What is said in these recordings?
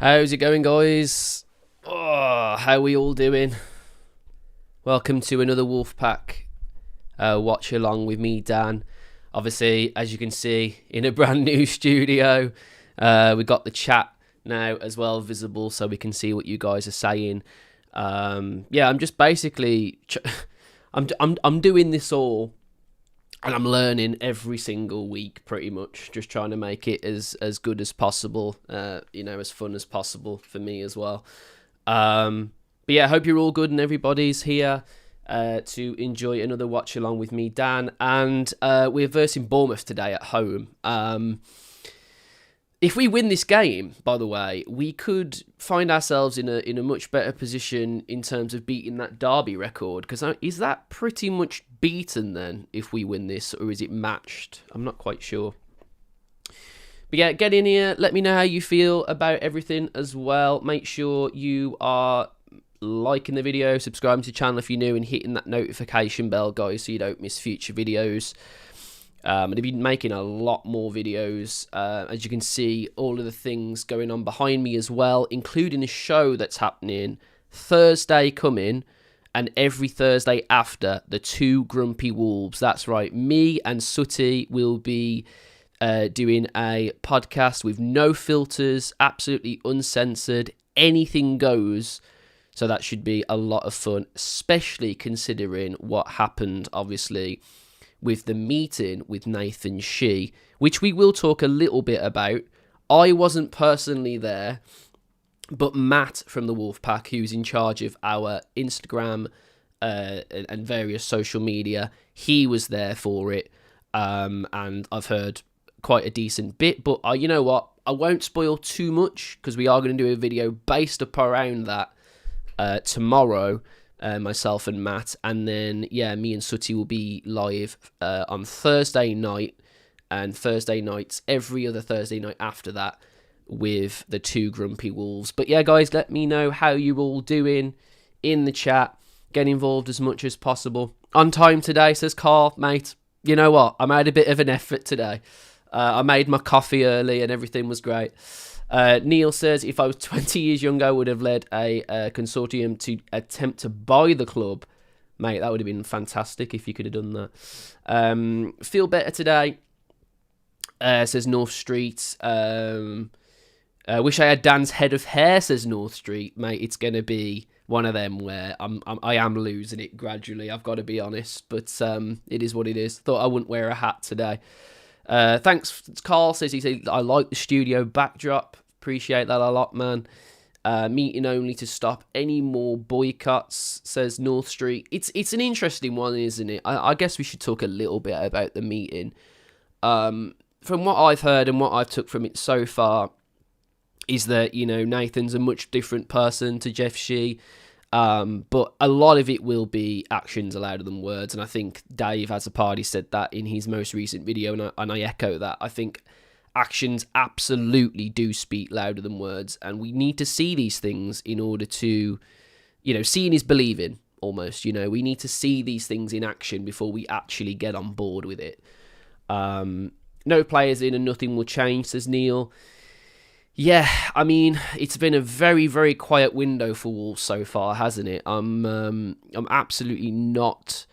How's it going, guys? Oh, how we all doing? Welcome to another Wolfpack watch along with me, Dan. Obviously, as you can see, in a brand new studio. We got the chat now as well visible, so we can see what you guys are saying. I'm just basically, I'm doing this all. And I'm learning every single week, pretty much, just trying to make it as good as possible, as fun as possible for me as well. But yeah, I hope you're all good and everybody's here to enjoy another watch along with me, Dan. And we're versing Bournemouth today at home. If we win this game, by the way, we could find ourselves in a much better position in terms of beating that Derby record. Because is that pretty much beaten then if we win this, or is it matched? I'm not quite sure. But yeah, get in here. Let me know how you feel about everything as well. Make sure you are liking the video, subscribing to the channel if you're new, and hitting that notification bell, guys, so you don't miss future videos. I've been making a lot more videos, as you can see, all of the things going on behind me as well, including a show that's happening Thursday coming, and every Thursday after, the Two Grumpy Wolves. That's right, me and Sooty will be doing a podcast with no filters, absolutely uncensored, anything goes. So that should be a lot of fun, especially considering what happened, obviously, with the meeting with Nathan Shee, which we will talk a little bit about. I wasn't personally there, but Matt from the Wolfpack, who's in charge of our Instagram and various social media, he was there for it, and I've heard quite a decent bit. But you know what? I won't spoil too much, because we are going to do a video based up around that tomorrow. Myself and Matt, and then me and Sooty will be live on Thursday night, and Thursday nights every other Thursday night after that with the Two Grumpy Wolves. But yeah, guys, let me know how you're all doing in the chat. Get involved as much as possible. On time today, says Carl, mate. You know what? I made a bit of an effort today. I made my coffee early and everything was great. Neil says, if I was 20 years younger, I would have led a consortium to attempt to buy the club. Mate, that would have been fantastic if you could have done that. Feel better today, says North Street. Wish I had Dan's head of hair, says North Street. Mate, it's going to be one of them where I am losing it gradually, I've got to be honest. But it is what it is. Thought I wouldn't wear a hat today. Thanks, Carl says, I like the studio backdrop. Appreciate that a lot, man. Meeting only to stop any more boycotts, says North Street. It's an interesting one, isn't it? I guess we should talk a little bit about the meeting. From what I've heard and what I've took from it so far is that, Nathan's a much different person to Jeff Shee. But a lot of it will be actions louder than words, and I think Dave as a party said that in his most recent video, and I echo that. I think actions absolutely do speak louder than words, and we need to see these things in order to, seeing is believing, almost. We need to see these things in action before we actually get on board with it. No players in and nothing will change, says Neil. Yeah, I mean, it's been a very, very quiet window for Wolves so far, hasn't it? I'm absolutely not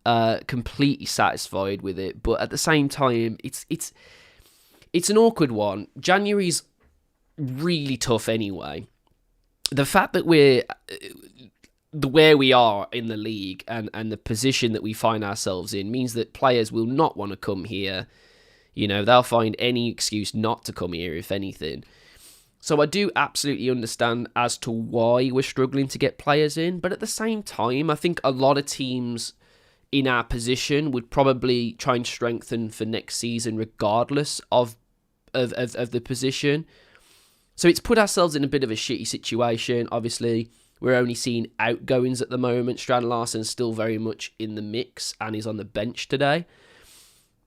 completely satisfied with it, but at the same time, it's an awkward one. January's really tough anyway. The fact that we're where we are in the league and the position that we find ourselves in means that players will not want to come here. They'll find any excuse not to come here, if anything. So I do absolutely understand as to why we're struggling to get players in. But at the same time, I think a lot of teams in our position would probably try and strengthen for next season regardless of the position. So it's put ourselves in a bit of a shitty situation. Obviously, we're only seeing outgoings at the moment. Strand Larsen's still very much in the mix and is on the bench today.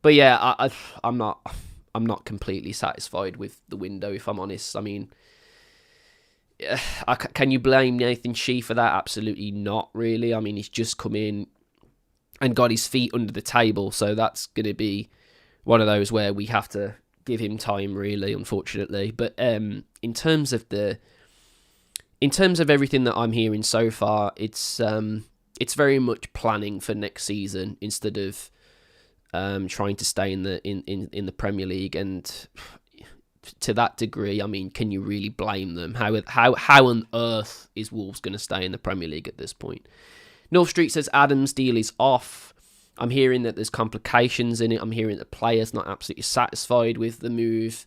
But yeah, I'm not completely satisfied with the window, if I'm honest. I mean, can you blame Nathan Shee for that? Absolutely not, really. I mean, he's just come in and got his feet under the table, so that's going to be one of those where we have to give him time, really, unfortunately. But in terms of everything that I'm hearing so far, it's very much planning for next season instead of trying to stay in the Premier League. And to that degree, I mean, can you really blame them? How on earth is Wolves going to stay in the Premier League at this point? North Street says Adams' deal is off. I'm hearing that there's complications in it. I'm hearing that the player's not absolutely satisfied with the move.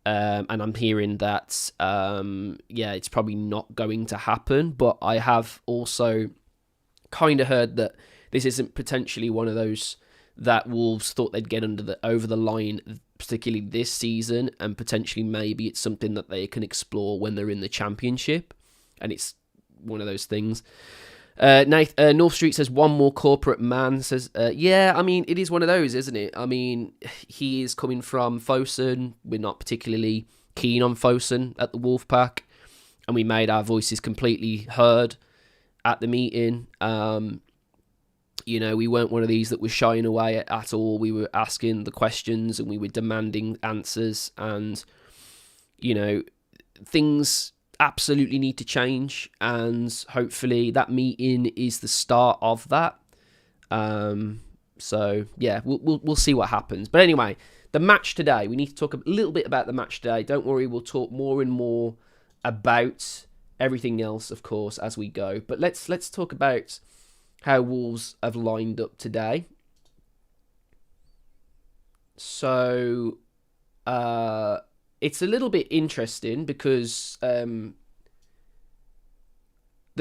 And I'm hearing that, it's probably not going to happen. But I have also kind of heard that this isn't potentially one of those that Wolves thought they'd get over the line, particularly this season, and potentially maybe it's something that they can explore when they're in the Championship. And it's one of those things. North Street says one more corporate man. Says, I mean, it is one of those, isn't it? I mean, he is coming from Fosun. We're not particularly keen on Fosun at the Wolfpack, and we made our voices completely heard at the meeting. We weren't one of these that was shying away at all. We were asking the questions and we were demanding answers, and things absolutely need to change, and hopefully that meeting is the start of that. So yeah, we'll see what happens. But anyway, the match today, we need to talk a little bit about the match today. Don't worry, we'll talk more and more about everything else, of course, as we go. But let's talk about how Wolves have lined up today. So it's a little bit interesting because there's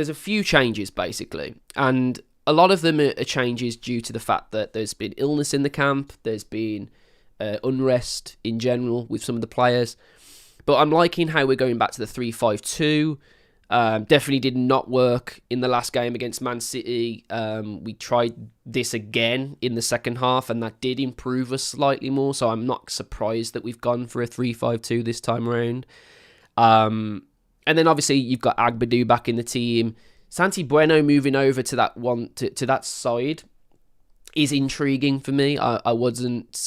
a few changes, basically. And a lot of them are changes due to the fact that there's been illness in the camp. There's been unrest in general with some of the players. But I'm liking how we're going back to the 3-5-2. Definitely did not work in the last game against Man City. We tried this again in the second half, and that did improve us slightly more. So I'm not surprised that we've gone for a 3-5-2 this time around. And then obviously you've got Agbadou back in the team. Santi Bueno moving over to that one to that side is intriguing for me. I wasn't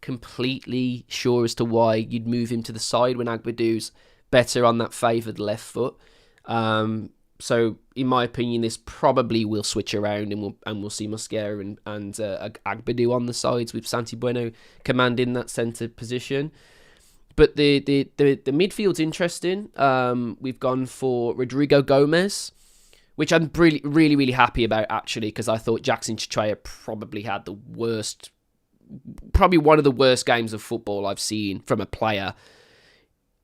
completely sure as to why you'd move him to the side when Agbadou's better on that favoured left foot. So in my opinion, this probably will switch around, and we'll see Mosquera and Agbadou on the sides with Santi Bueno commanding that centre position. But the midfield's interesting. We've gone for Rodrigo Gomez, which I'm really, really, really happy about, actually, because I thought Jackson Chichaya probably had probably one of the worst games of football I've seen from a player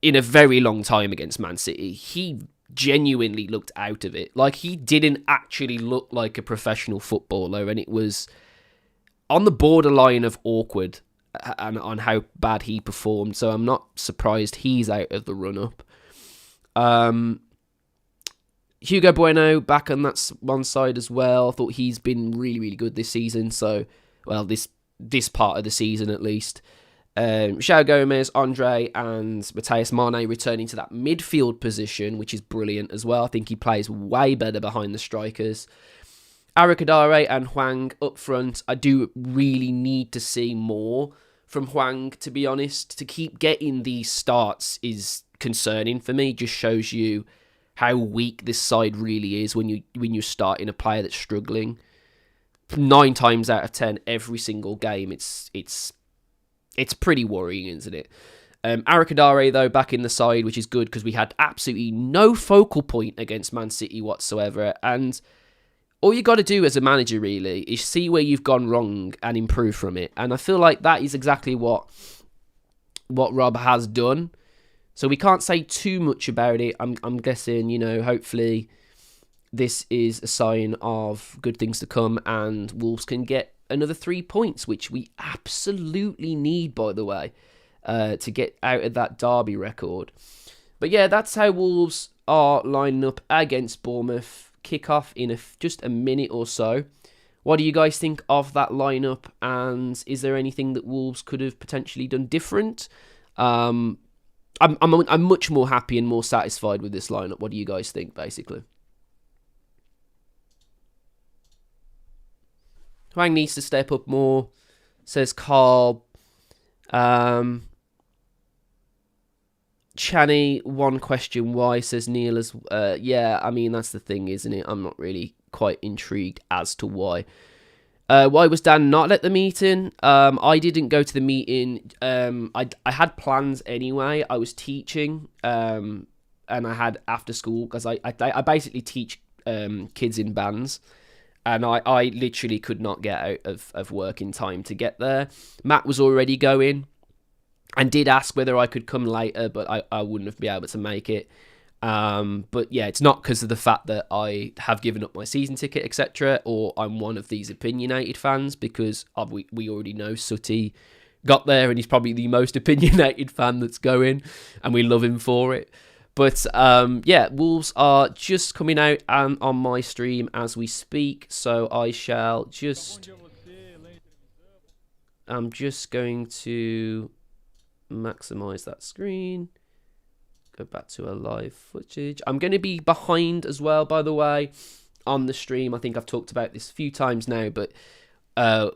in a very long time against Man City. He genuinely looked out of it. Like, he didn't actually look like a professional footballer, and it was on the borderline of awkward and on how bad he performed. So I'm not surprised he's out of the run-up. Hugo Bueno back on that one side as well. I thought he's been really, really good this season. So, well, this part of the season at least. João Gomez, Andre, and Matheus Mane returning to that midfield position, which is brilliant as well. I think he plays way better behind the strikers. Arakadare and Hwang up front. I do really need to see more from Hwang, to be honest. To keep getting these starts is concerning for me. Just shows you how weak this side really is when you're starting a player that's struggling. 9 times out of 10, every single game, it's pretty worrying, isn't it? Arakadare, though, back in the side, which is good because we had absolutely no focal point against Man City whatsoever. And all you got to do as a manager, really, is see where you've gone wrong and improve from it. And I feel like that is exactly what Rob has done. So we can't say too much about it. I'm guessing, hopefully this is a sign of good things to come and Wolves can get another 3 points, which we absolutely need, by the way, to get out of that derby record. But yeah, that's how Wolves are lining up against Bournemouth. Kick-off in just a minute or so. What do you guys think of that lineup? And is there anything that Wolves could have potentially done different? I'm much more happy and more satisfied with this lineup. What do you guys think, basically? Hwang needs to step up more, says Carl. Channy, one question why, says Neil. As yeah, I mean, that's the thing, isn't it? I'm not really quite intrigued as to why. Why was Dan not at the meeting? I didn't go to the meeting. I had plans anyway. I was teaching, and I had after school, because I basically teach kids in bands, and I literally could not get out of work in time to get there. Matt was already going, and did ask whether I could come later, but I wouldn't be able to make it. But yeah, it's not because of the fact that I have given up my season ticket, etc., or I'm one of these opinionated fans, because we already know Sooty got there, and he's probably the most opinionated fan that's going, and we love him for it. But yeah, Wolves are just coming out on my stream as we speak, so I shall just... I'm just going to maximize that screen. Go back to a live footage. I'm going to be behind as well, by the way, on the stream. I think I've talked about this a few times now, but the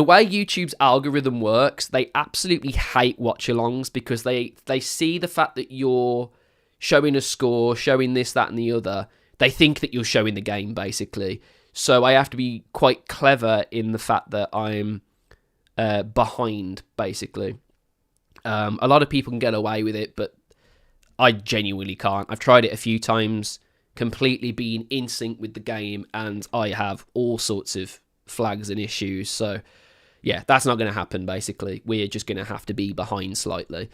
way YouTube's algorithm works, they absolutely hate watch-alongs, because they see the fact that you're showing a score, showing this, that, and the other. They think that you're showing the game, basically. So I have to be quite clever in the fact that I'm behind, basically. A lot of people can get away with it, but I genuinely can't. I've tried it a few times, completely being in sync with the game, and I have all sorts of flags and issues. So yeah, that's not going to happen, basically. We're just going to have to be behind slightly.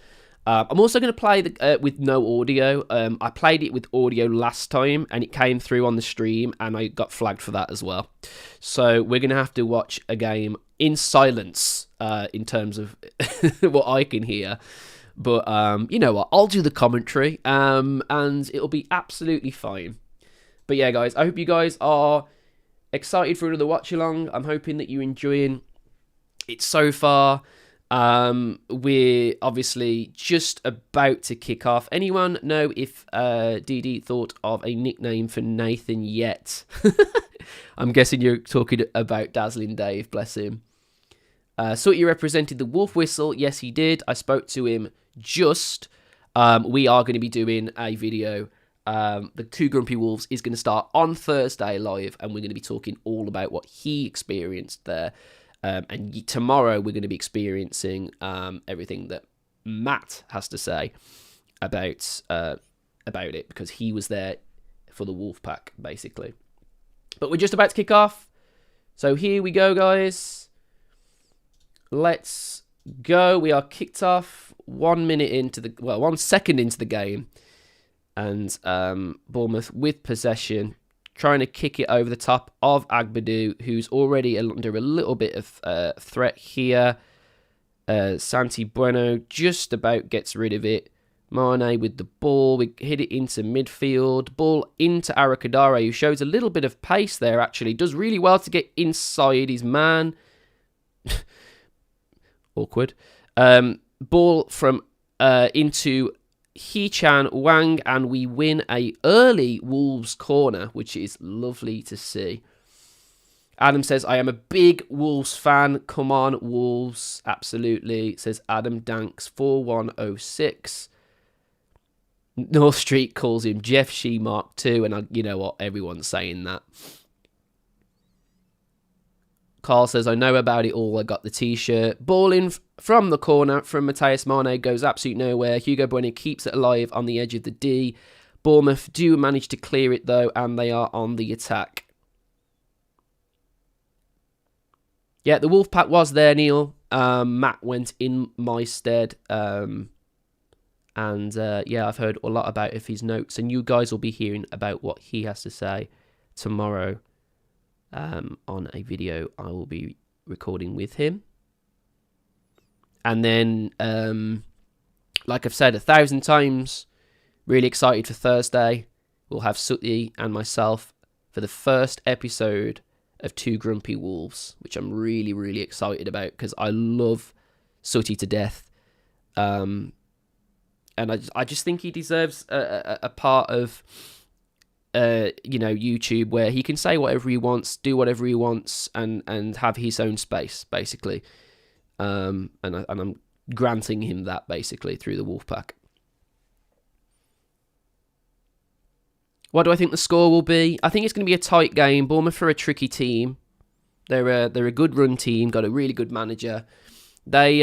I'm also going to play with no audio. I played it with audio last time, and it came through on the stream, and I got flagged for that as well. So we're going to have to watch a game in silence, in terms of what I can hear. But you know what? I'll do the commentary, and it'll be absolutely fine. But yeah, guys, I hope you guys are excited for another watch-along. I'm hoping that you're enjoying it so far. We're obviously just about to kick off. Anyone know if DD thought of a nickname for Nathan yet? I'm guessing you're talking about Dazzling Dave, bless him. Sooty represented the Wolf Whistle. Yes, he did. I spoke to him just. We are going to be doing a video. The Two Grumpy Wolves is going to start on Thursday live, and we're going to be talking all about what he experienced there. And tomorrow we're going to be experiencing everything that Matt has to say about it, because he was there for the Wolf Pack, basically. But we're just about to kick off. So here we go, guys. Let's go. We are kicked off 1 second into the game. And Bournemouth with possession, trying to kick it over the top of Agbadou, who's already under a little bit of threat here. Santi Bueno just about gets rid of it. Mane with the ball. We hit it into midfield. Ball into Arakadare, who shows a little bit of pace there, actually. Does really well to get inside his man. Awkward. Ball from into Hee-chan Wang, and we win a early Wolves corner, which is lovely to see. Adam says, I am a big Wolves fan. Come on, Wolves. Absolutely, says Adam Danks 4106. North Street calls him Jeff Shee Mark 2, and you know what? Everyone's saying that. Carl says, I know about it all. I got the t-shirt. Ball in from the corner from Mateus Mane, goes absolutely nowhere. Hugo Bueno keeps it alive on the edge of the D. Bournemouth do manage to clear it, though, and they are on the attack. Yeah, the Wolfpack was there, Neil. Matt went in my stead. Yeah, I've heard a lot about his notes, and you guys will be hearing about what he has to say tomorrow on a video I will be recording with him. And then, like I've said 1,000 times, really excited for Thursday. We'll have Sooty and myself for the first episode of Two Grumpy Wolves, which I'm really, really excited about, because I love Sooty to death. And I just think he deserves a part of YouTube where he can say whatever he wants, do whatever he wants, and have his own space, basically. And I'm granting him that, basically, through the Wolfpack. What do I think the score will be? I think it's going to be a tight game. Bournemouth are a tricky team. They're a good run team. Got a really good manager. They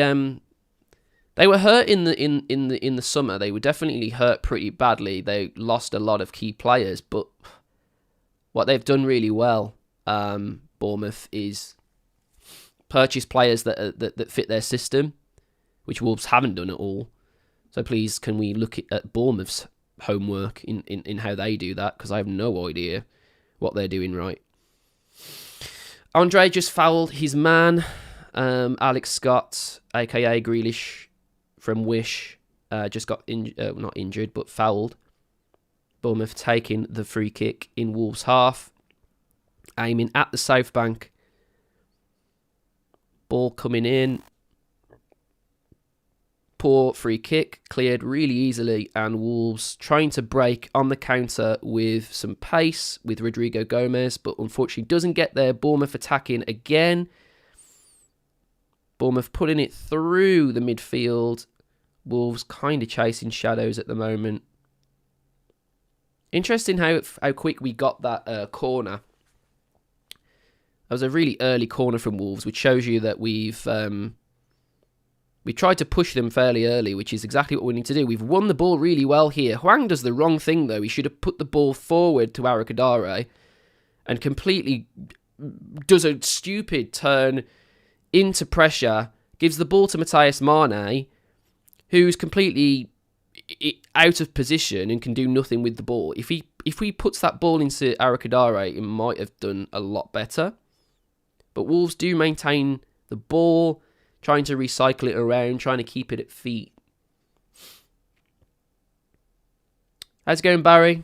were hurt in the summer. They were definitely hurt pretty badly. They lost a lot of key players, but what they've done really well, Bournemouth, is purchase players that fit their system, which Wolves haven't done at all. So please, can we look at Bournemouth's homework in how they do that? Because I have no idea what they're doing right. Andre just fouled his man, Alex Scott, aka Grealish from Wish, just got not injured, but fouled. Bournemouth taking the free kick in Wolves' half, aiming at the south bank. Ball coming in. Poor free kick, cleared really easily, and Wolves trying to break on the counter with some pace with Rodrigo Gomez, but unfortunately doesn't get there. Bournemouth attacking again. Bournemouth putting it through the midfield. Wolves kind of chasing shadows at the moment. Interesting how quick we got that corner. That was a really early corner from Wolves, which shows you that we tried to push them fairly early, which is exactly what we need to do. We've won the ball really well here. Hwang does the wrong thing, though. He should have put the ball forward to Bellegarde and completely does a stupid turn into pressure, gives the ball to Matthias Mane, who's completely out of position and can do nothing with the ball. If he puts that ball into Bellegarde, it might have done a lot better. But Wolves do maintain the ball, trying to recycle it around, trying to keep it at feet. How's it going, Barry?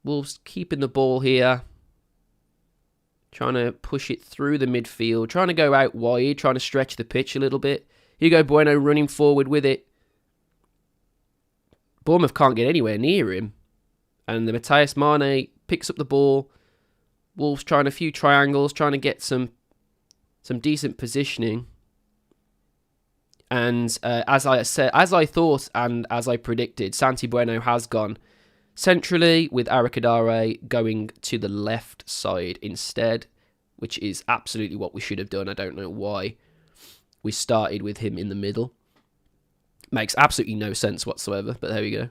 Wolves keeping the ball here. Trying to push it through the midfield. Trying to go out wide. Trying to stretch the pitch a little bit. Hugo Bueno running forward with it. Bournemouth can't get anywhere near him. And the Matthias Mane picks up the ball. Wolves trying a few triangles. Trying to get some decent positioning. And as I thought and as I predicted, Santi Bueno has gone centrally, with Bellegarde going to the left side instead, which is absolutely what we should have done. I don't know why we started with him in the middle. Makes absolutely no sense whatsoever, but there we go.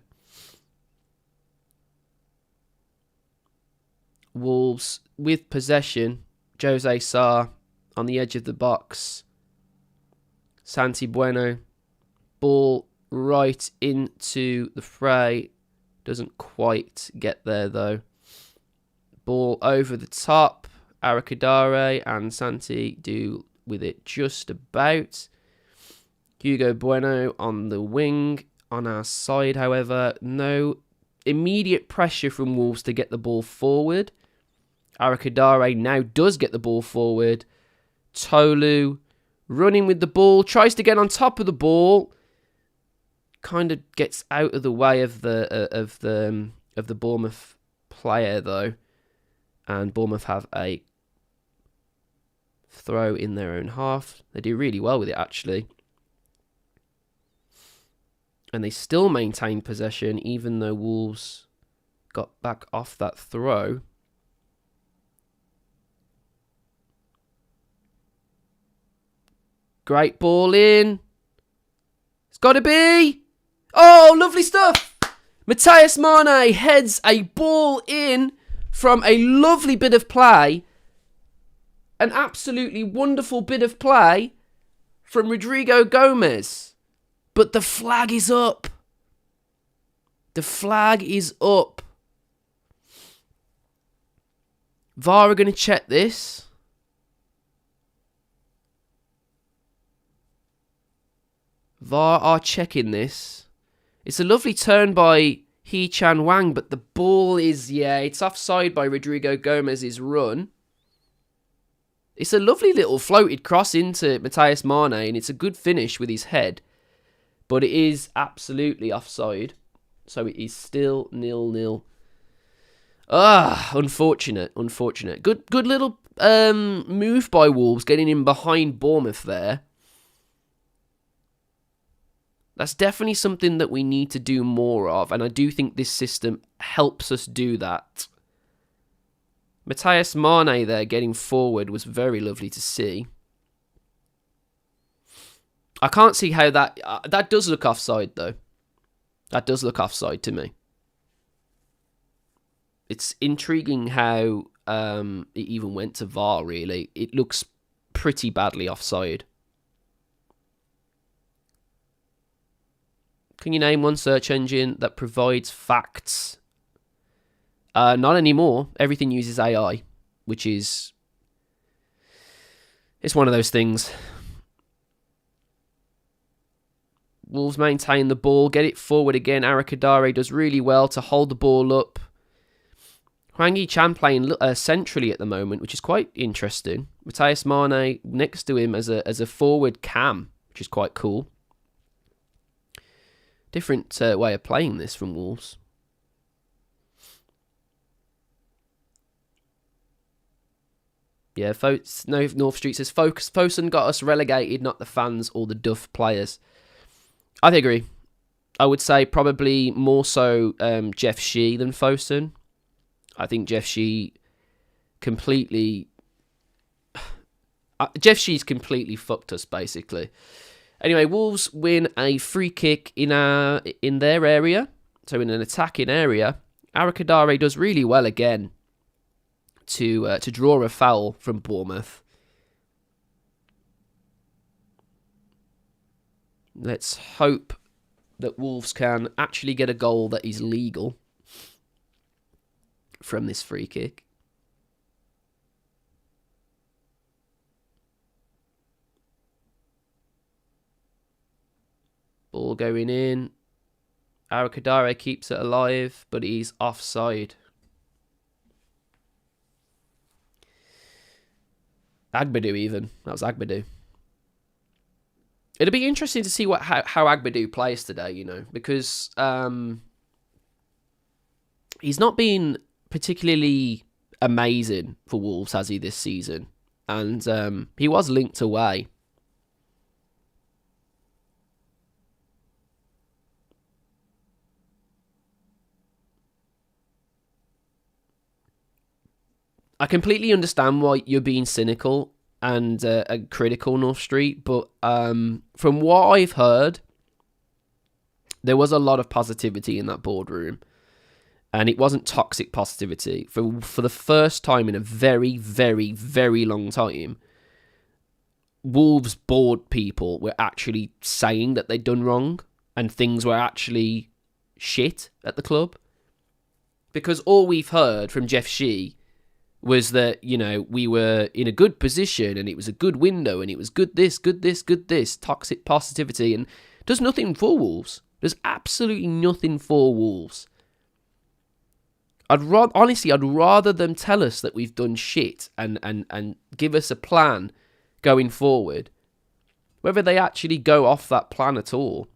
Wolves with possession. Jose Sarr on the edge of the box. Santi Bueno. Ball right into the fray. Doesn't quite get there, though. Ball over the top. Bellegarde and Santi do with it just about. Hugo Bueno on the wing. On our side, however, no immediate pressure from Wolves to get the ball forward. Bellegarde now does get the ball forward. Tolu running with the ball. Tries to get on top of the ball. Kind of gets out of the way of the Bournemouth player, though, and Bournemouth have a throw in their own half. They do really well with it, actually, and they still maintain possession even though Wolves got back off that throw. Great ball in. It's got to be. Oh, lovely stuff. Matthias Mane heads a ball in from a lovely bit of play. An absolutely wonderful bit of play from Rodrigo Gomez. But the flag is up. The flag is up. VAR are going to check this. VAR are checking this. It's a lovely turn by Hee-Chan Wang, but the ball is, it's offside by Rodrigo Gomez's run. It's a lovely little floated cross into Matthias Mane, and it's a good finish with his head. But it is absolutely offside. So it is still 0-0. Unfortunate. Good little move by Wolves, getting in behind Bournemouth there. That's definitely something that we need to do more of, and I do think this system helps us do that. Matthias Mane there getting forward was very lovely to see. I can't see how that does look offside, though. That does look offside to me. It's intriguing how it even went to VAR, really. It looks pretty badly offside. Can you name one search engine that provides facts? Not anymore. Everything uses AI, which is... It's one of those things. Wolves maintain the ball, get it forward again. Arakadare does really well to hold the ball up. Hwang Hee-chan playing centrally at the moment, which is quite interesting. Matthias Mane next to him as a forward cam, which is quite cool. Different way of playing this from Wolves. Yeah, North Street says, Fosun got us relegated, not the fans or the Duff players. I agree. I would say probably more so Jeff Shee than Fosun. I think Jeff Shee completely... Jeff Shee's completely fucked us, basically. Anyway, Wolves win a free kick in their area, so in an attacking area. Arakadare does really well again to draw a foul from Bournemouth. Let's hope that Wolves can actually get a goal that is legal from this free kick. Ball going in. Arakadare keeps it alive, but he's offside. Agbadou even. That was Agbadou. It'll be interesting to see how Agbadou plays today, you know, because he's not been particularly amazing for Wolves, has he, this season? And he was linked away. I completely understand why you're being cynical and critical, North Street, but from what I've heard, there was a lot of positivity in that boardroom, and it wasn't toxic positivity. For the first time in a very, very, very long time, Wolves board people were actually saying that they'd done wrong, and things were actually shit at the club. Because all we've heard from Jeff Shee was that, you know, we were in a good position and it was a good window and it was good this, toxic positivity, and does nothing for Wolves. There's absolutely nothing for Wolves. I'd rather them tell us that we've done shit and give us a plan going forward, whether they actually go off that plan at all.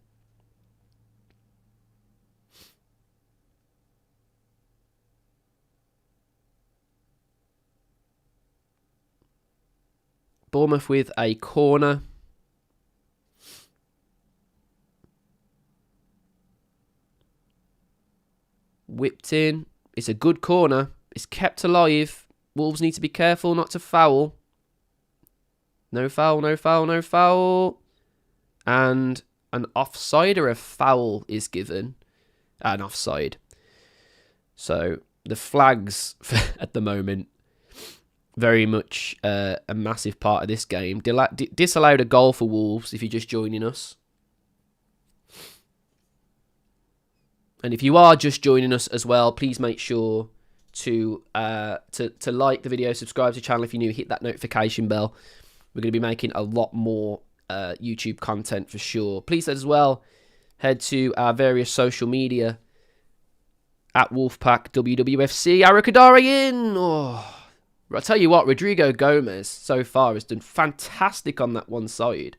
Bournemouth with a corner. Whipped in. It's a good corner. It's kept alive. Wolves need to be careful not to foul. No foul, no foul, no foul. And an offside or a foul is given. An offside. So the flags at the moment, very much a massive part of this game. Disallowed a goal for Wolves if you're just joining us. And if you are just joining us as well, please make sure to like the video, subscribe to the channel if you're new, hit that notification bell. We're going to be making a lot more YouTube content for sure. Please as well head to our various social media at Wolfpack WWFC. Arakadare in! Oh, I'll tell you what, Rodrigo Gomez so far has done fantastic on that one side.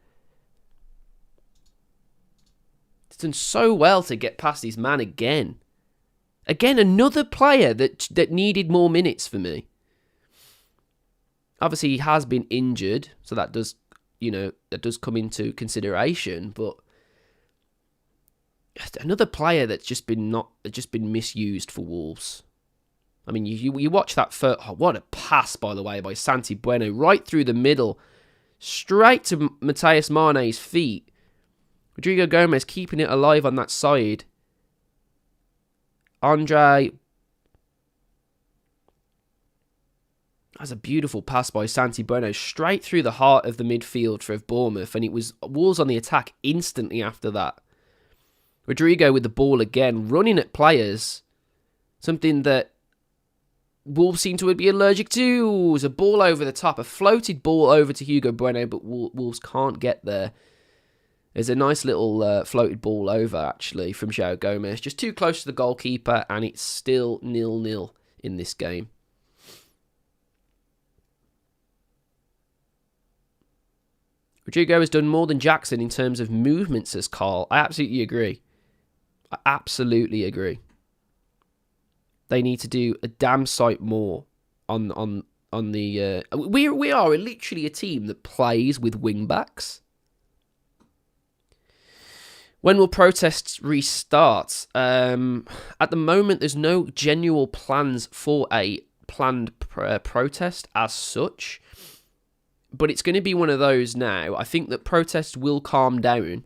He's done so well to get past his man again. Again, another player that needed more minutes for me. Obviously, he has been injured, so that does come into consideration. But another player that's just been misused for Wolves. I mean, you watch that first. Oh, what a pass, by the way, by Santi Bueno, right through the middle, straight to Matheus Mane's feet. Rodrigo Gomez keeping it alive on that side. Andre. That's a beautiful pass by Santi Bueno, straight through the heart of the midfield for Bournemouth, and it was Wolves on the attack instantly after that. Rodrigo with the ball again, running at players, something that Wolves seem to be allergic to. It was a ball over the top, a floated ball over to Hugo Bueno, but Wolves can't get there. There's a nice little floated ball over, actually, from João Gomez, just too close to the goalkeeper, and it's still 0-0 in this game. Rodrigo has done more than Jackson in terms of movement, says Carl. I absolutely agree. They need to do a damn sight more on the. We are literally a team that plays with wing backs. When will protests restart? At the moment, there's no genuine plans for a planned protest as such. But it's going to be one of those now. I think that protests will calm down,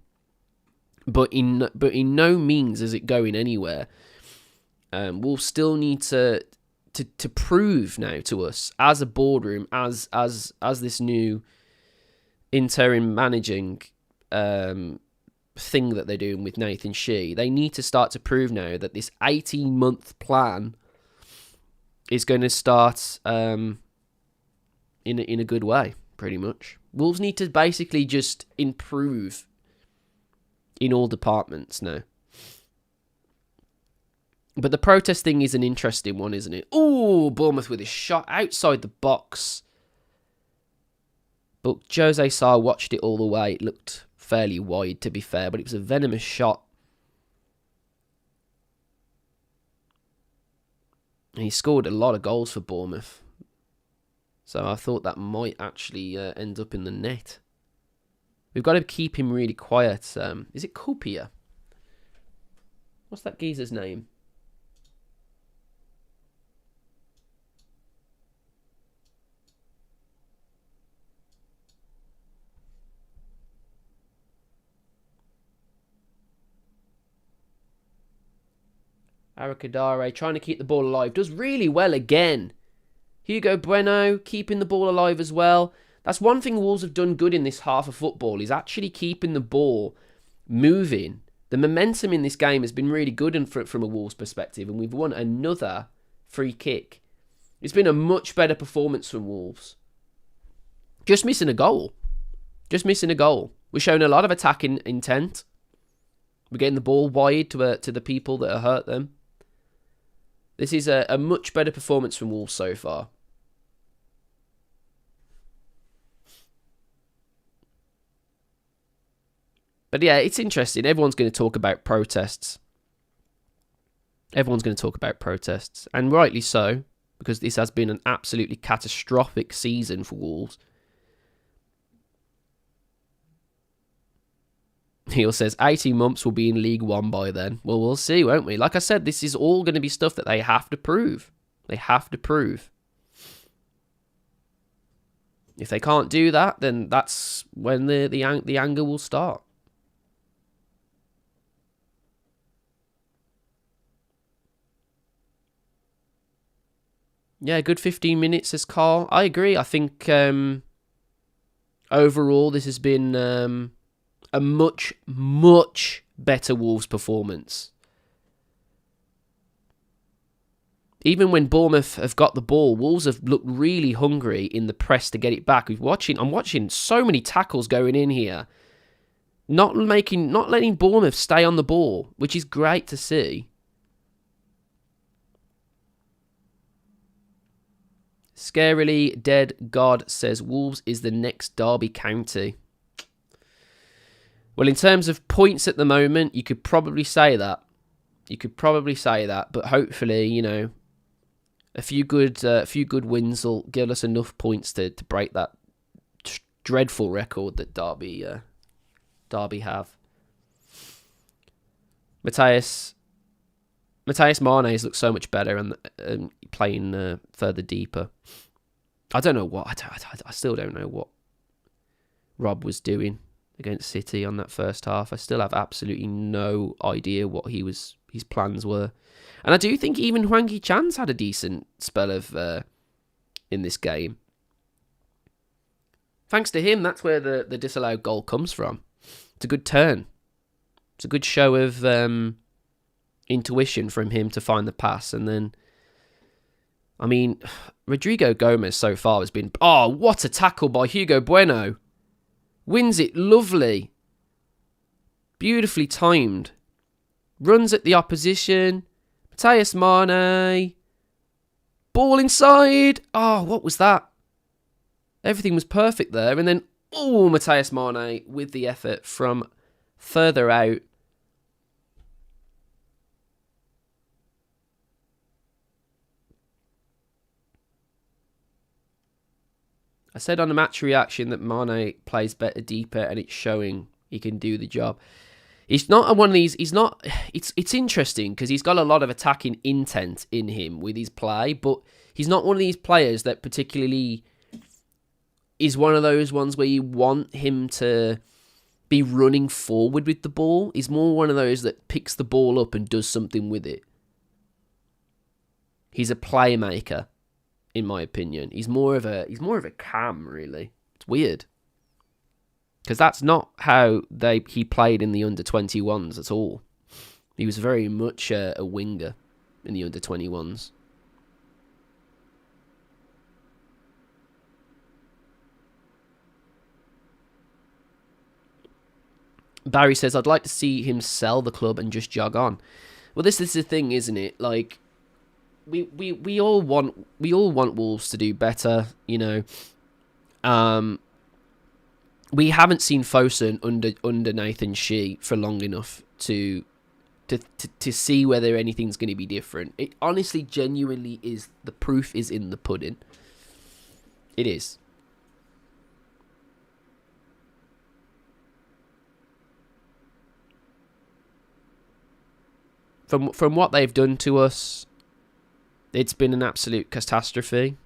but in no means is it going anywhere. We'll still need to prove now to us as a boardroom, as this new interim managing thing that they're doing with Nathan Shee. They need to start to prove now that this 18-month plan is going to start in a good way. Pretty much. Wolves need to basically just improve in all departments now. But the protest thing is an interesting one, isn't it? Ooh, Bournemouth with a shot outside the box. But Jose Sarr watched it all the way. It looked fairly wide, to be fair, but it was a venomous shot. And he scored a lot of goals for Bournemouth. So I thought that might actually end up in the net. We've got to keep him really quiet. Is it Kupia? What's that geezer's name? Arakadare trying to keep the ball alive. Does really well again. Hugo Bueno keeping the ball alive as well. That's one thing Wolves have done good in this half of football, is actually keeping the ball moving. The momentum in this game has been really good from a Wolves perspective, and we've won another free kick. It's been a much better performance from Wolves. Just missing a goal. We're showing a lot of attacking intent. We're getting the ball wide to the people that have hurt them. This is a much better performance from Wolves so far. But yeah, it's interesting. Everyone's going to talk about protests. And rightly so, because this has been an absolutely catastrophic season for Wolves. Neil says 18 months will be in League One by then. Well, we'll see, won't we? Like I said, this is all going to be stuff that they have to prove. If they can't do that, then that's when the anger will start. Yeah, good 15 minutes, says Carl. I agree. I think overall this has been a much, much better Wolves performance. Even when Bournemouth have got the ball, Wolves have looked really hungry in the press to get it back. I'm watching so many tackles going in here. Not letting Bournemouth stay on the ball, which is great to see. Scarily Dead God says Wolves is the next Derby County. Well, in terms of points at the moment, you could probably say that. But hopefully, A few good wins will give us enough points to break that dreadful record that Derby have. Matthias Marnes looks so much better and playing further deeper. I don't know what I still don't know what Rob was doing against City on that first half. I still have absolutely no idea what his plans were. And I do think even Hwang Chan's had a decent spell of in this game. Thanks to him, that's where the disallowed goal comes from. It's a good turn. It's a good show of intuition from him to find the pass. And then, I mean, Rodrigo Gomez so far has been... Oh, what a tackle by Hugo Bueno. Wins it lovely. Beautifully timed. Runs at the opposition. Matthias Mane. Ball inside. Oh, what was that? Everything was perfect there. And then, Matthias Mane with the effort from further out. I said on the match reaction that Mane plays better deeper, and it's showing he can do the job. He's not one of these. He's not. It's interesting because he's got a lot of attacking intent in him with his play, but he's not one of these players that particularly is one of those ones where you want him to be running forward with the ball. He's more one of those that picks the ball up and does something with it. He's a playmaker, in my opinion. He's more of a cam, really. It's weird. Because that's not how he played in the under-21s at all. He was very much a winger in the under-21s. Barry says, I'd like to see him sell the club and just jog on. Well, this is the thing, isn't it? Like, we all want Wolves to do better, you know. We haven't seen Fosun under Nathan Shee for long enough to see whether anything's going to be different. It honestly, genuinely is. The proof is in the pudding. It is. From what they've done to us, it's been an absolute catastrophe.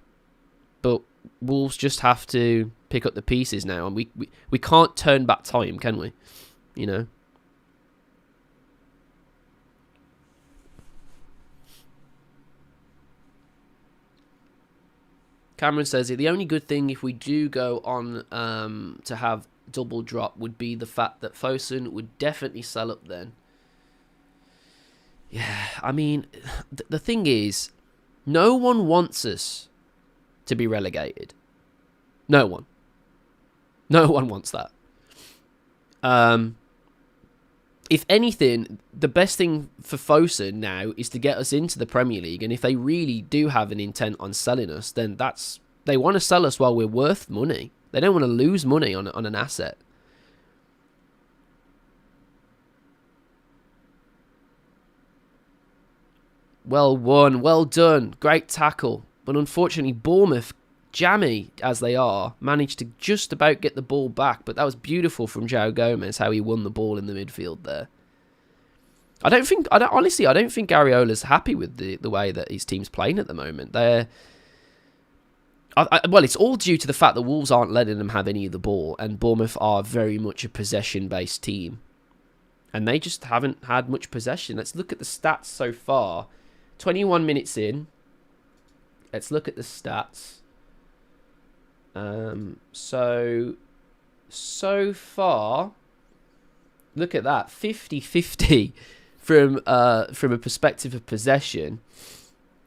But Wolves just have to pick up the pieces now, and we can't turn back time, can we? You know. Cameron says the only good thing if we do go on to have double drop would be the fact that Fosun would definitely sell up then. Yeah, I mean, the thing is, no one wants us to be relegated. No one. No one wants that. If anything, the best thing for Fosun now is to get us into the Premier League. And if they really do have an intent on selling us, then they want to sell us while we're worth money. They don't want to lose money on an asset. Well won, well done, great tackle. But unfortunately, Bournemouth, jammy as they are, managed to just about get the ball back. But that was beautiful from João Gomez, how he won the ball in the midfield there. I don't think Ariola's happy with the way that his team's playing at the moment. Well, it's all due to the fact that Wolves aren't letting them have any of the ball, and Bournemouth are very much a possession-based team. And they just haven't had much possession. Let's look at the stats so far. 21 minutes in. Let's look at the stats. So far, look at that. 50-50 from a perspective of possession.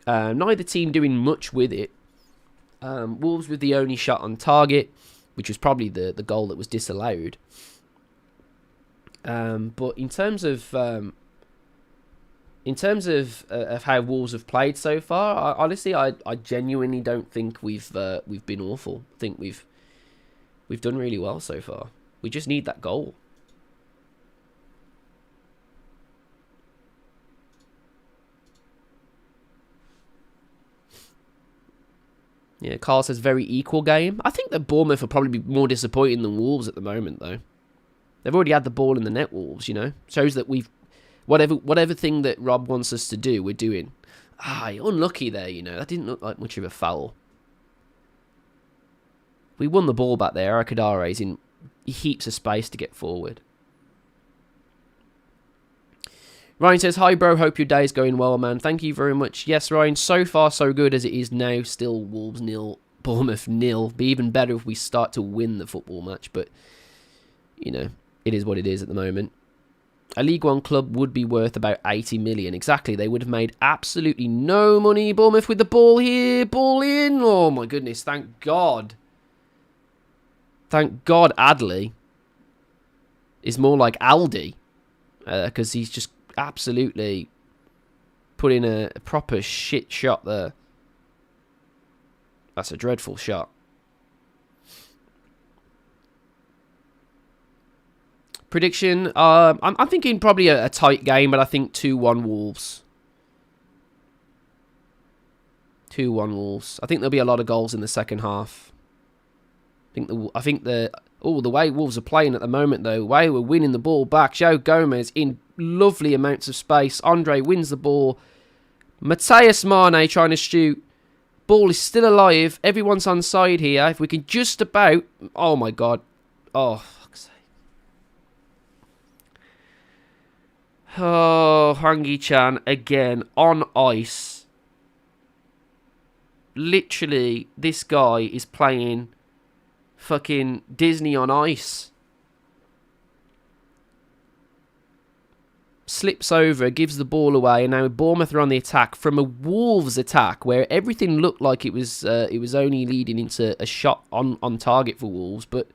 Neither team doing much with it. Wolves with the only shot on target, which was probably the goal that was disallowed. But in terms of how Wolves have played so far, honestly, I genuinely don't think we've been awful. I think we've done really well so far. We just need that goal. Yeah, Carl says very equal game. I think that Bournemouth will probably be more disappointing than Wolves at the moment, though. They've already had the ball in the net, Wolves, you know. Shows that we've... Whatever thing that Rob wants us to do, we're doing. Unlucky there, you know. That didn't look like much of a foul. We won the ball back there. Arakadare's in heaps of space to get forward. Ryan says, hi, bro. Hope your day's going well, man. Thank you very much. Yes, Ryan, so far so good as it is now. Still Wolves 0, Bournemouth 0. Be even better if we start to win the football match. But, you know, it is what it is at the moment. A League One club would be worth about 80 million. Exactly. They would have made absolutely no money. Bournemouth with the ball here. Ball in. Oh, my goodness. Thank God. Thank God Adley is more like Aldi. Because he's just absolutely put in a proper shit shot there. That's a dreadful shot. Prediction, I'm thinking probably a tight game, but I think 2-1 Wolves. 2-1 Wolves. I think there'll be a lot of goals in the second half. I think the way Wolves are playing at the moment, though, the way we're winning the ball back. Joe Gomez in lovely amounts of space. Andre wins the ball. Matheus Mane trying to shoot. Ball is still alive. Everyone's on side here. If we can just about... Oh, my God. Oh, fuck's sake. Oh, Hwang-Hee-Chan again on ice. Literally, this guy is playing fucking Disney on ice. Slips over, gives the ball away, and now Bournemouth are on the attack from a Wolves attack where everything looked like it was only leading into a shot on target for Wolves, but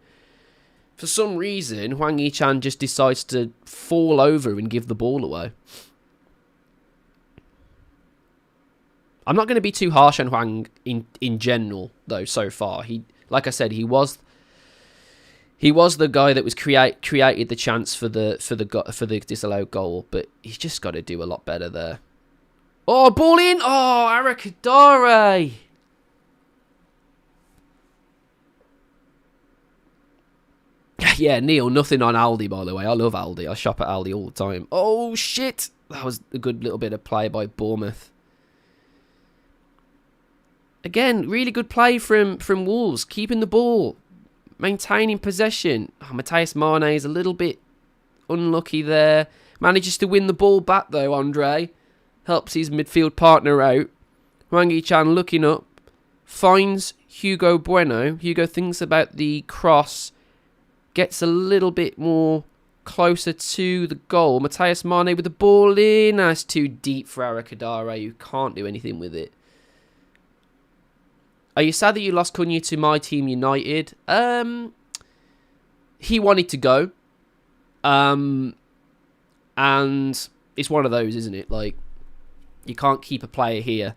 for some reason Hwang-Hee-Chan just decides to fall over and give the ball away. I'm not going to be too harsh on Hwang in general though. So far, like I said, he was the guy that was created the chance for the disallowed goal, but he's just got to do a lot better there. Oh, ball in! Oh, Arakadare! Yeah, Neil, nothing on Aldi, by the way. I love Aldi. I shop at Aldi all the time. Oh, shit! That was a good little bit of play by Bournemouth. Again, really good play from Wolves, keeping the ball, maintaining possession. Oh, Matheus Mane is a little bit unlucky there. Manages to win the ball back, though, Andre. Helps his midfield partner out. Hwang-Hee-Chan looking up. Finds Hugo Bueno. Hugo thinks about the cross. Gets a little bit more closer to the goal. Matheus Mane with the ball in. That's too deep for Arakadare. You can't do anything with it. Are you sad that you lost Cunha to my team, United? He wanted to go. And it's one of those, isn't it? Like, you can't keep a player here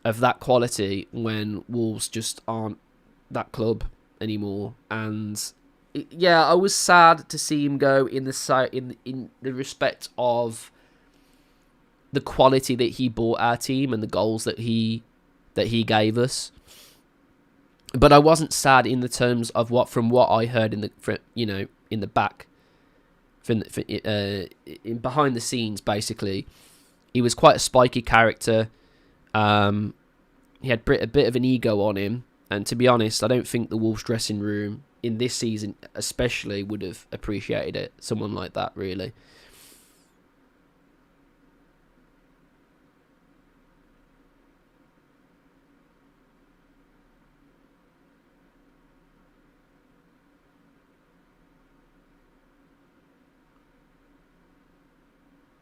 of that quality when Wolves just aren't that club anymore. And yeah, I was sad to see him go in the respect of the quality that he brought our team and the goals that he gave us. But I wasn't sad in the terms of from what I heard in the back, in behind the scenes. Basically, he was quite a spiky character. He had a bit of an ego on him, and to be honest, I don't think the Wolves dressing room in this season, especially, would have appreciated it. Someone like that, really.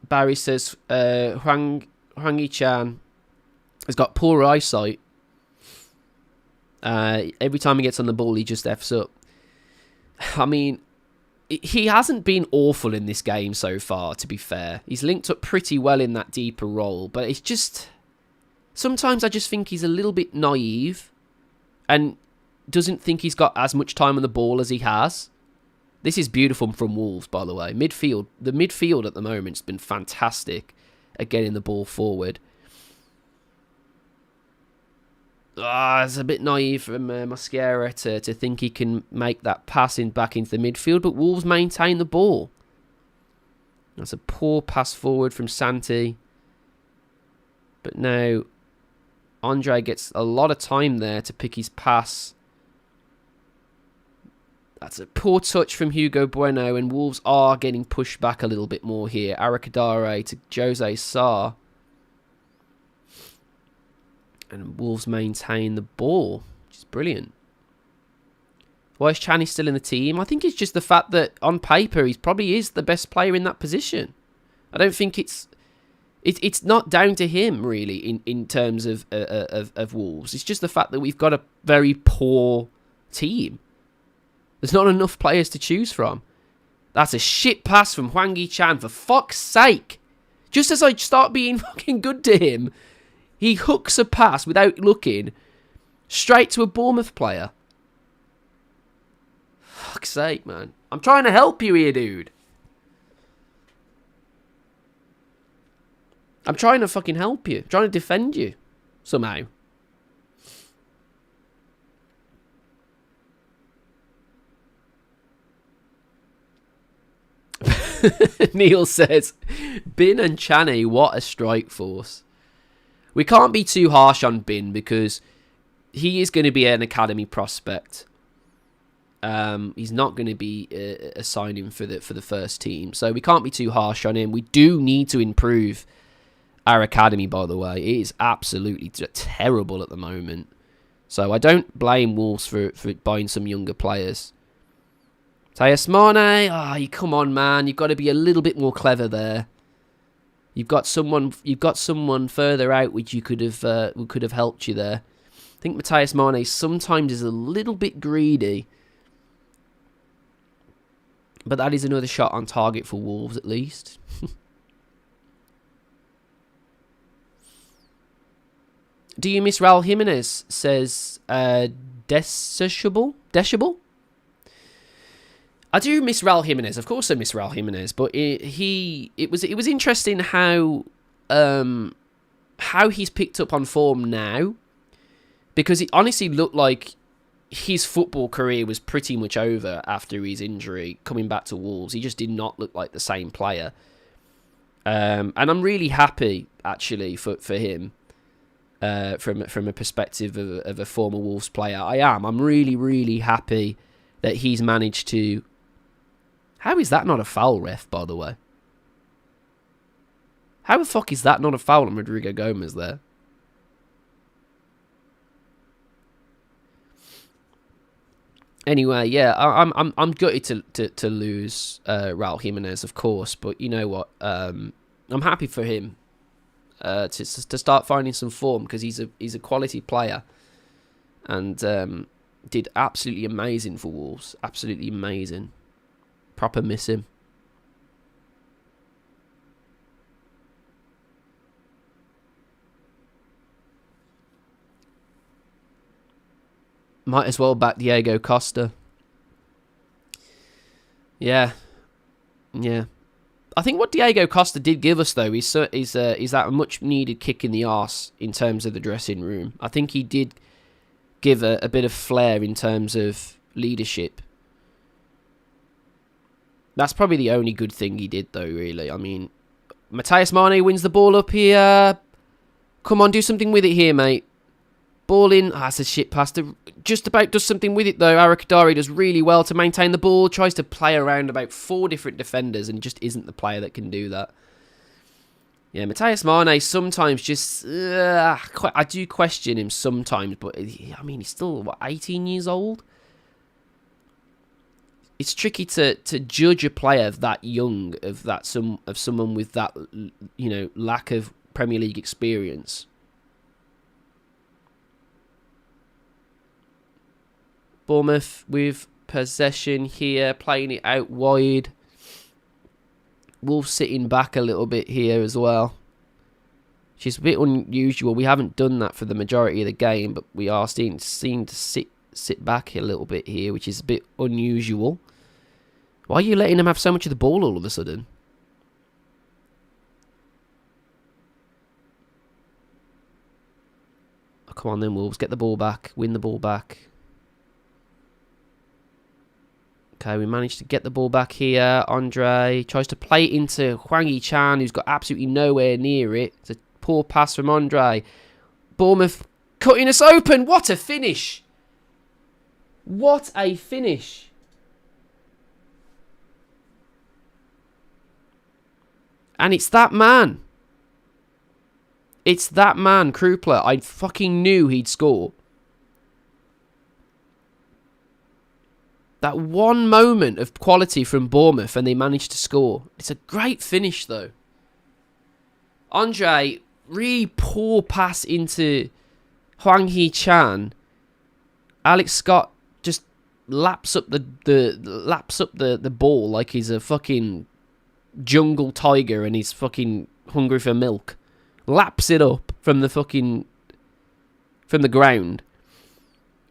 Barry says Hwang-Hee-Chan has got poor eyesight. Every time he gets on the ball, he just F's up. I mean, he hasn't been awful in this game so far, to be fair. He's linked up pretty well in that deeper role, but it's just... Sometimes I just think he's a little bit naive and doesn't think he's got as much time on the ball as he has. This is beautiful from Wolves, by the way. The midfield at the moment has been fantastic at getting the ball forward. It's a bit naive from Mosquera to think he can make that passing back into the midfield, but Wolves maintain the ball. That's a poor pass forward from Santi. But now Andre gets a lot of time there to pick his pass. That's a poor touch from Hugo Bueno, and Wolves are getting pushed back a little bit more here. Arakadare to Jose Sarr. And Wolves maintain the ball, which is brilliant. Why is Channy still in the team? I think it's just the fact that on paper he probably is the best player in that position. I don't think it's not down to him really in terms of Wolves. It's just the fact that we've got a very poor team. There's not enough players to choose from. That's a shit pass from Hwang Hee-chan, for fuck's sake. Just as I start being fucking good to him, he hooks a pass without looking straight to a Bournemouth player. Fuck's sake, man. I'm trying to help you here, dude. I'm trying to fucking help you. I'm trying to defend you somehow. Neil says, Bin and Channy, what a strike force. We can't be too harsh on Bin because he is going to be an academy prospect. He's not going to be a signing for the first team, so we can't be too harsh on him. We do need to improve our academy, by the way. It is absolutely terrible at the moment. So I don't blame Wolves for buying some younger players. Tejas Mane, come on, man. You've got to be a little bit more clever there. You've got someone further out which you could have helped you there. I think Matthias Mane sometimes is a little bit greedy. But that is another shot on target for Wolves at least. Do you miss Raul Jimenez? Says Deshabel? I do miss Raul Jimenez. Of course I miss Raul Jimenez, but it was interesting how he's picked up on form now, because it honestly looked like his football career was pretty much over after his injury coming back to Wolves. He just did not look like the same player. And I'm really happy actually for him. From a perspective of a former Wolves player. I'm really, really happy that he's managed to... How is that not a foul, ref, by the way? How the fuck is that not a foul on Rodrigo Gomez there? Anyway, yeah, I'm gutted to lose Raul Jimenez, of course, but you know what? I'm happy for him. To start finding some form, because he's a quality player and did absolutely amazing for Wolves. Absolutely amazing. Proper miss him. Might as well back Diego Costa. Yeah. I think what Diego Costa did give us, though, is that much needed kick in the arse in terms of the dressing room. I think he did give a bit of flair in terms of leadership. That's probably the only good thing he did, though, really. I mean, Matthias Mane wins the ball up here. Come on, do something with it here, mate. Ball in. That's a shit pass. Just about does something with it, though. Arakadare does really well to maintain the ball. Tries to play around about 4 different defenders and just isn't the player that can do that. Yeah, Matthias Mane sometimes just... I do question him sometimes, but I mean, he's still, 18 years old? It's tricky to judge a player that young, of someone with that, lack of Premier League experience. Bournemouth with possession here, playing it out wide. Wolves sitting back a little bit here as well, which is a bit unusual. We haven't done that for the majority of the game, but we are seem to sit back a little bit here, which is a bit unusual. Why are you letting them have so much of the ball all of a sudden? I Come on then, Wolves. Get the ball back. Win the ball back. Okay, we managed to get the ball back here. Andre tries to play it into Hwang Hee-chan, who's got absolutely nowhere near it. It's a poor pass from Andre. Bournemouth cutting us open. What a finish. What a finish. And it's that man. It's that man, Krupler. I fucking knew he'd score. That one moment of quality from Bournemouth and they managed to score. It's a great finish, though. Andre, really poor pass into Hwang Hee-chan. Alex Scott just laps up the ball like he's a fucking jungle tiger and he's fucking hungry for milk. Laps it up from the ground.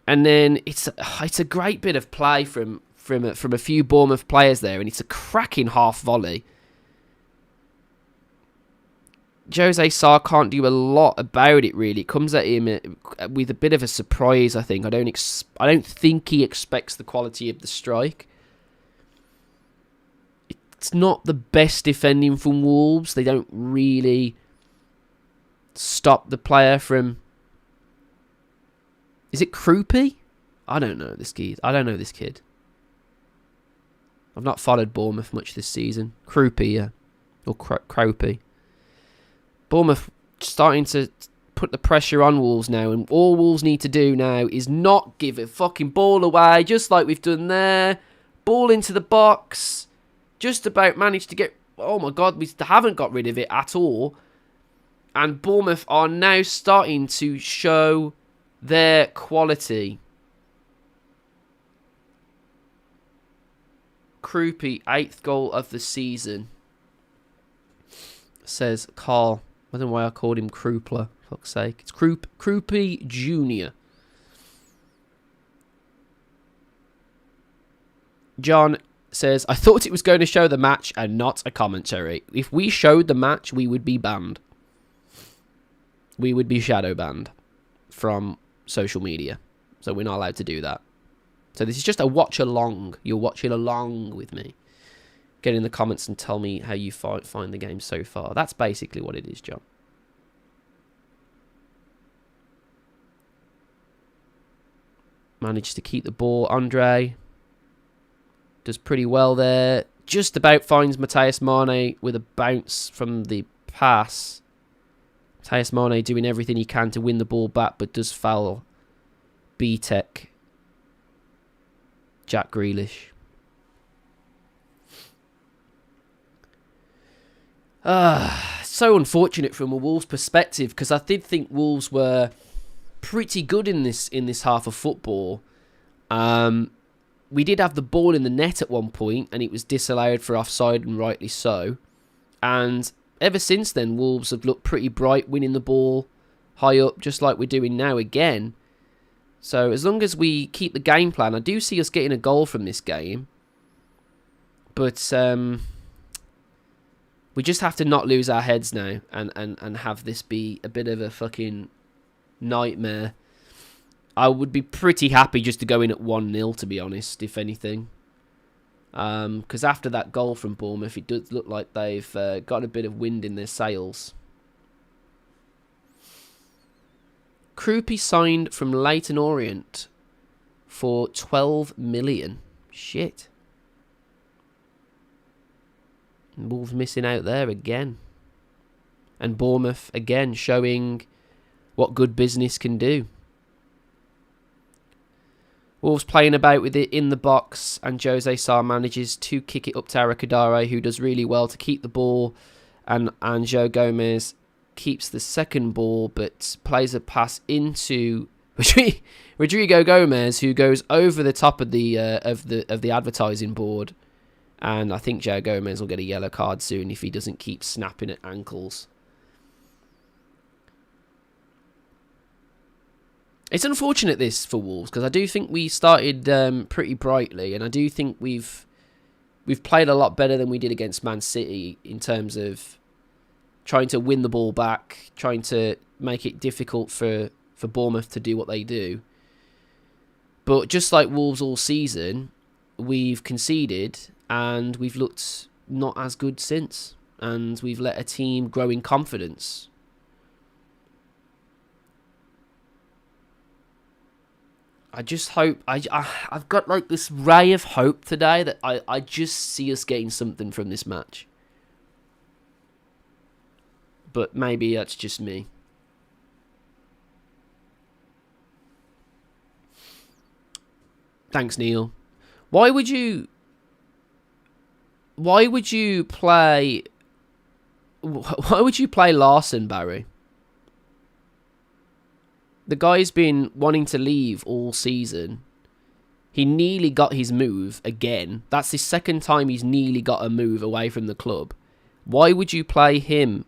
And then it's a great bit of play from a few Bournemouth players there, and it's a cracking half volley. Jose Sarr can't do a lot about it, really. It comes at him with a bit of a surprise, I think. I don't think he expects the quality of the strike. It's not the best defending from Wolves. They don't really stop the player from... Is it Croupy? I don't know this kid. I've not followed Bournemouth much this season. Croupy, yeah. Or Croupy. Bournemouth starting to put the pressure on Wolves now, and all Wolves need to do now is not give a fucking ball away, just like we've done there. Ball into the box. Just about managed to get... Oh my God, we haven't got rid of it at all. And Bournemouth are now starting to show their quality. Croupy, 8th goal of the season. Says Carl. I don't know why I called him Krupler. Fuck's sake. It's Croupy Jr. John says, I thought it was going to show the match and not a commentary. If we showed the match, we would be banned. We would be shadow banned from social media. So we're not allowed to do that. So this is just a watch along. You're watching along with me. Get in the comments and tell me how you find the game so far. That's basically what it is, John. Managed to keep the ball. Andre does pretty well there. Just about finds Matthias Mane with a bounce from the pass. Matthias Mane doing everything he can to win the ball back, but does foul B-Tech Jack Grealish. So unfortunate from a Wolves perspective, because I did think Wolves were pretty good in this half of football. We did have the ball in the net at one point, and it was disallowed for offside, and rightly so. And ever since then, Wolves have looked pretty bright, winning the ball high up, just like we're doing now again. So as long as we keep the game plan, I do see us getting a goal from this game. But we just have to not lose our heads now and have this be a bit of a fucking nightmare. I would be pretty happy just to go in at 1-0, to be honest, if anything. Because after that goal from Bournemouth, it does look like they've got a bit of wind in their sails. Croupy signed from Leyton Orient for 12 million. Shit. Wolves missing out there again. And Bournemouth again showing what good business can do. Wolves playing about with it in the box, and Jose Sarr manages to kick it up to Arakadare, who does really well to keep the ball, and Joe Gomez keeps the second ball, but plays a pass into Rodrigo Gomez, who goes over the top of the advertising board, and I think Joe Gomez will get a yellow card soon if he doesn't keep snapping at ankles. It's unfortunate this for Wolves, because I do think we started pretty brightly, and I do think we've played a lot better than we did against Man City in terms of trying to win the ball back, trying to make it difficult for for Bournemouth to do what they do. But just like Wolves all season, we've conceded and we've looked not as good since. And we've let a team grow in confidence. I just hope... I've got like this ray of hope today that I just see us getting something from this match. But maybe that's just me. Thanks, Neil. Why would you play Larson, Barry? The guy's been wanting to leave all season. He nearly got his move again. That's the second time he's nearly got a move away from the club. Why would you play him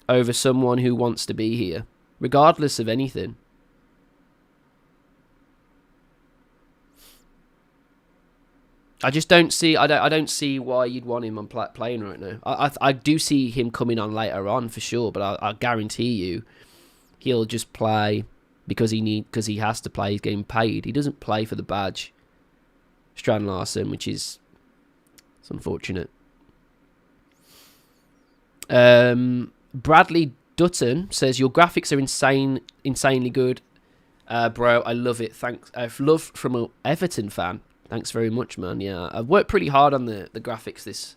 over someone who wants to be here, regardless of anything? I just don't see. I don't see why you'd want him on playing right now. I do see him coming on later on for sure, but I guarantee you, he'll just play because he has to play. He's getting paid. He doesn't play for the badge. Strand Larson, which is it's unfortunate. Bradley Dutton says your graphics are insanely good, bro. I love it. Thanks. Love from an Everton fan. Thanks very much, man. Yeah, I've worked pretty hard on the graphics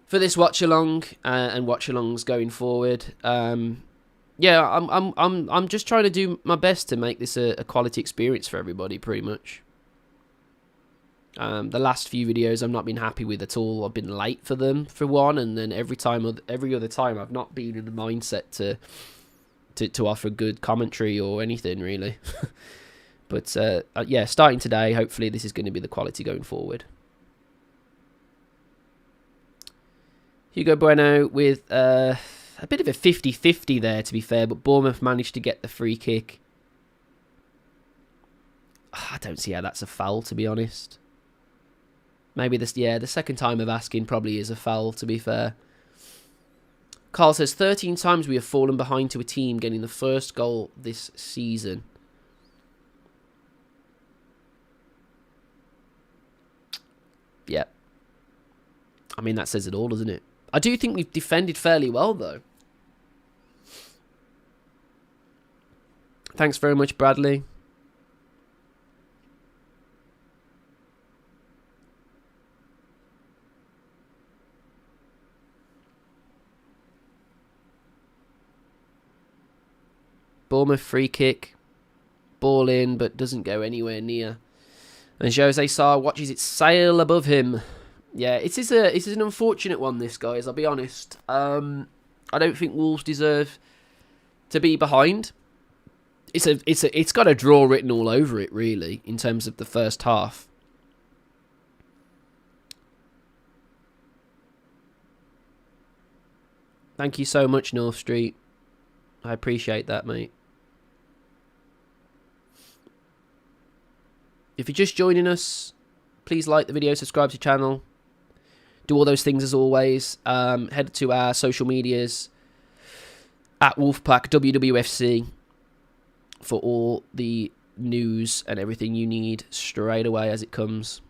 for this watch along and watch alongs going forward. Yeah, I'm just trying to do my best to make this a quality experience for everybody, pretty much. The last few videos I've not been happy with at all. I've been late for them, for one, and then every other time I've not been in the mindset to offer good commentary or anything, really. But, yeah, starting today, hopefully this is going to be the quality going forward. Hugo Bueno with a bit of a 50-50 there, to be fair, but Bournemouth managed to get the free kick. I don't see how that's a foul, to be honest. Maybe the second time of asking probably is a foul, to be fair. Carl says, 13 times we have fallen behind to a team getting the first goal this season. Yeah. I mean, that says it all, doesn't it? I do think we've defended fairly well, though. Thanks very much, Bradley. Bournemouth free kick. Ball in, but doesn't go anywhere near. And Jose Sarr watches it sail above him. Yeah, it's an unfortunate one, this, guys. I'll be honest. I don't think Wolves deserve to be behind. It's got a draw written all over it, really, in terms of the first half. Thank you so much, North Street. I appreciate that, mate. If you're just joining us, please like the video, subscribe to the channel. Do all those things as always. Head to our social medias at Wolfpack WWFC for all the news and everything you need straight away as it comes.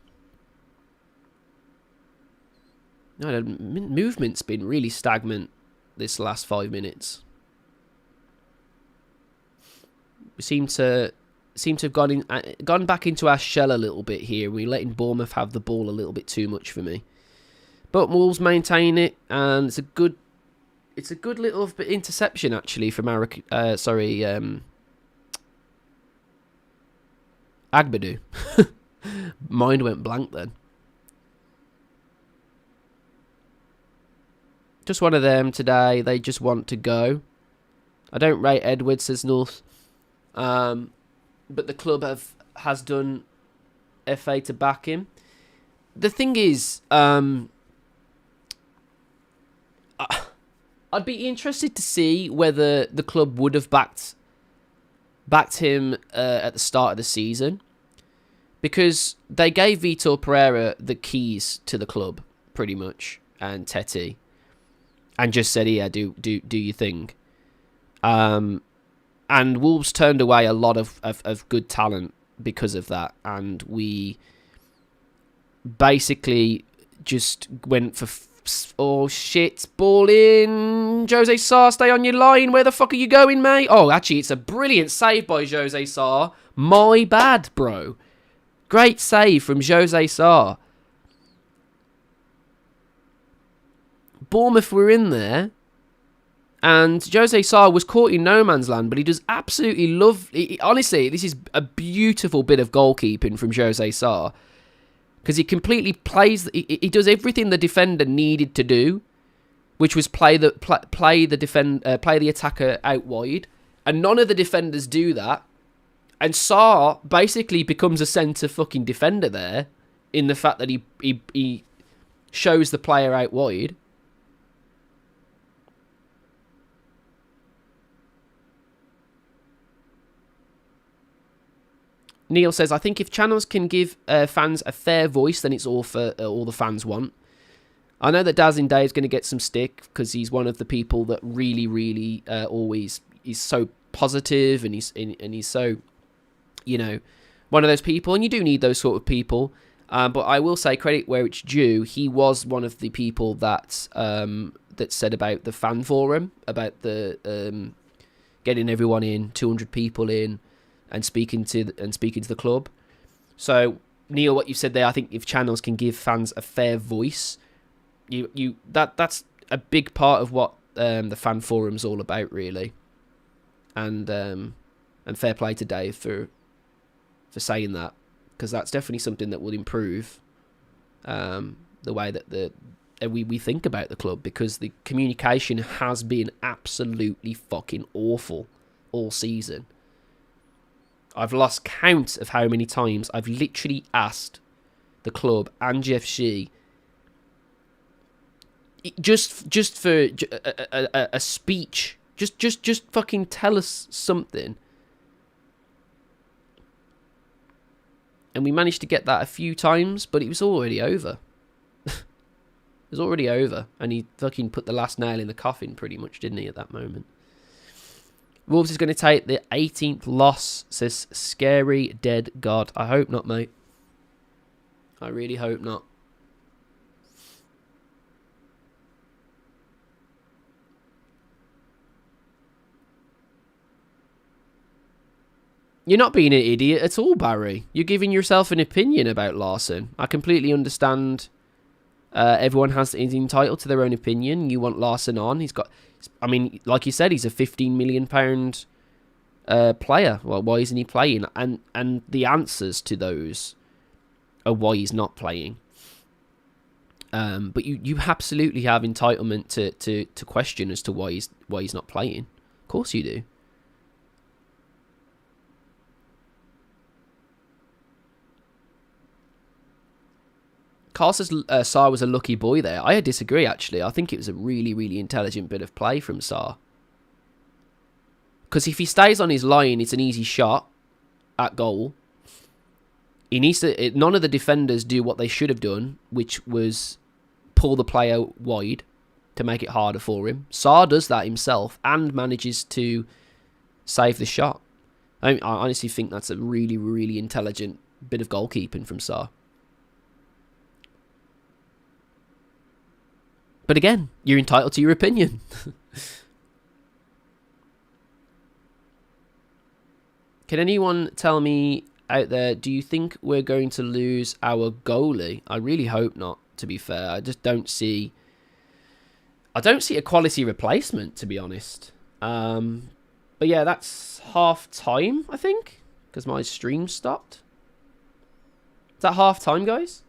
No, the movement's been really stagnant this last 5 minutes. We seem to have gone back into our shell a little bit here. We're letting Bournemouth have the ball a little bit too much for me. But Wolves maintain it, and it's a good little interception actually from our Agbadu. Mind went blank then. Just one of them today. They just want to go. I don't rate Edwards, says North. But the club has done FA to back him. The thing is, I'd be interested to see whether the club would have backed him at the start of the season, because they gave Vitor Pereira the keys to the club pretty much, and Teti, and just said, "Yeah, do your thing." And Wolves turned away a lot of good talent because of that. And we basically just went for... Oh, shit. Ball in. Jose Sarr, stay on your line. Where the fuck are you going, mate? Oh, actually, it's a brilliant save by Jose Sarr. My bad, bro. Great save from Jose Sarr. Bournemouth were in there. And Jose Sarr was caught in no man's land, but he does absolutely love... honestly, this is a beautiful bit of goalkeeping from Jose Sarr. Because he completely plays... He does everything the defender needed to do, which was play the attacker out wide. And none of the defenders do that. And Sarr basically becomes a centre fucking defender there, in the fact that he shows the player out wide. Neil says, I think if channels can give fans a fair voice, then it's all for all the fans want. I know that Dazin Dave's going to get some stick because he's one of the people that really, really always is so positive and he's so, you know, one of those people. And you do need those sort of people. But I will say credit where it's due. He was one of the people that that said about the fan forum, about the getting everyone in, 200 people in. And speaking to the club. So Neil, what you said there, I think if channels can give fans a fair voice, that's a big part of what the fan forum's all about, really. And fair play to Dave for saying that, because that's definitely something that will improve the way that we think about the club, because the communication has been absolutely fucking awful all season. I've lost count of how many times I've literally asked the club and GFC just for a speech. Just fucking tell us something. And we managed to get that a few times, but it was already over. It was already over. And he fucking put the last nail in the coffin pretty much, didn't he, at that moment? Wolves is going to take the 18th loss, says Scary Dead God. I hope not, mate. I really hope not. You're not being an idiot at all, Barry. You're giving yourself an opinion about Larson. I completely understand. Everyone is entitled to their own opinion. You want Larson on. He's got... I mean, like you said, he's a £15 million player. Well, why isn't he playing? And the answers to those are why he's not playing. But you absolutely have entitlement to question as to why he's not playing. Of course you do. Carl says Sarr was a lucky boy there. I disagree, actually. I think it was a really, really intelligent bit of play from Sarr. Because if he stays on his line, it's an easy shot at goal. He needs to... None of the defenders do what they should have done, which was pull the player wide to make it harder for him. Sarr does that himself and manages to save the shot. I honestly think that's a really, really intelligent bit of goalkeeping from Sarr. But again, you're entitled to your opinion. Can anyone tell me out there, do you think we're going to lose our goalie? I really hope not, to be fair. I just don't see... I don't see a quality replacement, to be honest. But yeah, that's half time, I think, because my stream stopped. Is that half time, guys?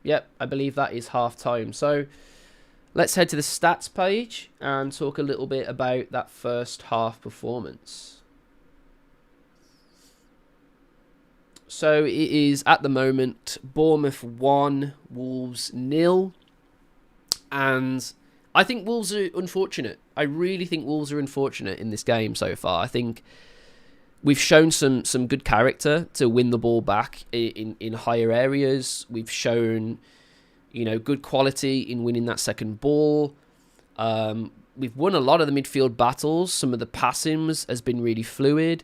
Yep, I believe that is half time. So let's head to the stats page and talk a little bit about that first half performance. So it is at the moment Bournemouth 1, Wolves 0. And I think Wolves are unfortunate. I really think Wolves are unfortunate in this game so far. I think we've shown some good character to win the ball back in higher areas. We've shown, good quality in winning that second ball. We've won a lot of the midfield battles. Some of the passing has been really fluid.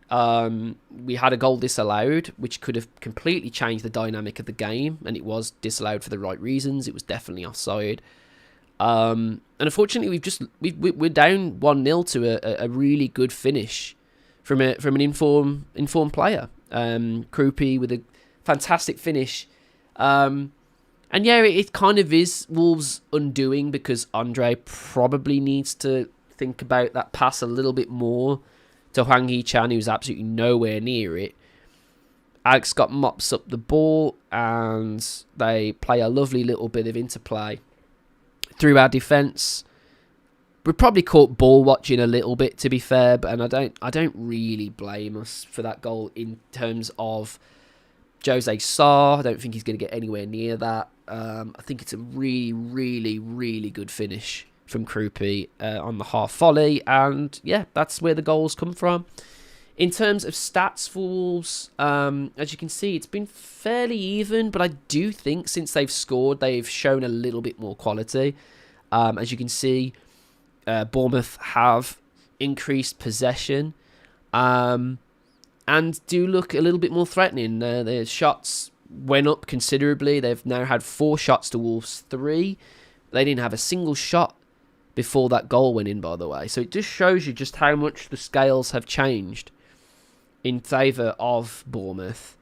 We had a goal disallowed, which could have completely changed the dynamic of the game, and it was disallowed for the right reasons. It was definitely offside. And unfortunately, we're down 1-0 to a really good finish from an informed player. Krupi with a fantastic finish. And yeah, it kind of is Wolves' undoing, because Andre probably needs to think about that pass a little bit more to Hwang Hee-chan, who's absolutely nowhere near it. Alex Scott mops up the ball, and they play a lovely little bit of interplay through our defence. We're probably caught ball watching a little bit, to be fair, and I don't really blame us for that goal in terms of Jose Sarr. I don't think he's going to get anywhere near that. I think it's a really, really, really good finish from Krupi on the half volley, and yeah, that's where the goals come from. In terms of stats for Wolves, as you can see, it's been fairly even, but I do think since they've scored, they've shown a little bit more quality. As you can see, Bournemouth have increased possession and do look a little bit more threatening. Their shots went up considerably. They've now had 4 shots to Wolves' 3. They didn't have a single shot before that goal went in, by the way. So it just shows you just how much the scales have changed in favour of Bournemouth.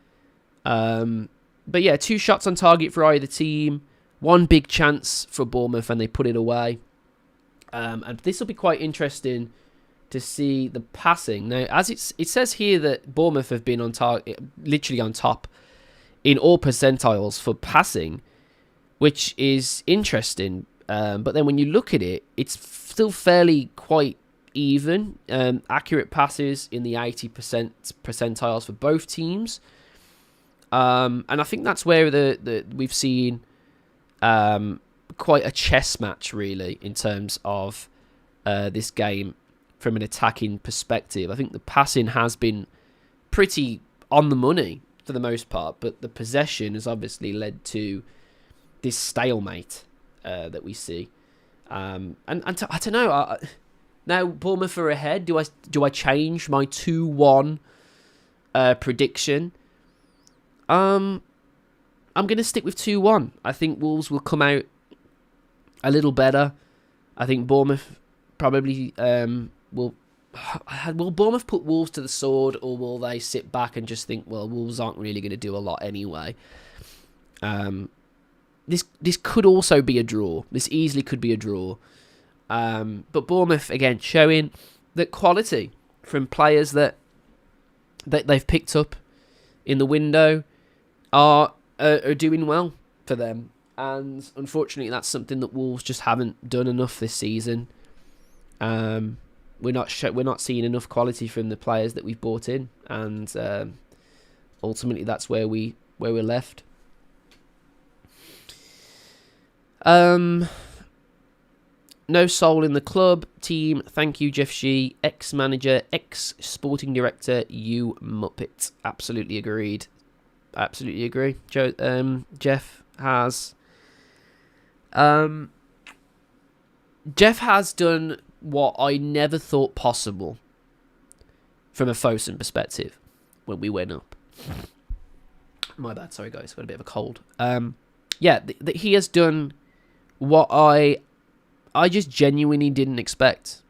But yeah, 2 shots on target for either team. 1 big chance for Bournemouth, and they put it away. And this will be quite interesting to see the passing. Now, as it says here that Bournemouth have been on target, literally on top in all percentiles for passing, which is interesting. But then when you look at it, it's still fairly quite even. Accurate passes in the 80% percentiles for both teams. And I think that's where we've seen quite a chess match, really, in terms of this game from an attacking perspective. I think the passing has been pretty on the money for the most part, but the possession has obviously led to this stalemate that we see. And I don't know. Now Bournemouth are ahead. Do I change my 2-1 prediction? I'm going to stick with 2-1. I think Wolves will come out a little better. I think Bournemouth probably will Bournemouth put Wolves to the sword, or will they sit back and just think, well, Wolves aren't really going to do a lot anyway? This could also be a draw. This easily could be a draw. But Bournemouth, again, showing that quality from players that they've picked up in the window are doing well for them. And unfortunately, that's something that Wolves just haven't done enough this season. We're not seeing enough quality from the players that we've bought in, and ultimately that's where we're left. No soul in the club team. Thank you, Jeff Shee, ex-manager, ex-sporting director. You muppet. Absolutely agreed. Absolutely agree. Jeff has. Jeff has done what I never thought possible from a Fosun perspective when we went up. My bad, sorry guys, got a bit of a cold. He has done what I just genuinely didn't expect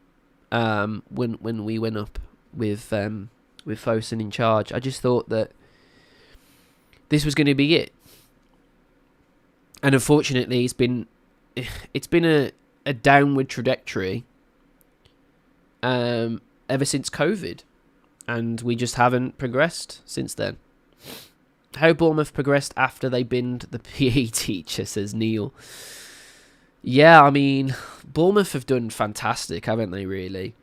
when we went up with Fosun in charge. I just thought that this was going to be it, and unfortunately, it's been a downward trajectory ever since COVID, and we just haven't progressed since then. How Bournemouth progressed after they binned the PE teacher, says Neil. Yeah, I mean, Bournemouth have done fantastic, haven't they, really?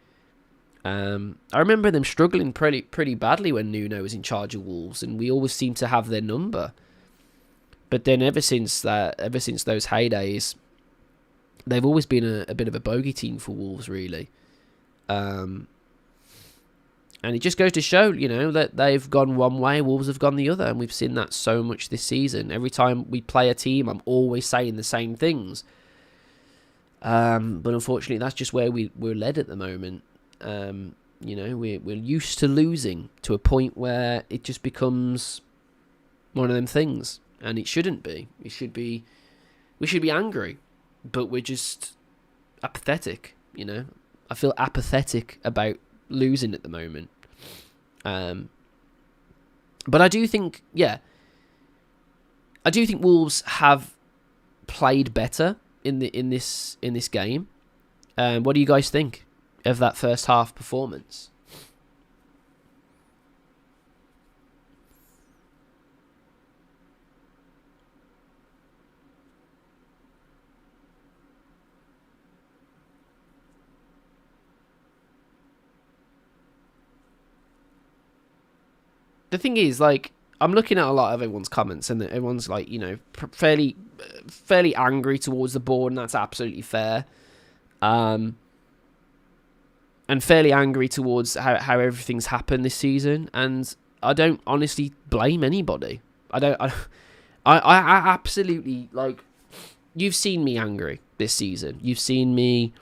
I remember them struggling pretty badly when Nuno was in charge of Wolves, and we always seemed to have their number. But then ever since those heydays, they've always been a bit of a bogey team for Wolves, really. And And it just goes to show, that they've gone one way, Wolves have gone the other. And we've seen that so much this season. Every time we play a team, I'm always saying the same things. But unfortunately, that's just where we're led at the moment. We're used to losing to a point where it just becomes one of them things. And it shouldn't be. We should be angry. But we're just apathetic, I feel apathetic about losing at the moment. But I do think Wolves have played better in this game. What do you guys think of that first half performance? The thing is, I'm looking at a lot of everyone's comments, and everyone's fairly angry towards the board, and that's absolutely fair. And fairly angry towards how everything's happened this season, and I don't honestly blame anybody. I absolutely, you've seen me angry this season. You've seen me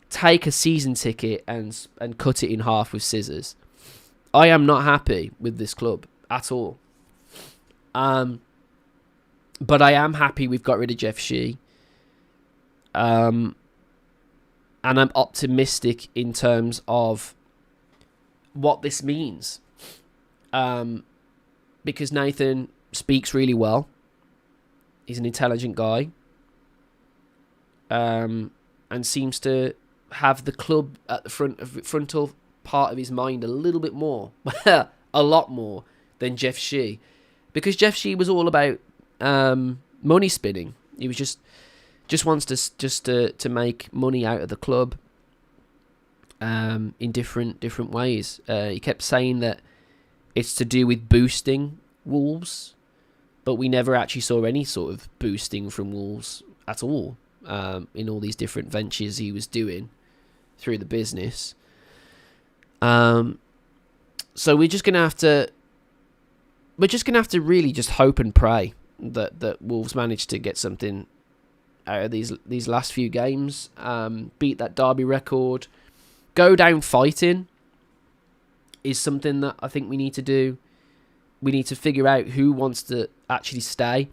take a season ticket and cut it in half with scissors. I am not happy with this club at all. But I am happy we've got rid of Jeff Shee. And I'm optimistic in terms of what this means. Because Nathan speaks really well. He's an intelligent guy. And seems to have the club at the frontal part of his mind a little bit more. A lot more than Jeff Shee. Because Jeff Shee was all about money spinning. He was just wants to make money out of the club in different ways. He kept saying that it's to do with boosting Wolves, but we never actually saw any sort of boosting from Wolves at all in all these different ventures he was doing through the business. So we're just gonna have to really just hope and pray that Wolves manage to get something out of these last few games, beat that Derby record, go down fighting is something that I think we need to do. We need to figure out who wants to actually stay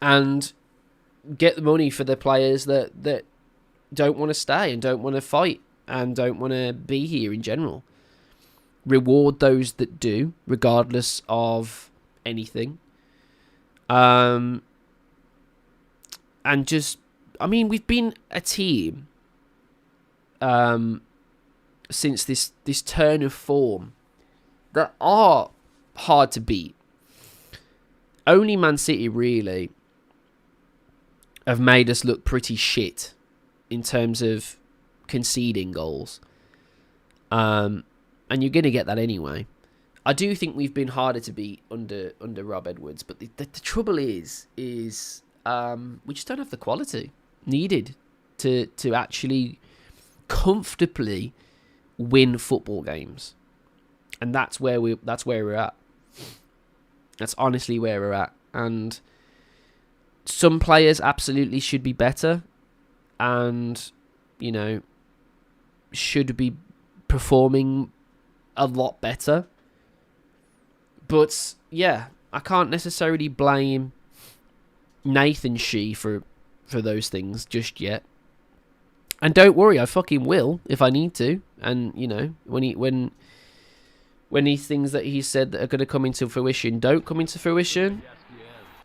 and get the money for the players that don't want to stay and don't want to fight and don't want to be here in general. Reward those that do, regardless of anything. And just, we've been a team since this turn of form that are hard to beat. Only Man City really have made us look pretty shit in terms of conceding goals. And you're going to get that anyway. I do think we've been harder to beat under Rob Edwards, but the trouble is we just don't have the quality needed to actually comfortably win football games. And that's where we're at. That's honestly where we're at. And some players absolutely should be better and, should be performing a lot better. But, yeah, I can't necessarily blame Nathan Shee for those things just yet. And don't worry, I fucking will if I need to. And, when these things that he said that are going to come into fruition don't come into fruition,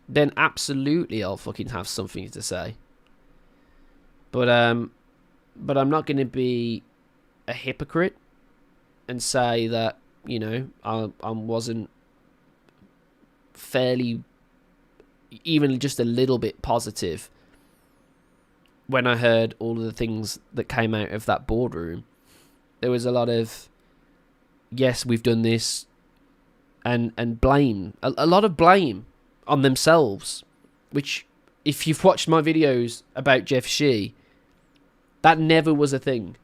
then absolutely I'll fucking have something to say. But I'm not going to be a hypocrite and say that, I wasn't fairly, even just a little bit positive when I heard all of the things that came out of that boardroom. There was a lot of, yes, we've done this, and blame, a lot of blame on themselves, which, if you've watched my videos about Jeff Shee, that never was a thing.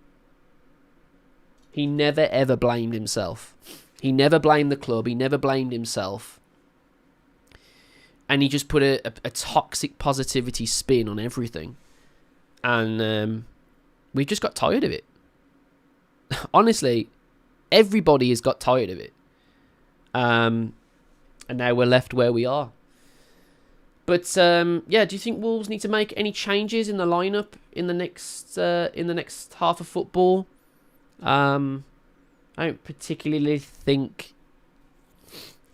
He never, ever blamed himself. He never blamed the club. He never blamed himself. And he just put a toxic positivity spin on everything. And we just got tired of it. Honestly, everybody has got tired of it. And now we're left where we are. But yeah, do you think Wolves need to make any changes in the lineup in the next half of football? I don't particularly think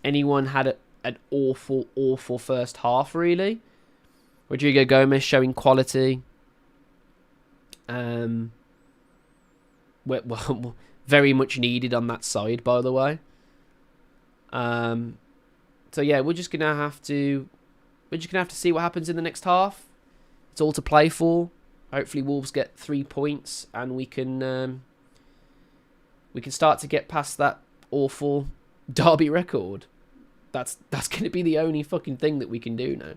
anyone had an awful first half, really. Rodrigo Gomez showing quality. Well, very much needed on that side, by the way. So yeah, we're just gonna have to see what happens in the next half. It's all to play for. Hopefully, Wolves get 3 points, and we can start to get past that awful derby record. That's going to be the only fucking thing that we can do now.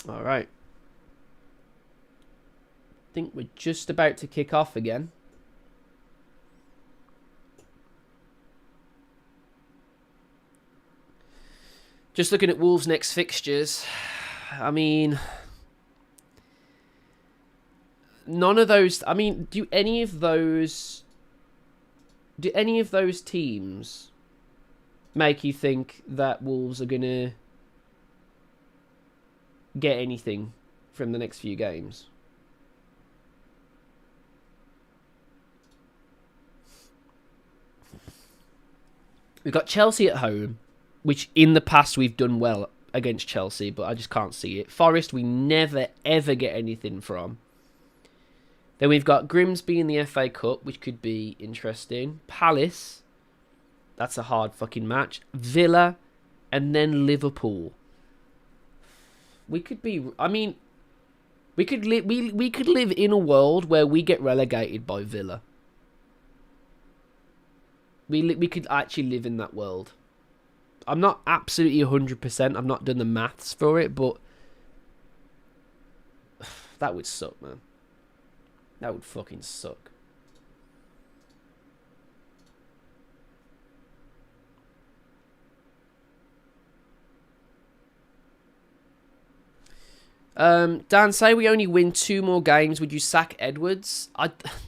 All right. I think we're just about to kick off again. Just looking at Wolves' next fixtures. I mean, none of those. I mean, do any of those teams make you think that Wolves are gonna get anything from the next few games? We've got Chelsea at home, which in the past we've done well against Chelsea, but I just can't see it. Forest, we never ever get anything from. Then we've got Grimsby in the FA Cup, which could be interesting. Palace, that's a hard fucking match. Villa, and then Liverpool. We could be. I mean, we could live in a world where we get relegated by Villa. We could actually live in that world. I'm not absolutely 100%. I've not done the maths for it, but that would suck, man. That would fucking suck. Dan, say we only win 2 more games, would you sack Edwards?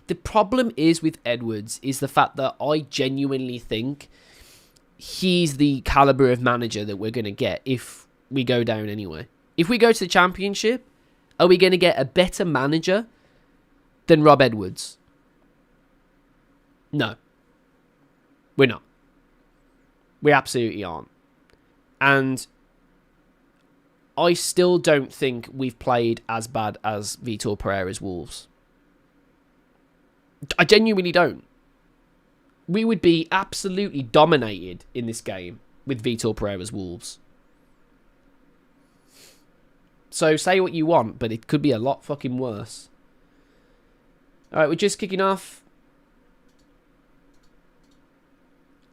The problem is with Edwards is the fact that I genuinely think he's the caliber of manager that we're going to get if we go down anyway. If we go to the Championship, are we going to get a better manager than Rob Edwards? No. We're not. We absolutely aren't. And I still don't think we've played as bad as Vitor Pereira's Wolves. I genuinely don't. We would be absolutely dominated in this game with Vitor Pereira's Wolves. So say what you want, but it could be a lot fucking worse. Alright, we're just kicking off.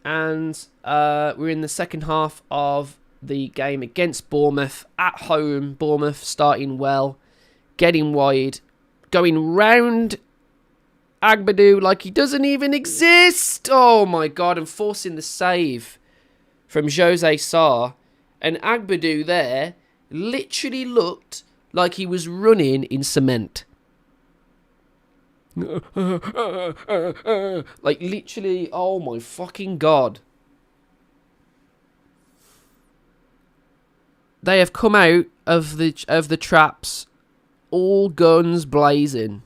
And we're in the second half of the game against Bournemouth at home. Bournemouth starting well, getting wide, going round Agbadou like he doesn't even exist. Oh my god, and forcing the save from Jose Sarr. And Agbadou there literally looked like he was running in cement. Like literally, oh my fucking god. They have come out of the traps, all guns blazing.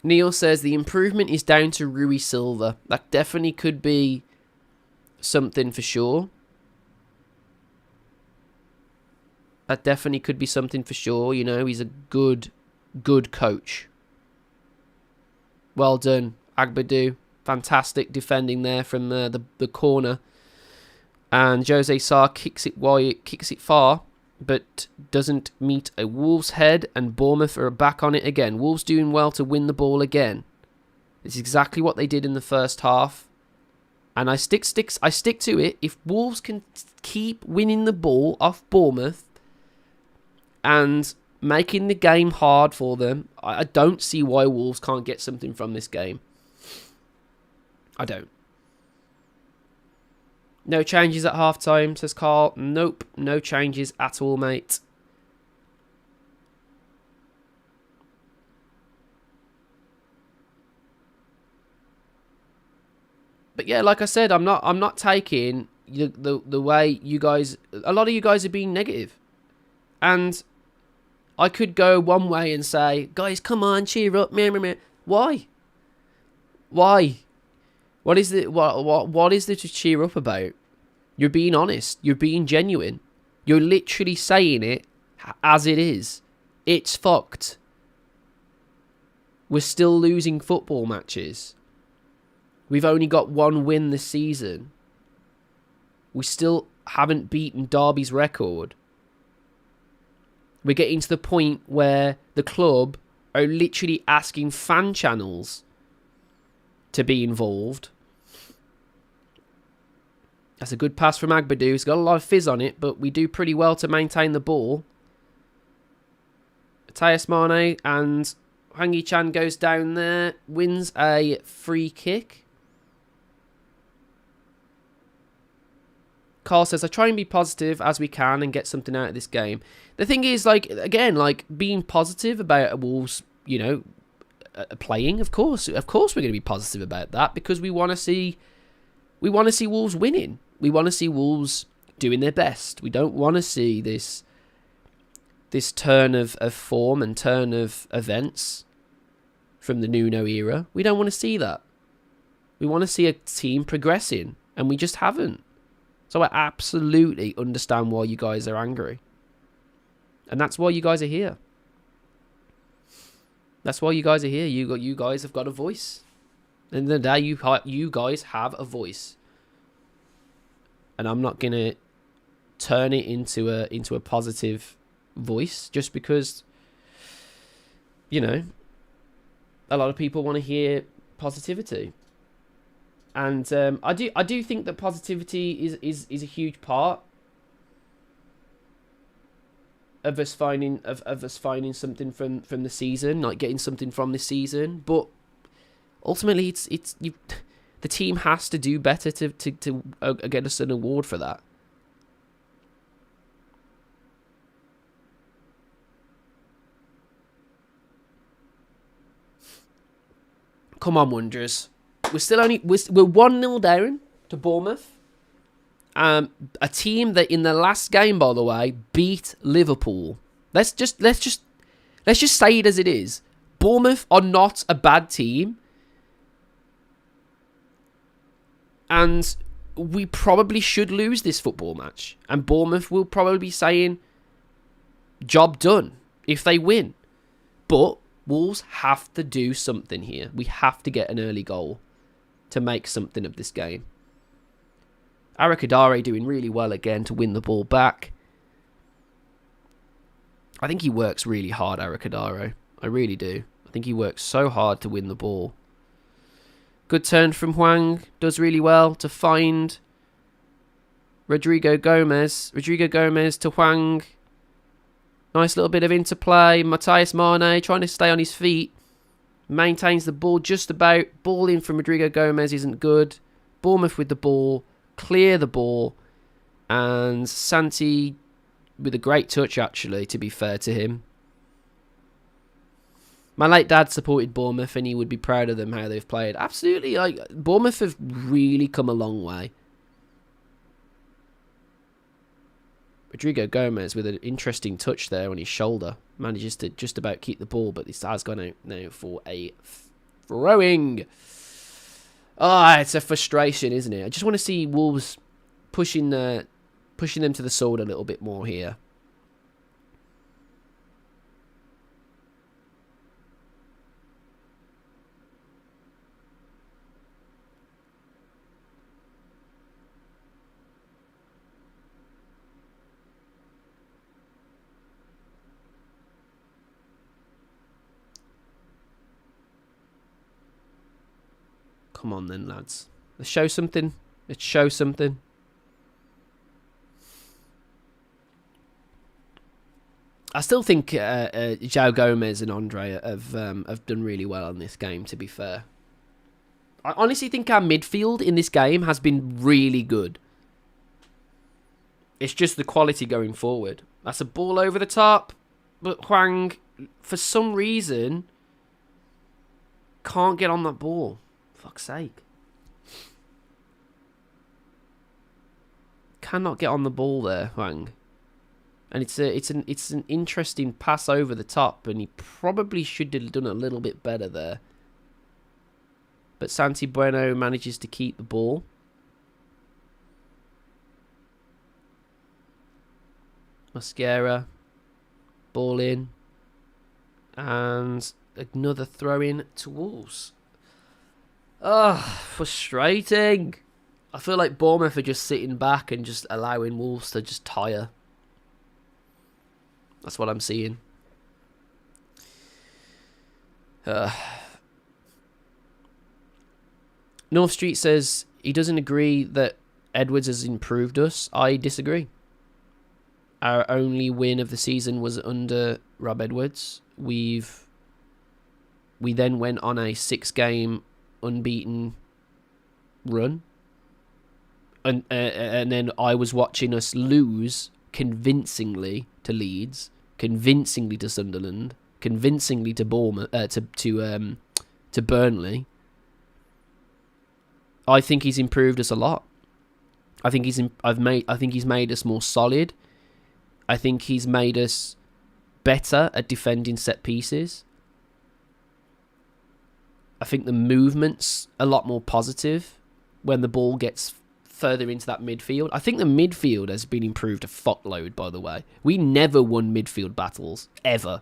Neil says the improvement is down to Rui Silva. That definitely could be something for sure. That definitely could be something for sure. You know, he's a good coach. Well done, Agbadou. Fantastic defending there from the corner. And Jose Sarr kicks it far, but doesn't meet a Wolves head, and Bournemouth are back on it again. Wolves doing well to win the ball again. It's exactly what they did in the first half. And I stick to it. If Wolves can keep winning the ball off Bournemouth and making the game hard for them, I don't see why Wolves can't get something from this game. I don't. No changes at half-time, says Carl. Nope, no changes at all, mate. But yeah, like I said, I'm not taking the way you guys. A lot of you guys are being negative, and I could go one way and say, guys, come on, cheer up, meh, meh, meh. Why? What is there to cheer up about? You're being honest. You're being genuine. You're literally saying it as it is. It's fucked. We're still losing football matches. We've only got one win this season. We still haven't beaten Derby's record. We're getting to the point where the club are literally asking fan channels to be involved. That's a good pass from Agbadou. It's got a lot of fizz on it, but we do pretty well to maintain the ball. Matthias Mane and Hwang Hee-chan goes down there, wins a free kick. Carl says, I try and be positive as we can and get something out of this game. The thing is, being positive about Wolves, playing, of course we're going to be positive about that, because we want to see Wolves winning. We want to see Wolves doing their best. We don't want to see this turn of form and turn of events from the Nuno era. We don't want to see that. We want to see a team progressing, and we just haven't. So I absolutely understand why you guys are angry. And that's why you guys are here. That's why you guys are here. You guys have got a voice. At the end of the day, you guys have a voice. And I'm not going to turn it into a positive voice just because, a lot of people want to hear positivity. And I do think that positivity is a huge part of us finding something from the season, like getting something from this season. But ultimately, the team has to do better to get us an award for that. Come on, Wanderers. We're 1-0 down to Bournemouth. A team that in the last game, by the way, beat Liverpool. Let's just say it as it is. Bournemouth are not a bad team. And we probably should lose this football match. And Bournemouth will probably be saying, job done, if they win. But Wolves have to do something here. We have to get an early goal to make something of this game. Arakadare doing really well again to win the ball back. I think he works really hard, Arakadare. I really do. I think he works so hard to win the ball. Good turn from Hwang. Does really well to find Rodrigo Gomez. Rodrigo Gomez to Hwang. Nice little bit of interplay. Matthias Mane trying to stay on his feet. Maintains the ball just about. Ball in from Rodrigo Gomez isn't good. Bournemouth with the ball. Clear the ball. And Santi with a great touch, actually, to be fair to him. My late dad supported Bournemouth and he would be proud of them, how they've played. Absolutely. Bournemouth have really come a long way. Rodrigo Gomez with an interesting touch there on his shoulder. Manages to just about keep the ball, but this has gone out now for a throwing. It's a frustration, isn't it? I just want to see Wolves pushing them to the sword a little bit more here. Come on then, lads. Let's show something. Let's show something. I still think João Gomez and Andre have done really well on this game, to be fair. I honestly think our midfield in this game has been really good. It's just the quality going forward. That's a ball over the top, but Hwang, for some reason, can't get on that ball. Fuck's sake. Cannot get on the ball there, Hwang. And it's an interesting pass over the top, and he probably should have done a little bit better there. But Santi Bueno manages to keep the ball. Mosquera, ball in, and another throw in to Wolves. Frustrating. I feel like Bournemouth are just sitting back and just allowing Wolves to just tire. That's what I'm seeing. North Street says he doesn't agree that Edwards has improved us. I disagree. Our only win of the season was under Rob Edwards. We then went on a 6-game unbeaten run. And then I was watching us lose convincingly to Leeds, convincingly to Sunderland, convincingly to Bournemouth, to Burnley. I think he's improved us a lot. I think he's made us more solid. I think he's made us better at defending set pieces. I think the movement's a lot more positive when the ball gets further into that midfield. I think the midfield has been improved a fuckload, by the way. We never won midfield battles, ever.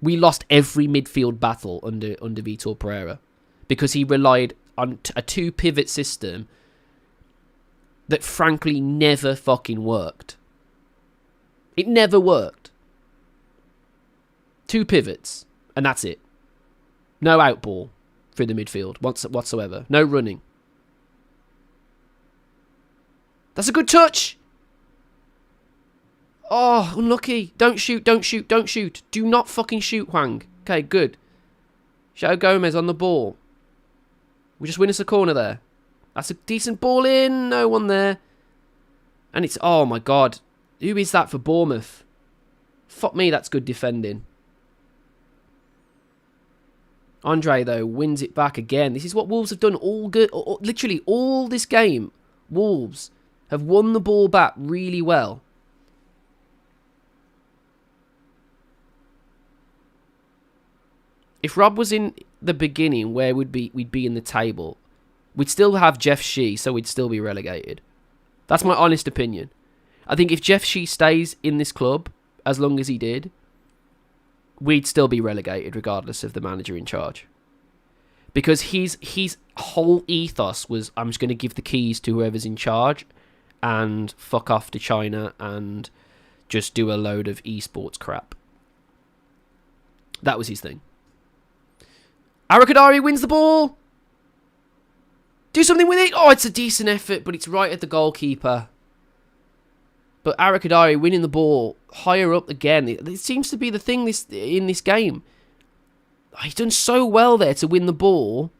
We lost every midfield battle under Vitor Pereira because he relied on a 2-pivot system that frankly never fucking worked. It never worked. 2 pivots, and that's it. No outball through the midfield whatsoever. No running. That's a good touch. Oh, unlucky. Don't shoot, don't shoot, don't shoot. Do not fucking shoot, Hwang. Okay, good. João Gomez on the ball. We just win us a corner there. That's a decent ball in. No one there. And it's, oh my God. Who is that for Bournemouth? Fuck me, that's good defending. Andre, though, wins it back again. This is what Wolves have done all good. Literally all this game. Wolves have won the ball back really well. If Rob was in the beginning, where we'd be in the table, we'd still have Jeff Shee, so we'd still be relegated. That's my honest opinion. I think if Jeff Shee stays in this club as long as he did, we'd still be relegated regardless of the manager in charge. Because his whole ethos was, I'm just going to give the keys to whoever's in charge and fuck off to China and just do a load of esports crap. That was his thing. Arakadari wins the ball. Do something with it. Oh, it's a decent effort, but it's right at the goalkeeper. But Arakadari winning the ball higher up again. It seems to be the thing in this game. He's done so well there to win the ball.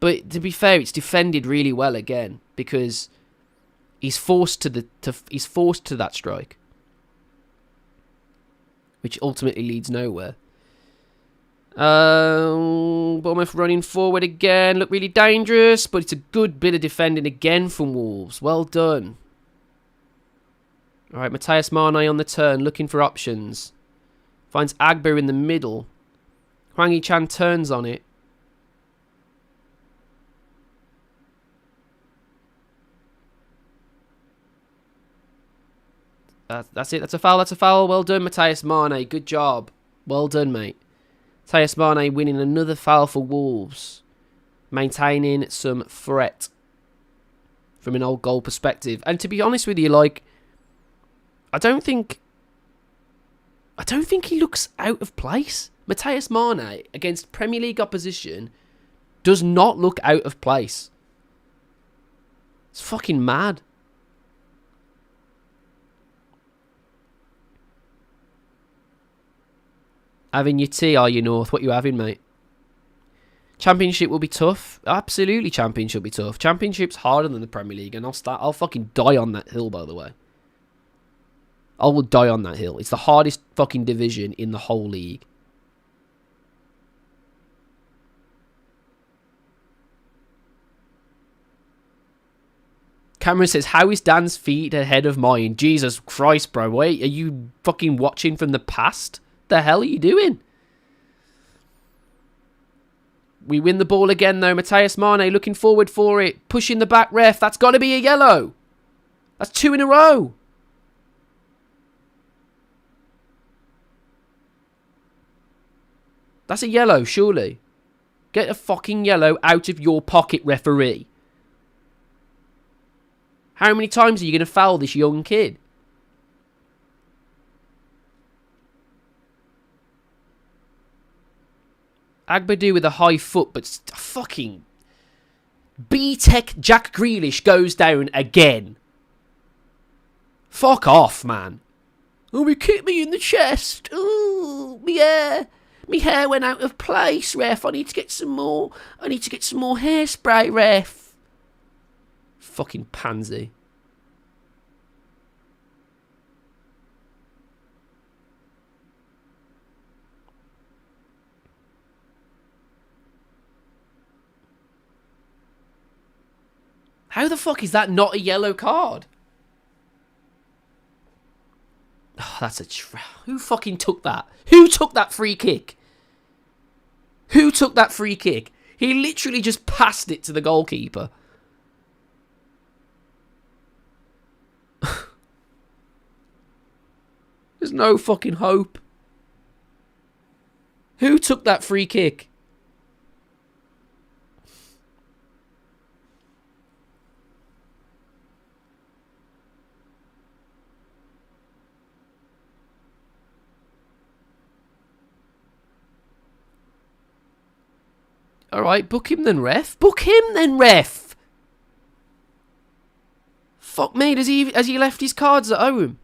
But to be fair, it's defended really well again. Because he's forced to that strike. Which ultimately leads nowhere. Bournemouth running forward again. Look really dangerous. But it's a good bit of defending again from Wolves. Well done. Alright, Matthias Mane on the turn, looking for options. Finds Agba in the middle. Hwang Hee-chan turns on it. That's it, that's a foul, that's a foul. Well done, Matthias Mane, good job. Well done, mate. Matthias Mane winning another foul for Wolves. Maintaining some threat from an old goal perspective. And to be honest with you, like, I don't think he looks out of place. Matthias Mane against Premier League opposition does not look out of place. It's fucking mad. Having your tea, are you, North? What you having, mate? Championship will be tough. Absolutely, Championship will be tough. Championship's harder than the Premier League, and I'll fucking die on that hill, by the way. I will die on that hill. It's the hardest fucking division in the whole league. Cameron says, how is Dan's feet ahead of mine? Jesus Christ, bro. Wait, are you fucking watching from the past? The hell are you doing? We win the ball again, though. Matheus Mane looking forward for it. Pushing the back, ref. That's got to be a yellow. That's 2 in a row. That's a yellow, surely. Get a fucking yellow out of your pocket, referee. How many times are you going to foul this young kid? Agbadu with a high foot, but fucking... B-Tech Jack Grealish goes down again. Fuck off, man. Oh, he kicked me in the chest. Oh, me hair went out of place, ref. I need to get some more hairspray, ref. Fucking pansy. How the fuck is that not a yellow card? Oh, that's a... Who fucking took that? Who took that free kick? Who took that free kick? He literally just passed it to the goalkeeper. There's no fucking hope. Who took that free kick? Alright, book him then, ref. Book him then, ref. Fuck me, has he left his cards at home?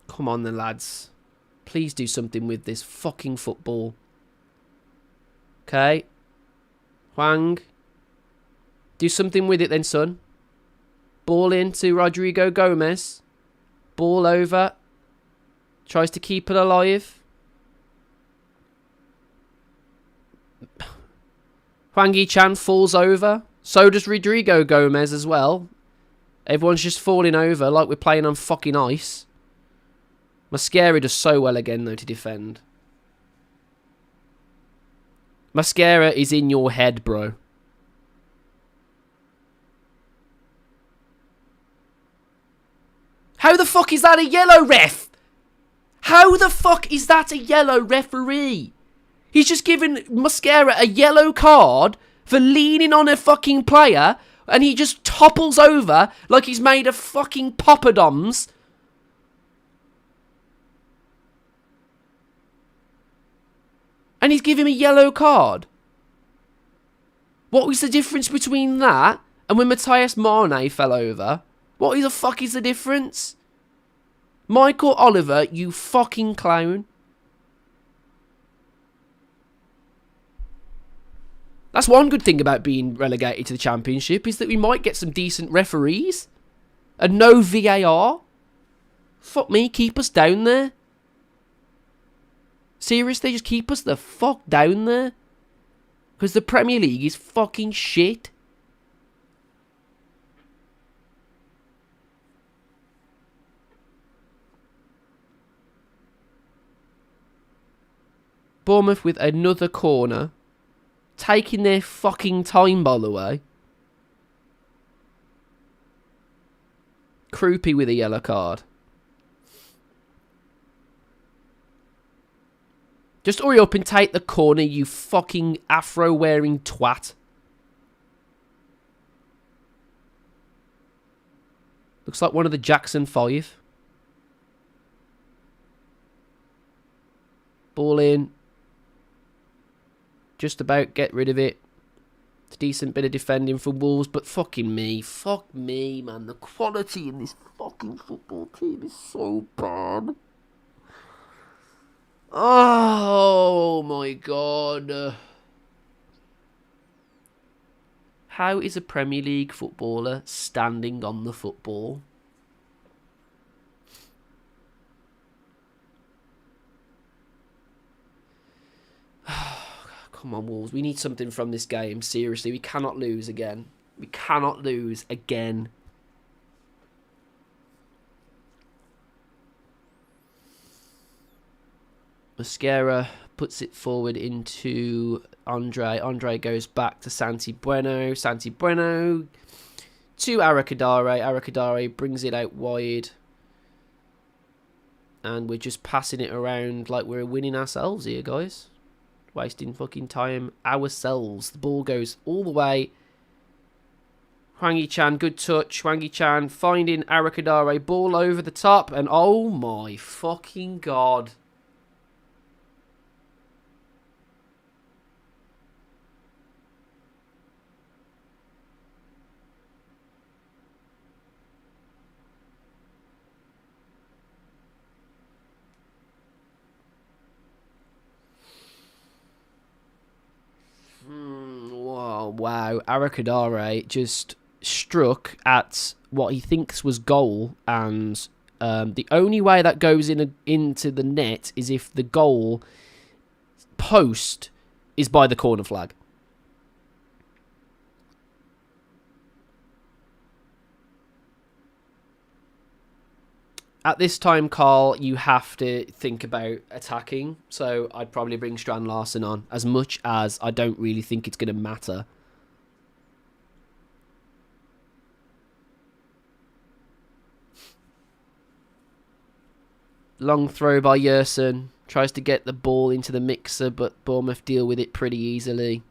Come on then, lads. Please do something with this fucking football. Okay. Hwang. Do something with it then, son. Ball in to Rodrigo Gomez. Ball over. Tries to keep it alive. Hwang Yi-chan falls over. So does Rodrigo Gomez as well. Everyone's just falling over like we're playing on fucking ice. Mascara does so well again, though, to defend. Mascara is in your head, bro. How the fuck is that a yellow, ref? How the fuck is that a yellow, referee? He's just given Mascara a yellow card for leaning on a fucking player, and he just topples over like he's made of fucking poppadoms. And he's giving him a yellow card. What was the difference between that and when Matheus Mane fell over? What the fuck is the difference? Michael Oliver, you fucking clown. That's one good thing about being relegated to the Championship, is that we might get some decent referees. And no VAR. Fuck me, keep us down there. Seriously, just keep us the fuck down there. Because the Premier League is fucking shit. Bournemouth with another corner. Taking their fucking time, by the way. Croupy with a yellow card. Just hurry up and take the corner, you fucking afro-wearing twat. Looks like one of the Jackson 5. Ball in. Just about get rid of it. It's a decent bit of defending for Wolves, but fucking me. Fuck me, man. The quality in this fucking football team is so bad. Oh my god. How is a Premier League footballer standing on the football? Come on, Wolves. We need something from this game. Seriously, we cannot lose again. We cannot lose again. Mascara puts it forward into Andre. Andre goes back to Santi Bueno. Santi Bueno to Arakadare. Arakadare brings it out wide. And we're just passing it around like we're winning ourselves here, guys. Wasting fucking time ourselves. The ball goes all the way. Hwangi-chan, good touch. Hwangi-chan finding Arakadare. Ball over the top. And oh my fucking god. Wow. Arakadare just struck at what he thinks was goal, and the only way that goes into the net is if the goal post is by the corner flag. At this time, Carl, you have to think about attacking, so I'd probably bring Strand Larsen on, as much as I don't really think it's going to matter. Long throw by Yerson. Tries to get the ball into the mixer, but Bournemouth deal with it pretty easily.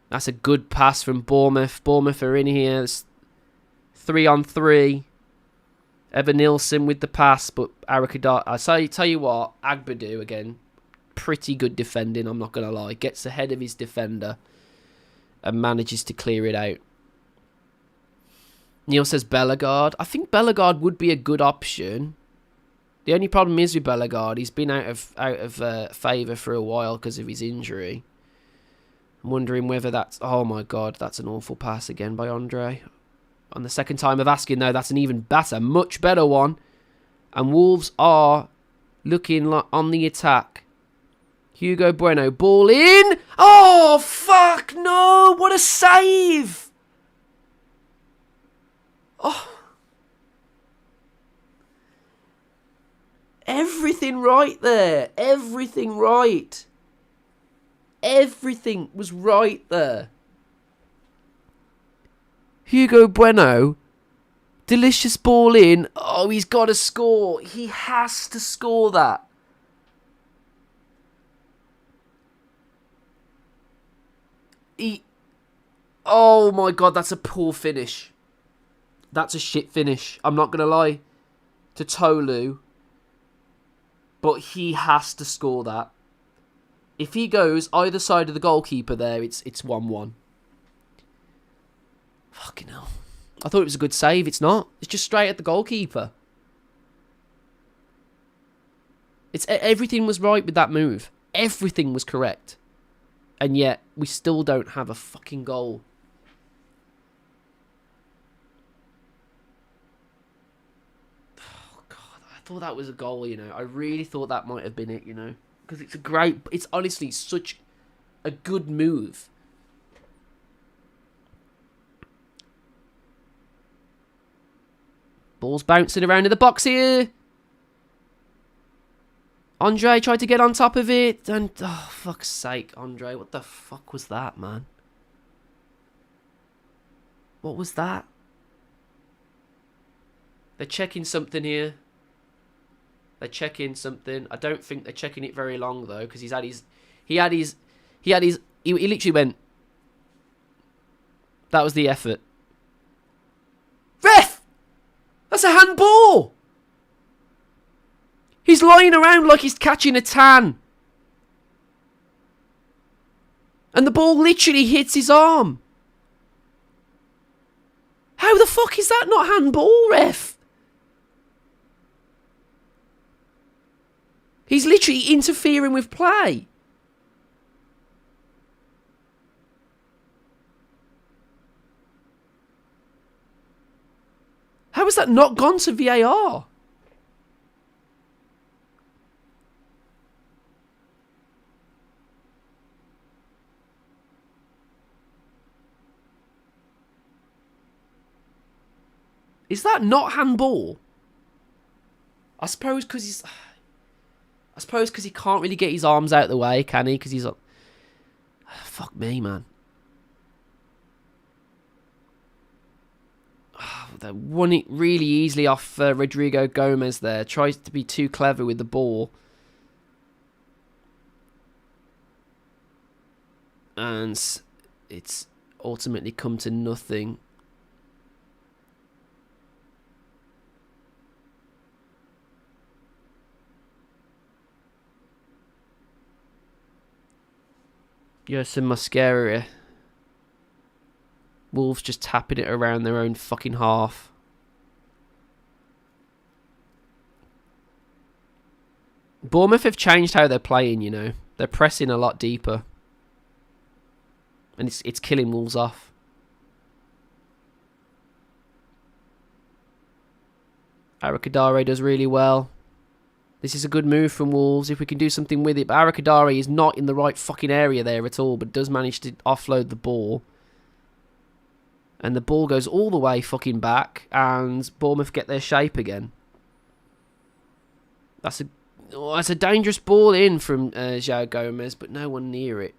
That's a good pass from Bournemouth. Bournemouth are in here. It's 3-on-3. Evan Nilsson with the pass, but Arakadare... I tell you what, Agbadu, again, pretty good defending, I'm not going to lie. Gets ahead of his defender and manages to clear it out. Neil says Bellegarde. I think Bellegarde would be a good option. The only problem is with Bellegarde, he's been out of favour for a while because of his injury. I'm wondering whether that's... Oh my god, that's an awful pass again by Andre. On the second time of asking, though, that's a much better one. And Wolves are looking like on the attack. Hugo Bueno, ball in. Oh, fuck, no. What a save. Oh. Everything right there. Everything right. Everything was right there. Hugo Bueno, delicious ball in. Oh, he's got to score. He has to score that. Oh my god, that's a poor finish. That's a shit finish. I'm not going to lie to Tolu. But he has to score that. If he goes either side of the goalkeeper there, it's 1-1. Fucking hell. I thought it was a good save. It's not. It's just straight at the goalkeeper. Everything was right with that move. Everything was correct. And yet, we still don't have a fucking goal. Oh, God. I thought that was a goal, you know. I really thought that might have been it, you know. Because it's a great... It's honestly such a good move. Ball's bouncing around in the box here. Andre tried to get on top of it. And, oh, fuck's sake, Andre. What the fuck was that, man? What was that? They're checking something here. They're checking something. I don't think they're checking it very long though, because he literally went. That was the effort. Ref! That's a handball! He's lying around like he's catching a tan. And the ball literally hits his arm. How the fuck is that not handball, ref? He's literally interfering with play. How has that not gone to VAR? Is that not handball? I suppose because he can't really get his arms out of the way, can he? Because he's like, fuck me, man. They won it really easily off Rodrigo Gomez there. Tries to be too clever with the ball. And it's ultimately come to nothing. You're some mascara. Wolves just tapping it around their own fucking half. Bournemouth have changed how they're playing, you know. They're pressing a lot deeper. And it's killing Wolves off. Arakadare does really well. This is a good move from Wolves if we can do something with it. But Arakadare is not in the right fucking area there at all, but does manage to offload the ball. And the ball goes all the way fucking back, and Bournemouth get their shape again. That's a dangerous ball in from João Gomez, but no one near it.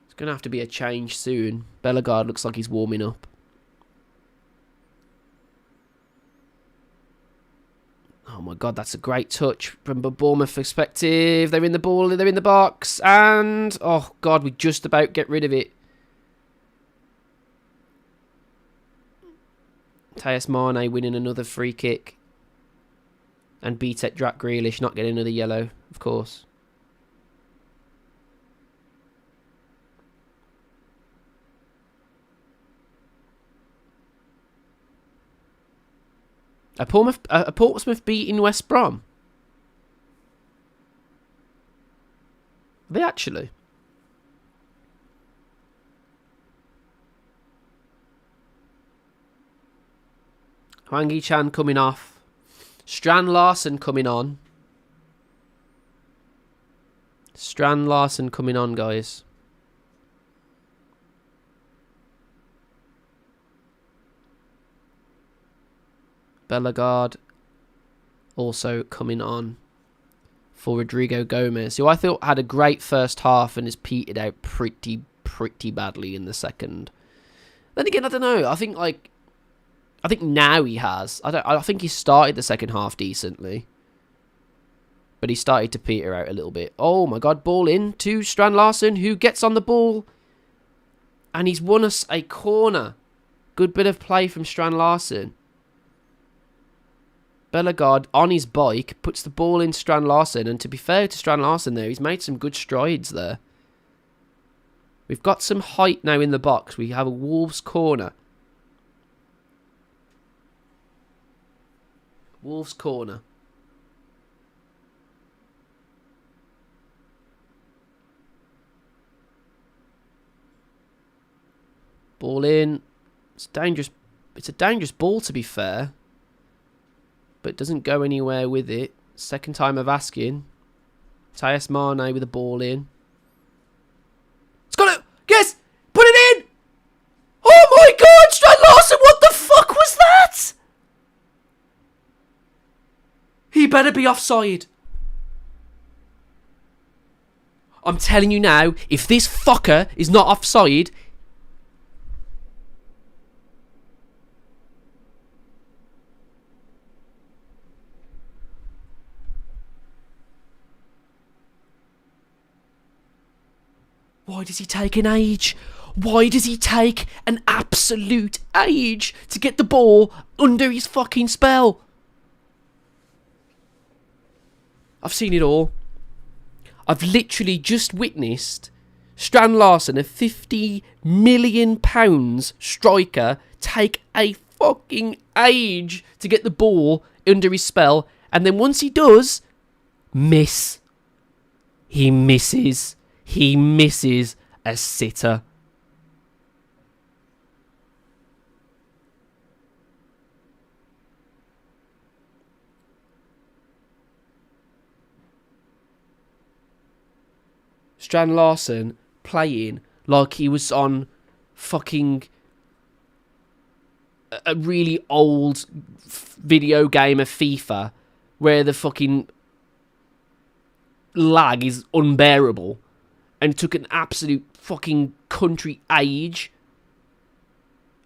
It's going to have to be a change soon. Bellegarde looks like he's warming up. Oh my god, that's a great touch from a Bournemouth perspective. They're in the ball, they're in the box, and oh god, we just about get rid of it. Tejas Mane winning another free kick. And BTEC Jack Grealish not getting another yellow, of course. A Portsmouth beating West Brom? Are they actually? Hwang Chan coming off. Strand Larsen coming on. Strand Larsen coming on, guys. Bellegarde also coming on for Rodrigo Gomez, who I thought had a great first half and has petered out pretty badly in the second. Then again, I don't know. I think now he has. I think he started the second half decently, but he started to peter out a little bit. Oh my god, ball in to Strand Larsen, who gets on the ball, and he's won us a corner. Good bit of play from Strand Larsen. Bellegarde on his bike puts the ball in Strand Larsen, and to be fair to Strand Larsen there, he's made some good strides there. We've got some height now in the box. We have a Wolves corner. Wolves corner. Ball in. It's dangerous. It's a dangerous ball, to be fair. But it doesn't go anywhere with it. Second time of asking. Tejas Mane with the ball in. It's got it! Yes! Put it in! Oh my god! Strand Larsen, what the fuck was that? He better be offside. I'm telling you now, if this fucker is not offside... Why does he take an age? Why does he take an absolute age to get the ball under his fucking spell? I've seen it all. I've literally just witnessed Strand Larsen, a £50 million striker, take a fucking age to get the ball under his spell. And then once he does, miss. He misses. He misses a sitter. Strand Larsen playing like he was on fucking a really old video game of FIFA where the fucking lag is unbearable and took an absolute fucking country age.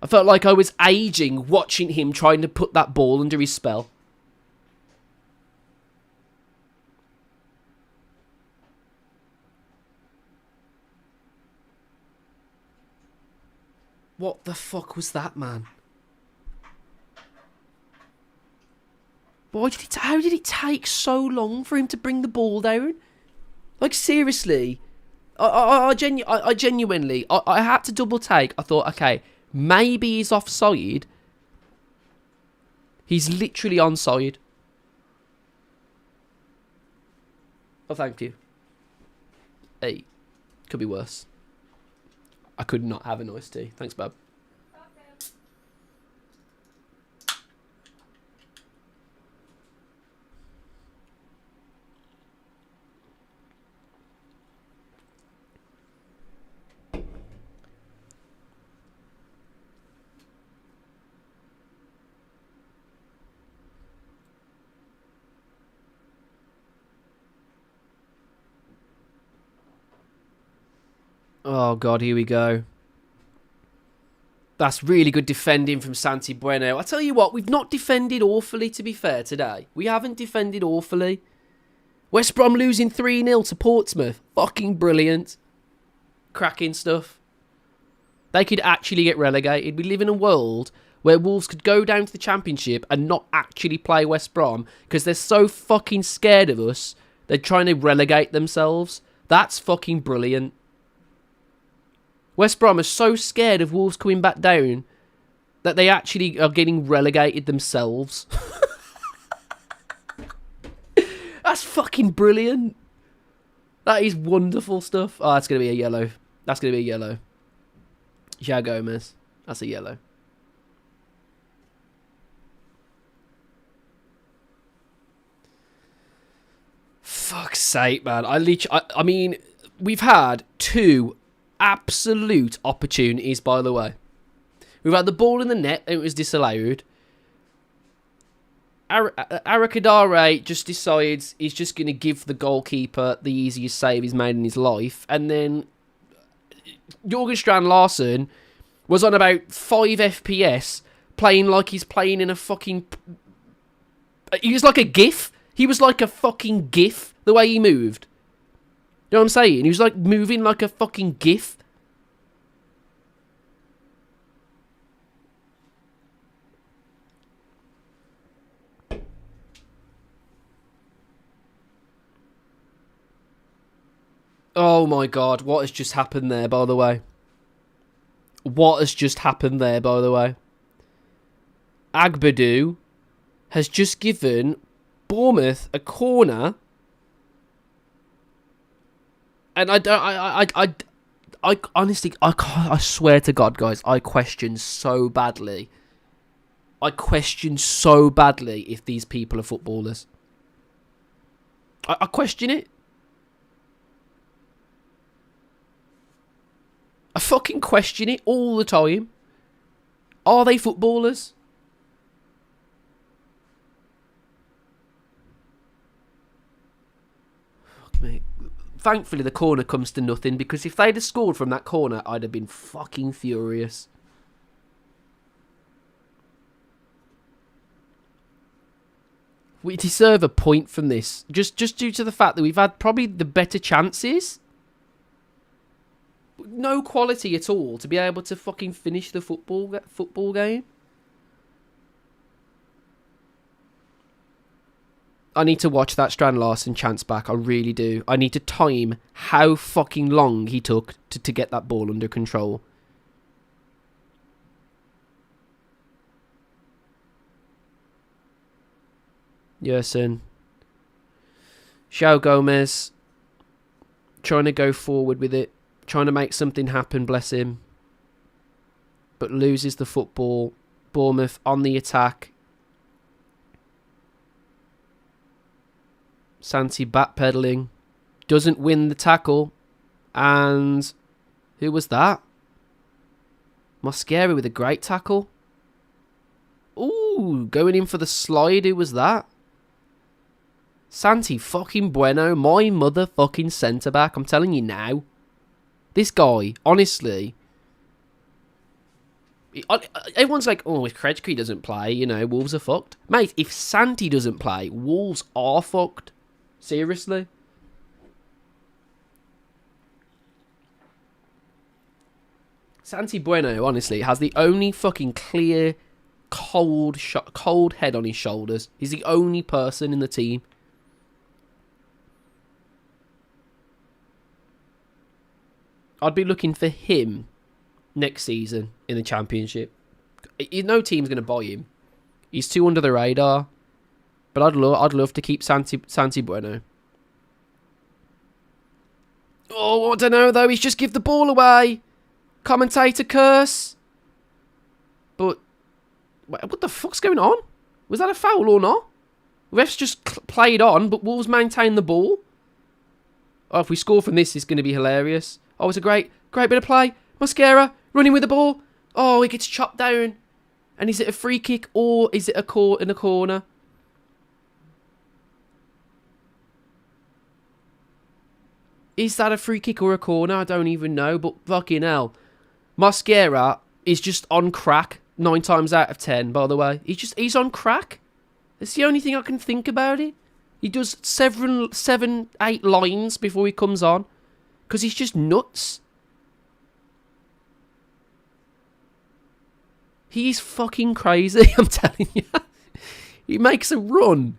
I felt like I was aging watching him trying to put that ball under his spell. What the fuck was that, man? How did it take so long for him to bring the ball down? Like, seriously. I genuinely, I had to double take. I thought, okay, maybe he's offside. He's literally onside. Oh, thank you. Hey, could be worse. I could not have an iced tea. Thanks, bub. Oh, God, here we go. That's really good defending from Santi Bueno. I tell you what, we've not defended awfully, to be fair, today. We haven't defended awfully. West Brom losing 3-0 to Portsmouth. Fucking brilliant. Cracking stuff. They could actually get relegated. We live in a world where Wolves could go down to the Championship and not actually play West Brom because they're so fucking scared of us. They're trying to relegate themselves. That's fucking brilliant. West Brom are so scared of Wolves coming back down that they actually are getting relegated themselves. That's fucking brilliant. That is wonderful stuff. Oh, that's going to be a yellow. That's going to be a yellow. João Gomez. That's a yellow. Fuck's sake, man. I mean, we've had two absolute opportunities, by the way. We've had the ball in the net and it was disallowed. Arakadare just decides he's just going to give the goalkeeper the easiest save he's made in his life. And then Jørgen Strand Larsen was on about 5 FPS playing like he's playing in a fucking... He was like a GIF. He was like a fucking GIF, the way he moved. You know what I'm saying? He was like moving like a fucking GIF. Oh my God, what has just happened there, by the way? What has just happened there, by the way? Agbadou has just given Bournemouth a corner. And I honestly, I swear to God, guys, I question so badly. I question so badly if these people are footballers. I question it. I fucking question it all the time. Are they footballers? Fuck me. thankfully the corner comes to nothing, because if they'd have scored from that corner, I'd have been fucking furious. We deserve a point from this, just due to the fact that we've had probably the better chances. No quality at all to be able to fucking finish the football game. I need to watch that Strand Larsen chance back. I really do. I need to time how fucking long he took to get that ball under control. Yerson. João Gomez. Trying to go forward with it. Trying to make something happen, bless him. But loses the football. Bournemouth on the attack. Santi backpedaling. Doesn't win the tackle. And who was that? Mosquera with a great tackle. Ooh, going in for the slide. Who was that? Santi fucking Bueno, my motherfucking centre-back. I'm telling you now. This guy, honestly... Everyone's like, oh, if Krejci doesn't play, you know, Wolves are fucked. Mate, if Santi doesn't play, Wolves are fucked. Seriously. Santi Bueno, honestly, has the only fucking clear, cold head on his shoulders. He's the only person in the team. I'd be looking for him next season in the Championship. No team's going to buy him. He's too under the radar. But I'd love to keep Santi Bueno. Oh, I don't know though. He's just give the ball away. Commentator curse. But what the fuck's going on? Was that a foul or not? Refs just played on, but Wolves maintained the ball. Oh, if we score from this, it's going to be hilarious. Oh, it's a great bit of play. Mosquera running with the ball. Oh, he gets chopped down. And is it a free kick or is it in a corner? Is that a free kick or a corner? I don't even know, but fucking hell. Mosquera is just on crack 9 times out of 10, by the way. He's on crack. That's the only thing I can think about it. He does 7, 8 lines before he comes on. Because he's just nuts. He's fucking crazy, I'm telling you. He makes a run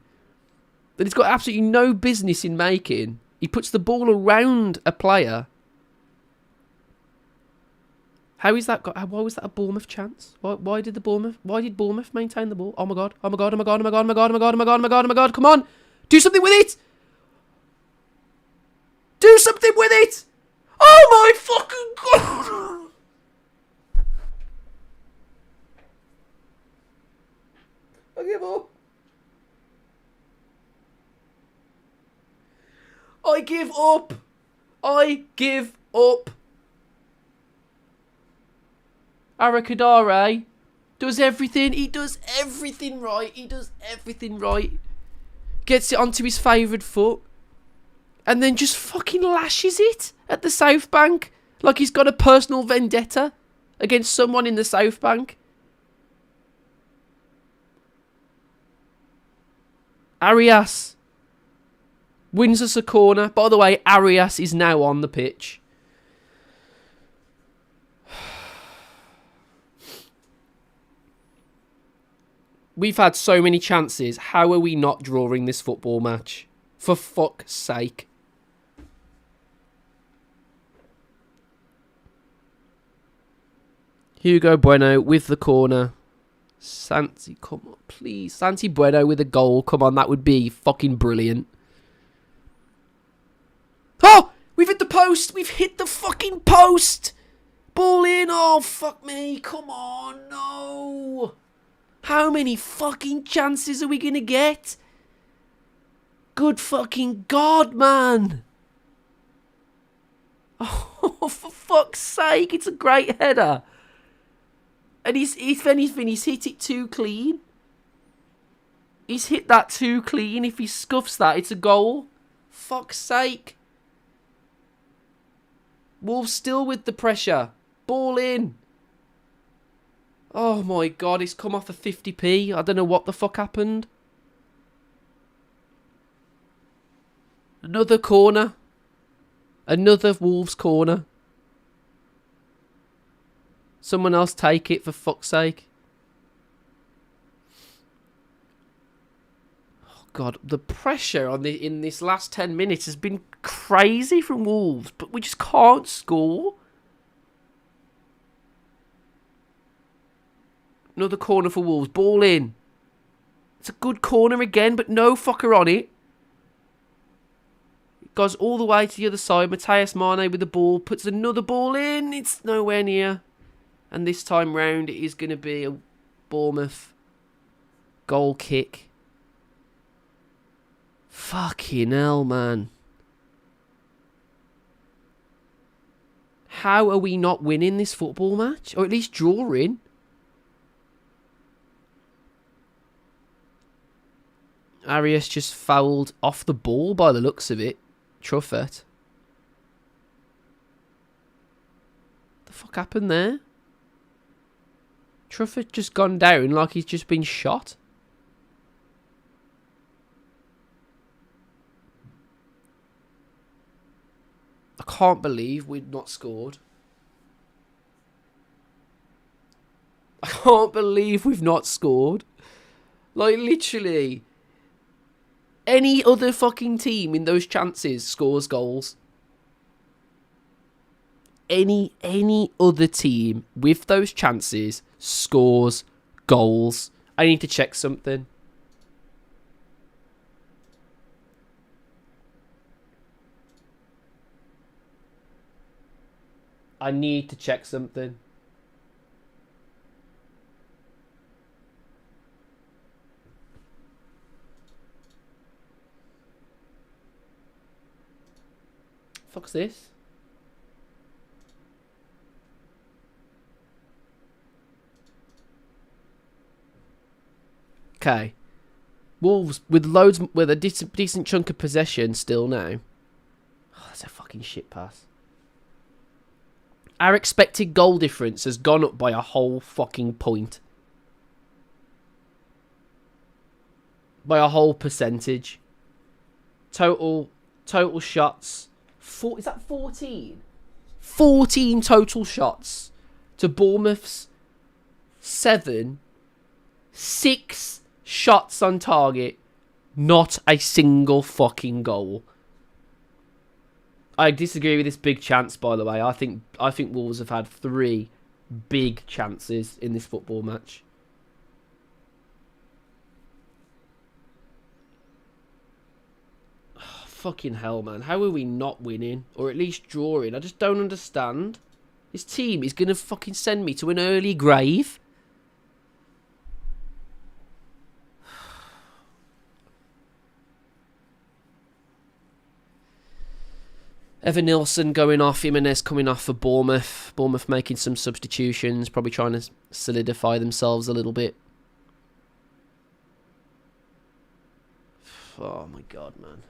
that he's got absolutely no business in making. He puts the ball around a player. Why was that a Bournemouth chance? Why did Bournemouth maintain the ball? Oh my god, oh my god, oh my god, oh my god, oh my god, oh my god, oh my god, oh my god, oh my god, come on! Do something with it! Do something with it! Oh my fucking god! I give up. I give up. I give up. Arakadare does everything. He does everything right. He does everything right. Gets it onto his favoured foot. And then just fucking lashes it at the South Bank. Like he's got a personal vendetta against someone in the South Bank. Arias wins us a corner. By the way, Arias is now on the pitch. We've had so many chances. How are we not drawing this football match? For fuck's sake. Hugo Bueno with the corner. Santi, come on, please. Santi Bueno with a goal. Come on, that would be fucking brilliant. Oh! We've hit the post! We've hit the fucking post! Ball in! Oh, fuck me. Come on, no! How many fucking chances are we going to get? Good fucking God, man! Oh, for fuck's sake, it's a great header. And if anything, he's hit it too clean. He's hit that too clean. If he scuffs that, it's a goal. Fuck's sake. Wolves still with the pressure. Ball in. Oh my god, it's come off a 50p. I don't know what the fuck happened. Another corner. Another Wolves corner. Someone else take it, for fuck's sake. Oh god, the pressure on in this last 10 minutes has been crazy from Wolves, but we just can't score. Another corner for Wolves. Ball in. It's a good corner again, but no fucker on it. It goes all the way to the other side. Matthias Mane with the ball. Puts another ball in. It's nowhere near. And this time round, it is going to be a Bournemouth goal kick. Fucking hell, man. How are we not winning this football match? Or at least drawing? Arias just fouled off the ball by the looks of it. Truffert. The fuck happened there? Truffert just gone down like he's just been shot. I can't believe we've not scored. I can't believe we've not scored. Like, literally, any other fucking team in those chances scores goals. Any other team with those chances scores goals. I need to check something. I need to check something. Fuck's this? Okay. Wolves with a decent chunk of possession still now. Oh, that's a fucking shit pass. Our expected goal difference has gone up by a whole fucking point. By a whole percentage. Total shots. Is that 14? 14 total shots to Bournemouth's 7. 6 shots on target. Not a single fucking goal. I disagree with this big chance, by the way. I think Wolves have had 3 big chances in this football match. Oh, fucking hell, man. How are we not winning? Or at least drawing? I just don't understand. This team is going to fucking send me to an early grave. Evan Nilsson going off, Jimenez coming off for Bournemouth. Bournemouth making some substitutions, probably trying to solidify themselves a little bit. Oh my god, man.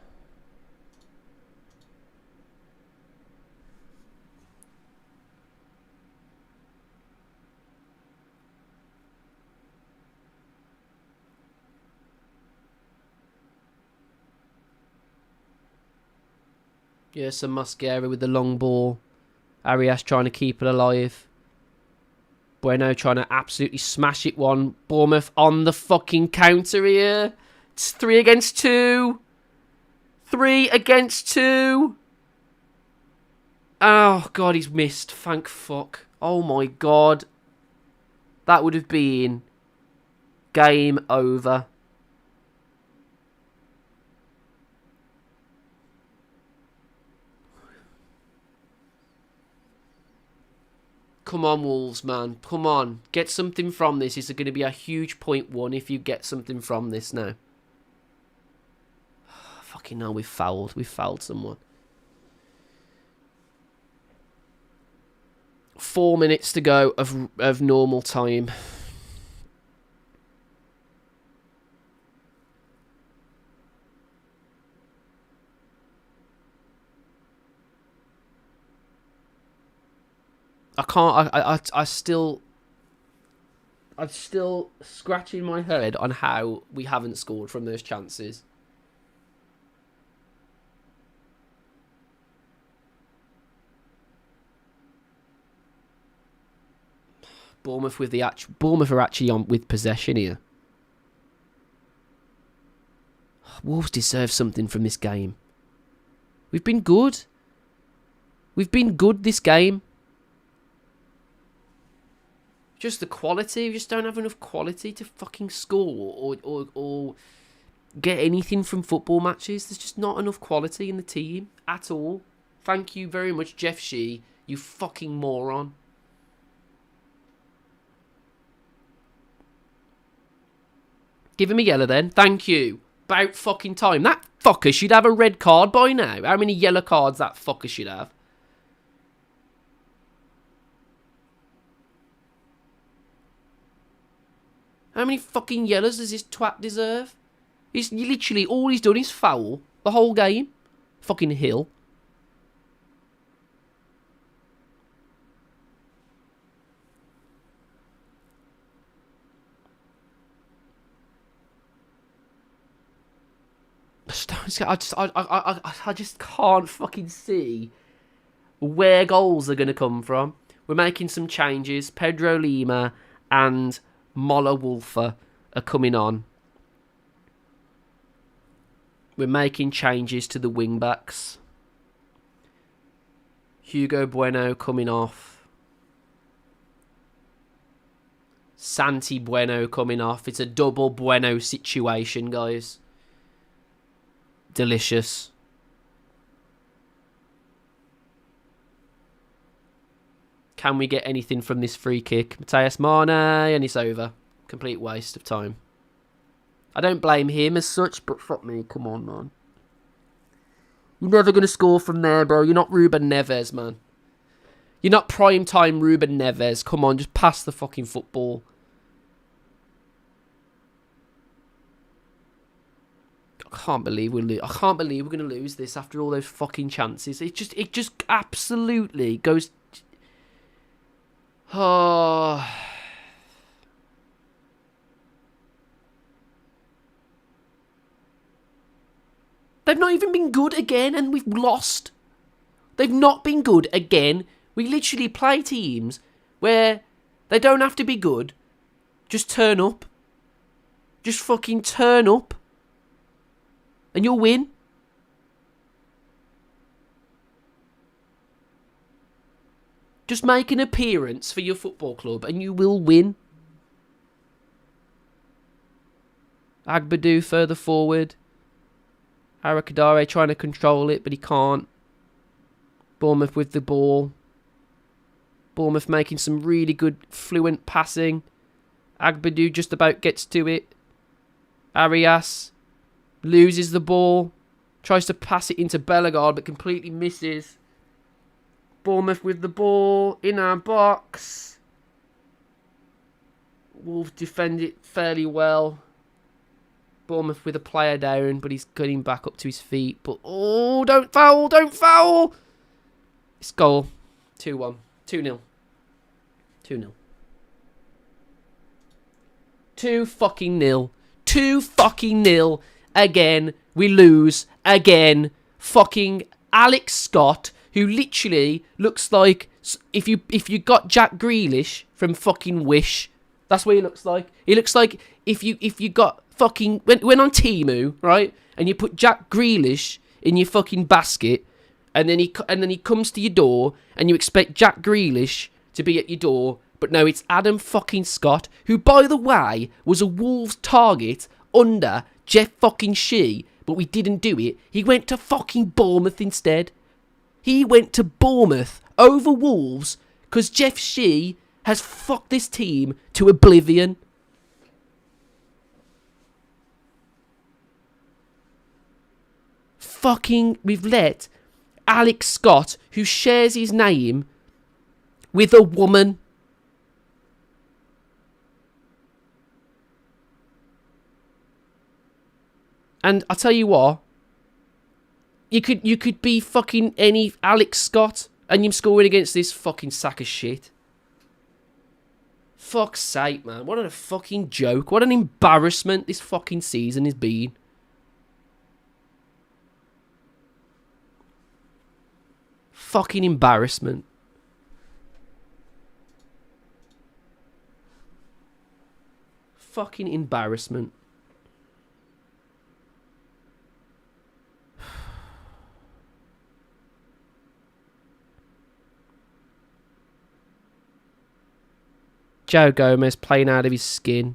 Yeah, some Mosquera with the long ball. Arias trying to keep it alive. Bueno trying to absolutely smash it one. Bournemouth on the fucking counter here. It's 3 against 2. 3 against 2. Oh, God, he's missed. Thank fuck. Oh, my God. That would have been game over. Come on, Wolves, man. Come on. Get something from this. It's going to be a huge 0.1 if you get something from this now. Fucking hell, we've fouled. We've fouled someone. 4 minutes to go of normal time. I can't. I'm still scratching my head on how we haven't scored from those chances. Bournemouth are actually on with possession here. Wolves deserve something from this game. We've been good. We've been good this game. Just the quality. We just don't have enough quality to fucking score or get anything from football matches. There's just not enough quality in the team at all. Thank you very much, Jeff Shee. You fucking moron. Give him a yellow then. Thank you. About fucking time. That fucker should have a red card by now. How many yellow cards that fucker should have? How many fucking yellows does this twat deserve? He's literally, all he's done is foul the whole game. Fucking Hill. I just can't fucking see where goals are going to come from. We're making some changes. Pedro Lima and Mola Wolfer are coming on. We're making changes to the wing-backs. Hugo Bueno coming off. Santi Bueno coming off. It's a double Bueno situation, guys. Delicious. Can we get anything from this free kick? Mateus Mane, and it's over. Complete waste of time. I don't blame him as such, but fuck me, come on, man. You're never going to score from there, bro. You're not Ruben Neves, man. You're not prime-time Ruben Neves. Come on, just pass the fucking football. I can't believe we're going to lose this after all those fucking chances. It just absolutely goes. Oh. They've not even been good again, and we've lost. They've not been good again. We literally play teams where they don't have to be good. Just turn up. Just fucking turn up. And you'll win. Just make an appearance for your football club and you will win. Agbadou further forward. Arakadare trying to control it, but he can't. Bournemouth with the ball. Bournemouth making some really good fluent passing. Agbadou just about gets to it. Arias loses the ball. Tries to pass it into Bellegarde, but completely misses. Bournemouth with the ball in our box. Wolves defend it fairly well. Bournemouth with a player down, but he's getting back up to his feet. But, oh, don't foul, don't foul! It's goal. 2-1. 2-0. 2-0. 2 fucking nil. 2 fucking nil. Again, we lose. Again. Fucking Alex Scott, who literally looks like if you got Jack Grealish from fucking Wish, that's what he looks like. He looks like if you got fucking when on Temu, right, and you put Jack Grealish in your fucking basket, and then he comes to your door, and you expect Jack Grealish to be at your door, but no, it's Adam fucking Scott, who, by the way, was a Wolves target under Jeff fucking Shee, but we didn't do it. He went to fucking Bournemouth instead. He went to Bournemouth over Wolves because Jeff Shee has fucked this team to oblivion. Fucking, we've let Alex Scott, who shares his name with a woman. And I tell you what, you could be fucking any Alex Scott And you're scoring against this fucking sack of shit. Fuck's sake, man. What a fucking joke. What an embarrassment this fucking season has been. Fucking embarrassment. Fucking embarrassment. Joe Gomez playing out of his skin.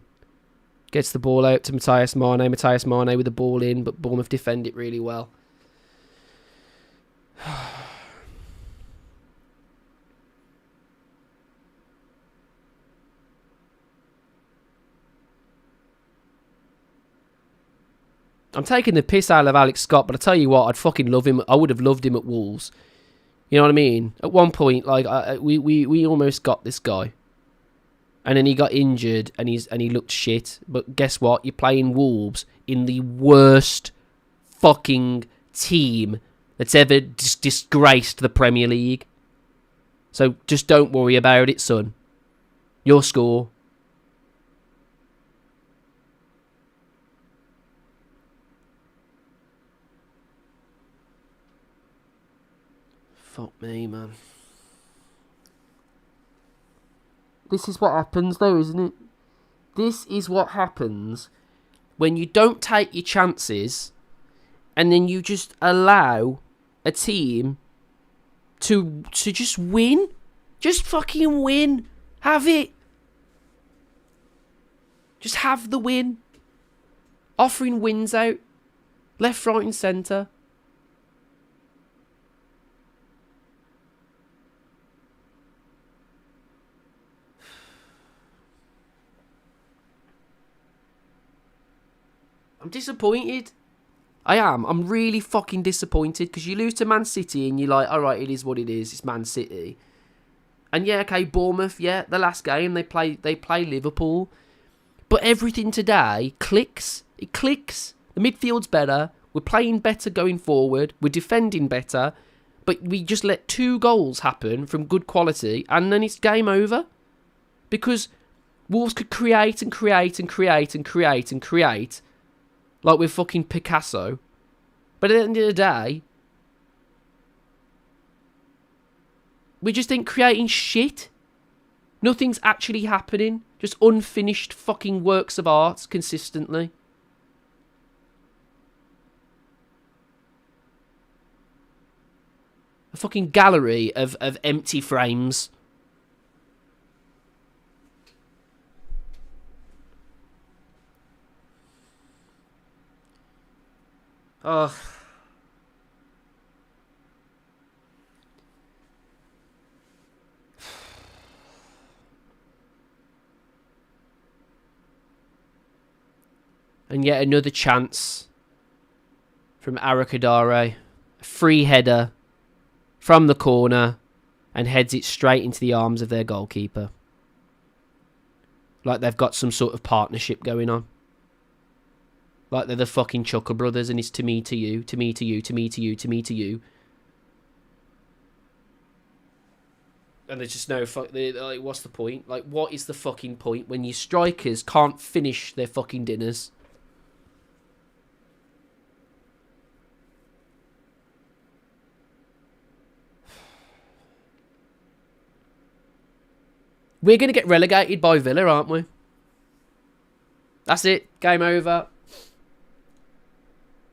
Gets the ball out to Matthias Mane. Matthias Mane with the ball in, but Bournemouth defend it really well. I'm taking the piss out of Alex Scott, but I tell you what, I'd fucking love him. I would have loved him at Wolves. You know what I mean? At one point, like we almost got this guy. And then he got injured and he looked shit. But guess what? You're playing Wolves in the worst fucking team that's ever disgraced the Premier League. So just don't worry about it, son. Your score. Fuck me, man. This is what happens, though, isn't it? This is what happens when you don't take your chances and then you just allow a team to just win. Just fucking win. Have it. Just have the win. Offering wins out. Left, right and centre. I'm disappointed. I am. I'm really fucking disappointed because you lose to Man City and you're like, all right, it is what it is. It's Man City. And yeah, okay, Bournemouth, yeah, the last game they play Liverpool. But everything today clicks. It clicks. The midfield's better. We're playing better going forward. We're defending better. But we just let 2 goals happen from good quality and then it's game over. Because Wolves could create and create and create and create and create. Like we're fucking Picasso. But at the end of the day, we just ain't creating shit. Nothing's actually happening. Just unfinished fucking works of art consistently. A fucking gallery of empty frames. Ugh. And yet another chance from Arakadare. A free header from the corner and heads it straight into the arms of their goalkeeper. Like they've got some sort of partnership going on. Like they're the fucking Chuckle Brothers and it's to me, to you, to me, to you, to me, to you, to me, to you. And there's just no fuck. Like, what's the point? Like, what is the fucking point when your strikers can't finish their fucking dinners? We're going to get relegated by Villa, aren't we? That's it. Game over.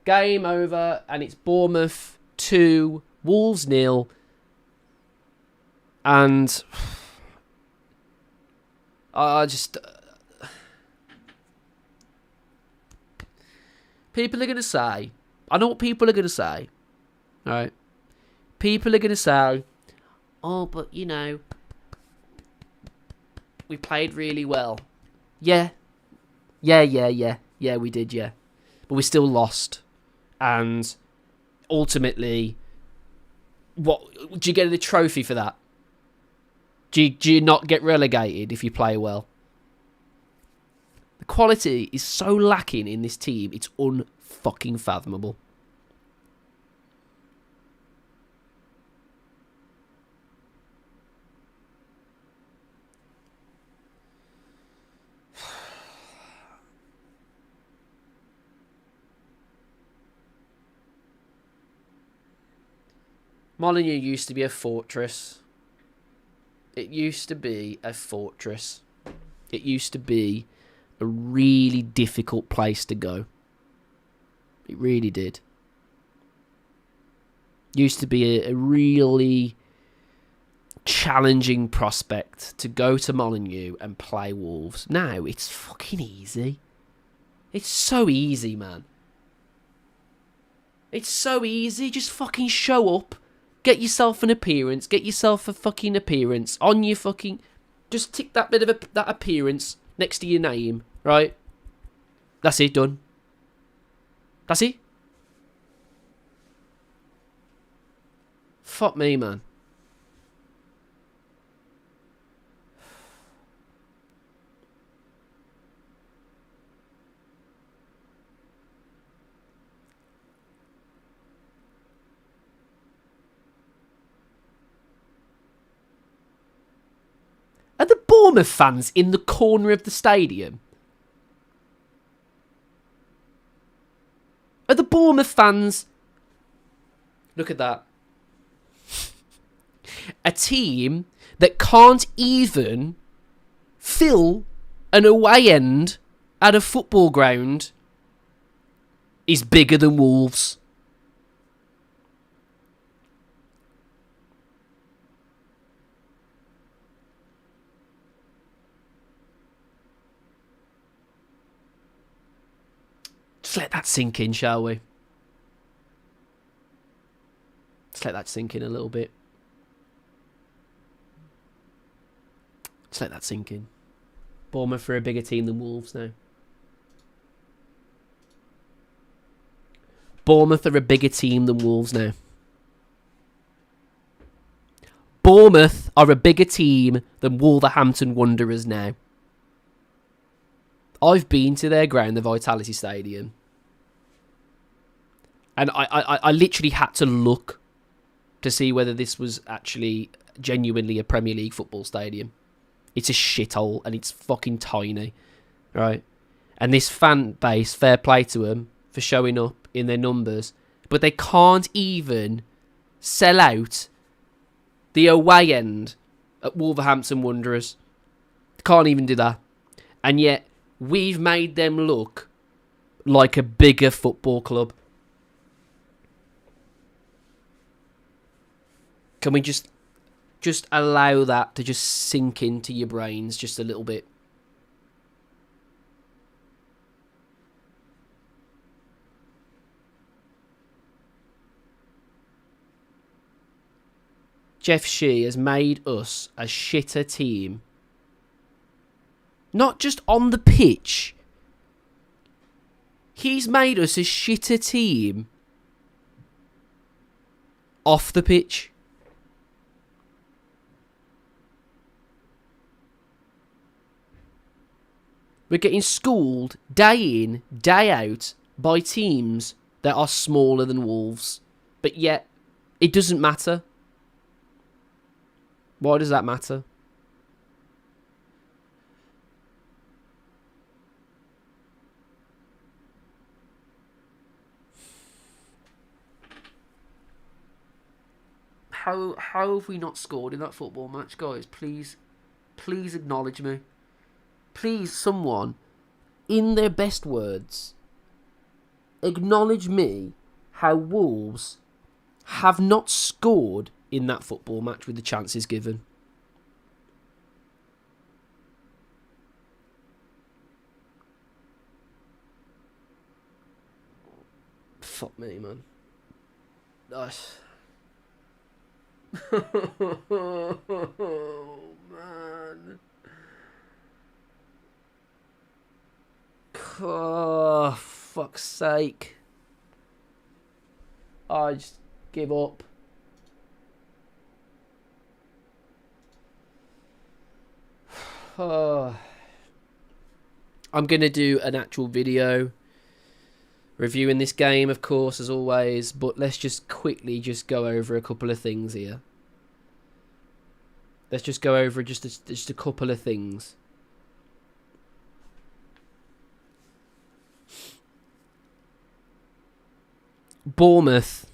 Game over. And it's Bournemouth 2, Wolves 0. And I just... people are going to say... I know what people are going to say. Alright? People are going to say, oh, but, you know, we played really well. Yeah. Yeah, we did, yeah. But we still lost. And ultimately, what do you get a trophy for that? Do you not get relegated if you play well? The quality is so lacking in this team, it's unfucking fathomable. Molineux used to be a fortress. It used to be a fortress. It used to be a really difficult place to go. It really did. Used to be a really challenging prospect to go to Molineux and play Wolves. Now it's fucking easy. It's so easy, man. It's so easy. Just fucking show up. Get yourself an appearance. Get yourself a fucking appearance on your fucking... Just tick that bit of that appearance next to your name, right? That's it, done. That's it. Fuck me, man. Are the Bournemouth fans in the corner of the stadium? Are the Bournemouth fans... Look at that. A team that can't even fill an away end at a football ground is bigger than Wolves. Just let that sink in, shall we? Just let that sink in a little bit. Just let that sink in. Bournemouth are a bigger team than Wolves now. Bournemouth are a bigger team than Wolves now. Bournemouth are a bigger team than Wolverhampton Wanderers now. I've been to their ground, the Vitality Stadium. And I literally had to look to see whether this was actually genuinely a Premier League football stadium. It's a shithole and it's fucking tiny, right? And this fan base, fair play to them for showing up in their numbers, but they can't even sell out the away end at Wolverhampton Wanderers. They can't even do that. And yet, we've made them look like a bigger football club. Can we just allow that to just sink into your brains just a little bit? Jeff Shee has made us a shitter team. Not just on the pitch. He's made us a shitter team off the pitch. We're getting schooled day in, day out by teams that are smaller than Wolves. But yet, it doesn't matter. Why does that matter? How have we not scored in that football match, guys? Please acknowledge me. Please, someone, in their best words, acknowledge me how Wolves have not scored in that football match with the chances given. Fuck me, man. Nice. Oh, man. Oh, fuck's sake. I just give up. Oh. I'm going to do an actual video reviewing this game, of course, as always, but let's just quickly just go over a couple of things here. Let's just go over just a couple of things. Bournemouth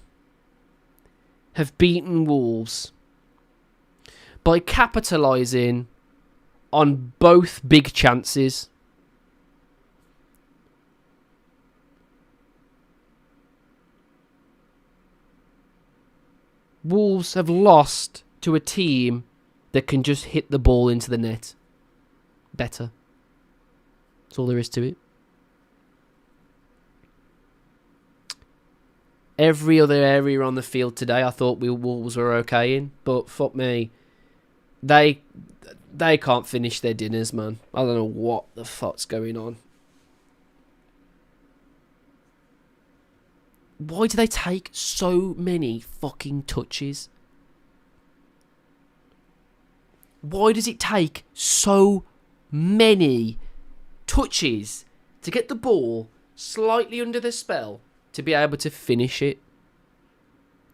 have beaten Wolves by capitalising on both big chances. Wolves have lost to a team that can just hit the ball into the net better. That's all there is to it. Every other area on the field today, I thought Wolves were okay in, but fuck me, they can't finish their dinners, man. I don't know what the fuck's going on. Why do they take so many fucking touches? Why does it take so many touches to get the ball slightly under the spell to be able to finish it?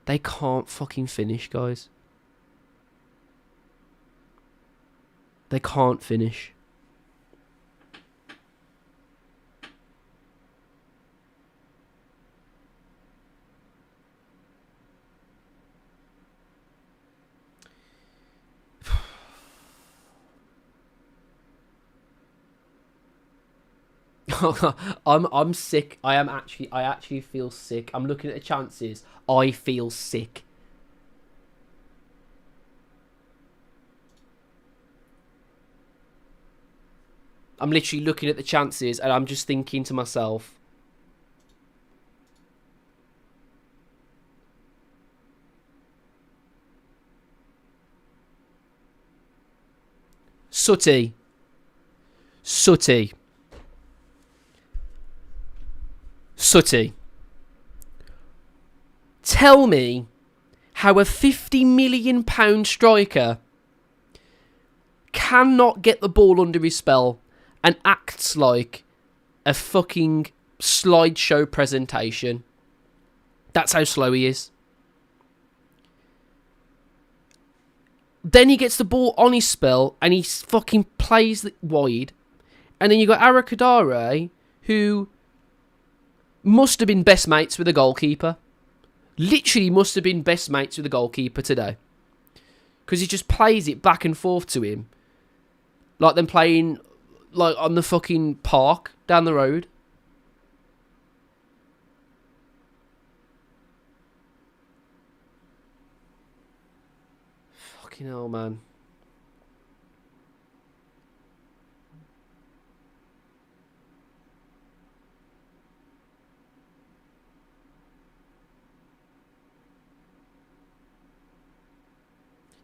They can't fucking finish, guys. They can't finish. I'm sick. I actually feel sick. I'm looking at the chances. I feel sick. I'm literally looking at the chances and I'm just thinking to myself, Sutty. Tell me how a £50 million striker cannot get the ball under his spell and acts like a fucking slideshow presentation. That's how slow he is. Then he gets the ball on his spell and he fucking plays wide. And then you got Arakadare, who must have been best mates with the goalkeeper. Literally must have been best mates with the goalkeeper today. Because he just plays it back and forth to him. Like them playing like on the fucking park down the road. Fucking hell, man.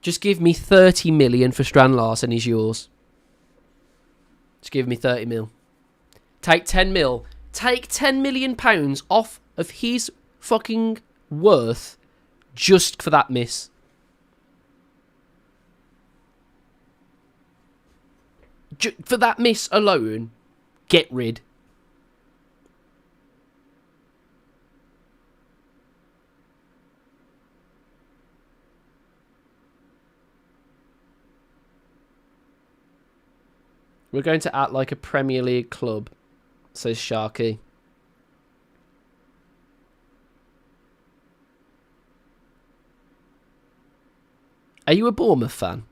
Just give me 30 million for Strand Larsen, he's yours. Just give me 30 mil. Take 10 mil. Take 10 million pounds off of his fucking worth just for that miss. For that miss alone, get rid. We're going to act like a Premier League club, says Sharky. Are you a Bournemouth fan?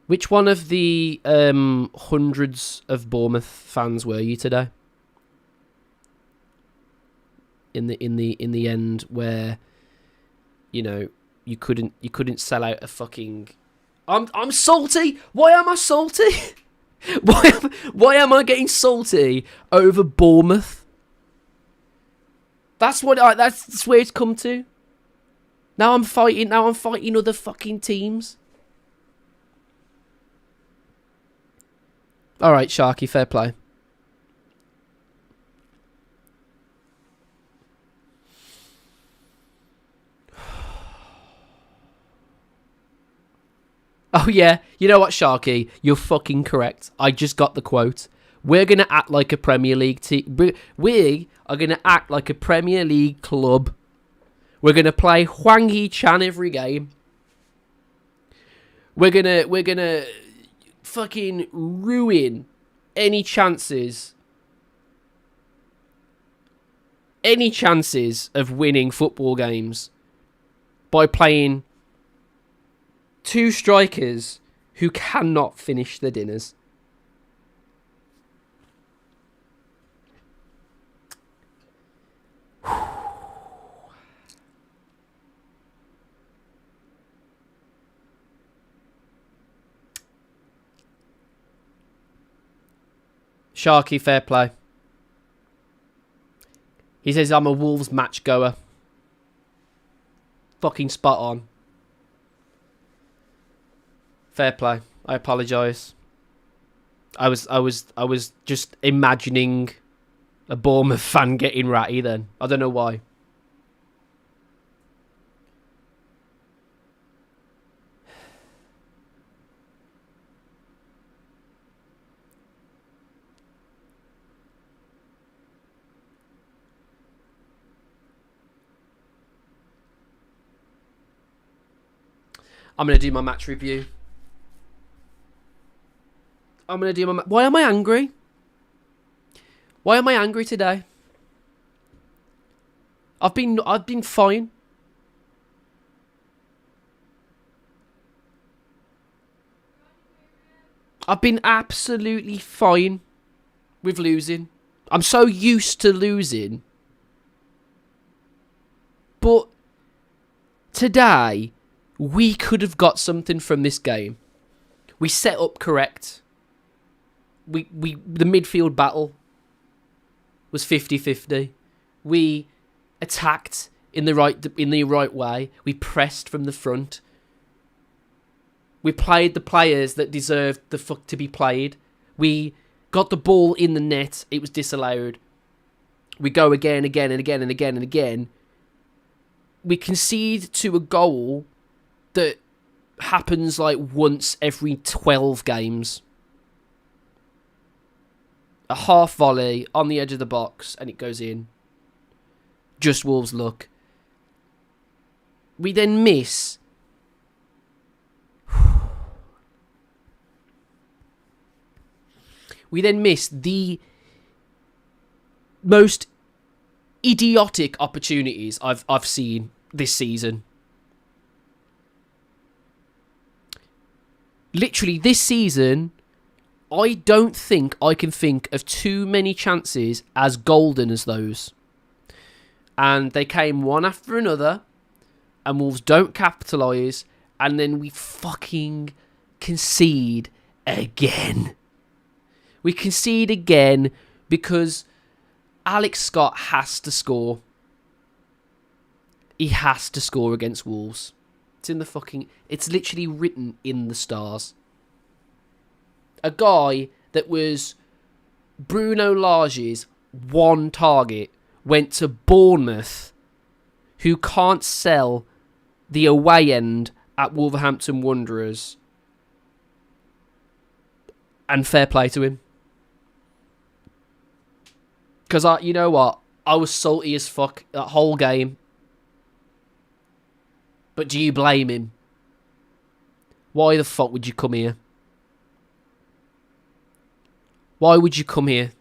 Which one of the hundreds of Bournemouth fans were you today? In the end, where you know you couldn't sell out a fucking. I'm salty. Why am I salty? Why am I getting salty over Bournemouth? That's where it's come to. Now I'm fighting other fucking teams. All right, Sharky, fair play. Oh yeah, you know what, Sharky? You're fucking correct. I just got the quote. We're going to act like a Premier League team. We are going to act like a Premier League club. We're going to play Hwang Hee-chan every game. We're gonna fucking ruin any chances any chances of winning football games by playing two strikers who cannot finish their dinners. Sharky, fair play. He says I'm a Wolves match goer. Fucking spot on. Fair play. I apologise. I was just imagining a Bournemouth fan getting ratty then. I don't know why. I'm going to do my match review. Why am I angry? Why am I angry today? I've been fine. I've been absolutely fine with losing. I'm so used to losing. But today, we could have got something from this game. We set up correct. The midfield battle was 50-50. We attacked in the right way. We pressed from the front. We played the players that deserved the fuck to be played. We got the ball in the net. It was disallowed. We go again. We concede to a goal that happens like once every 12 games. A half volley on the edge of the box and it goes in. Just Wolves' luck. We then miss. The most idiotic opportunities I've seen this season. Literally, this season, I don't think I can think of too many chances as golden as those. And they came one after another, and Wolves don't capitalise, and then we fucking concede again. We concede again because Alex Scott has to score. He has to score against Wolves. It's literally written in the stars. A guy that was Bruno Lage's one target went to Bournemouth, who can't sell the away end at Wolverhampton Wanderers. And fair play to him. Because, you know what? I was salty as fuck that whole game. But do you blame him? Why the fuck would you come here? Why would you come here?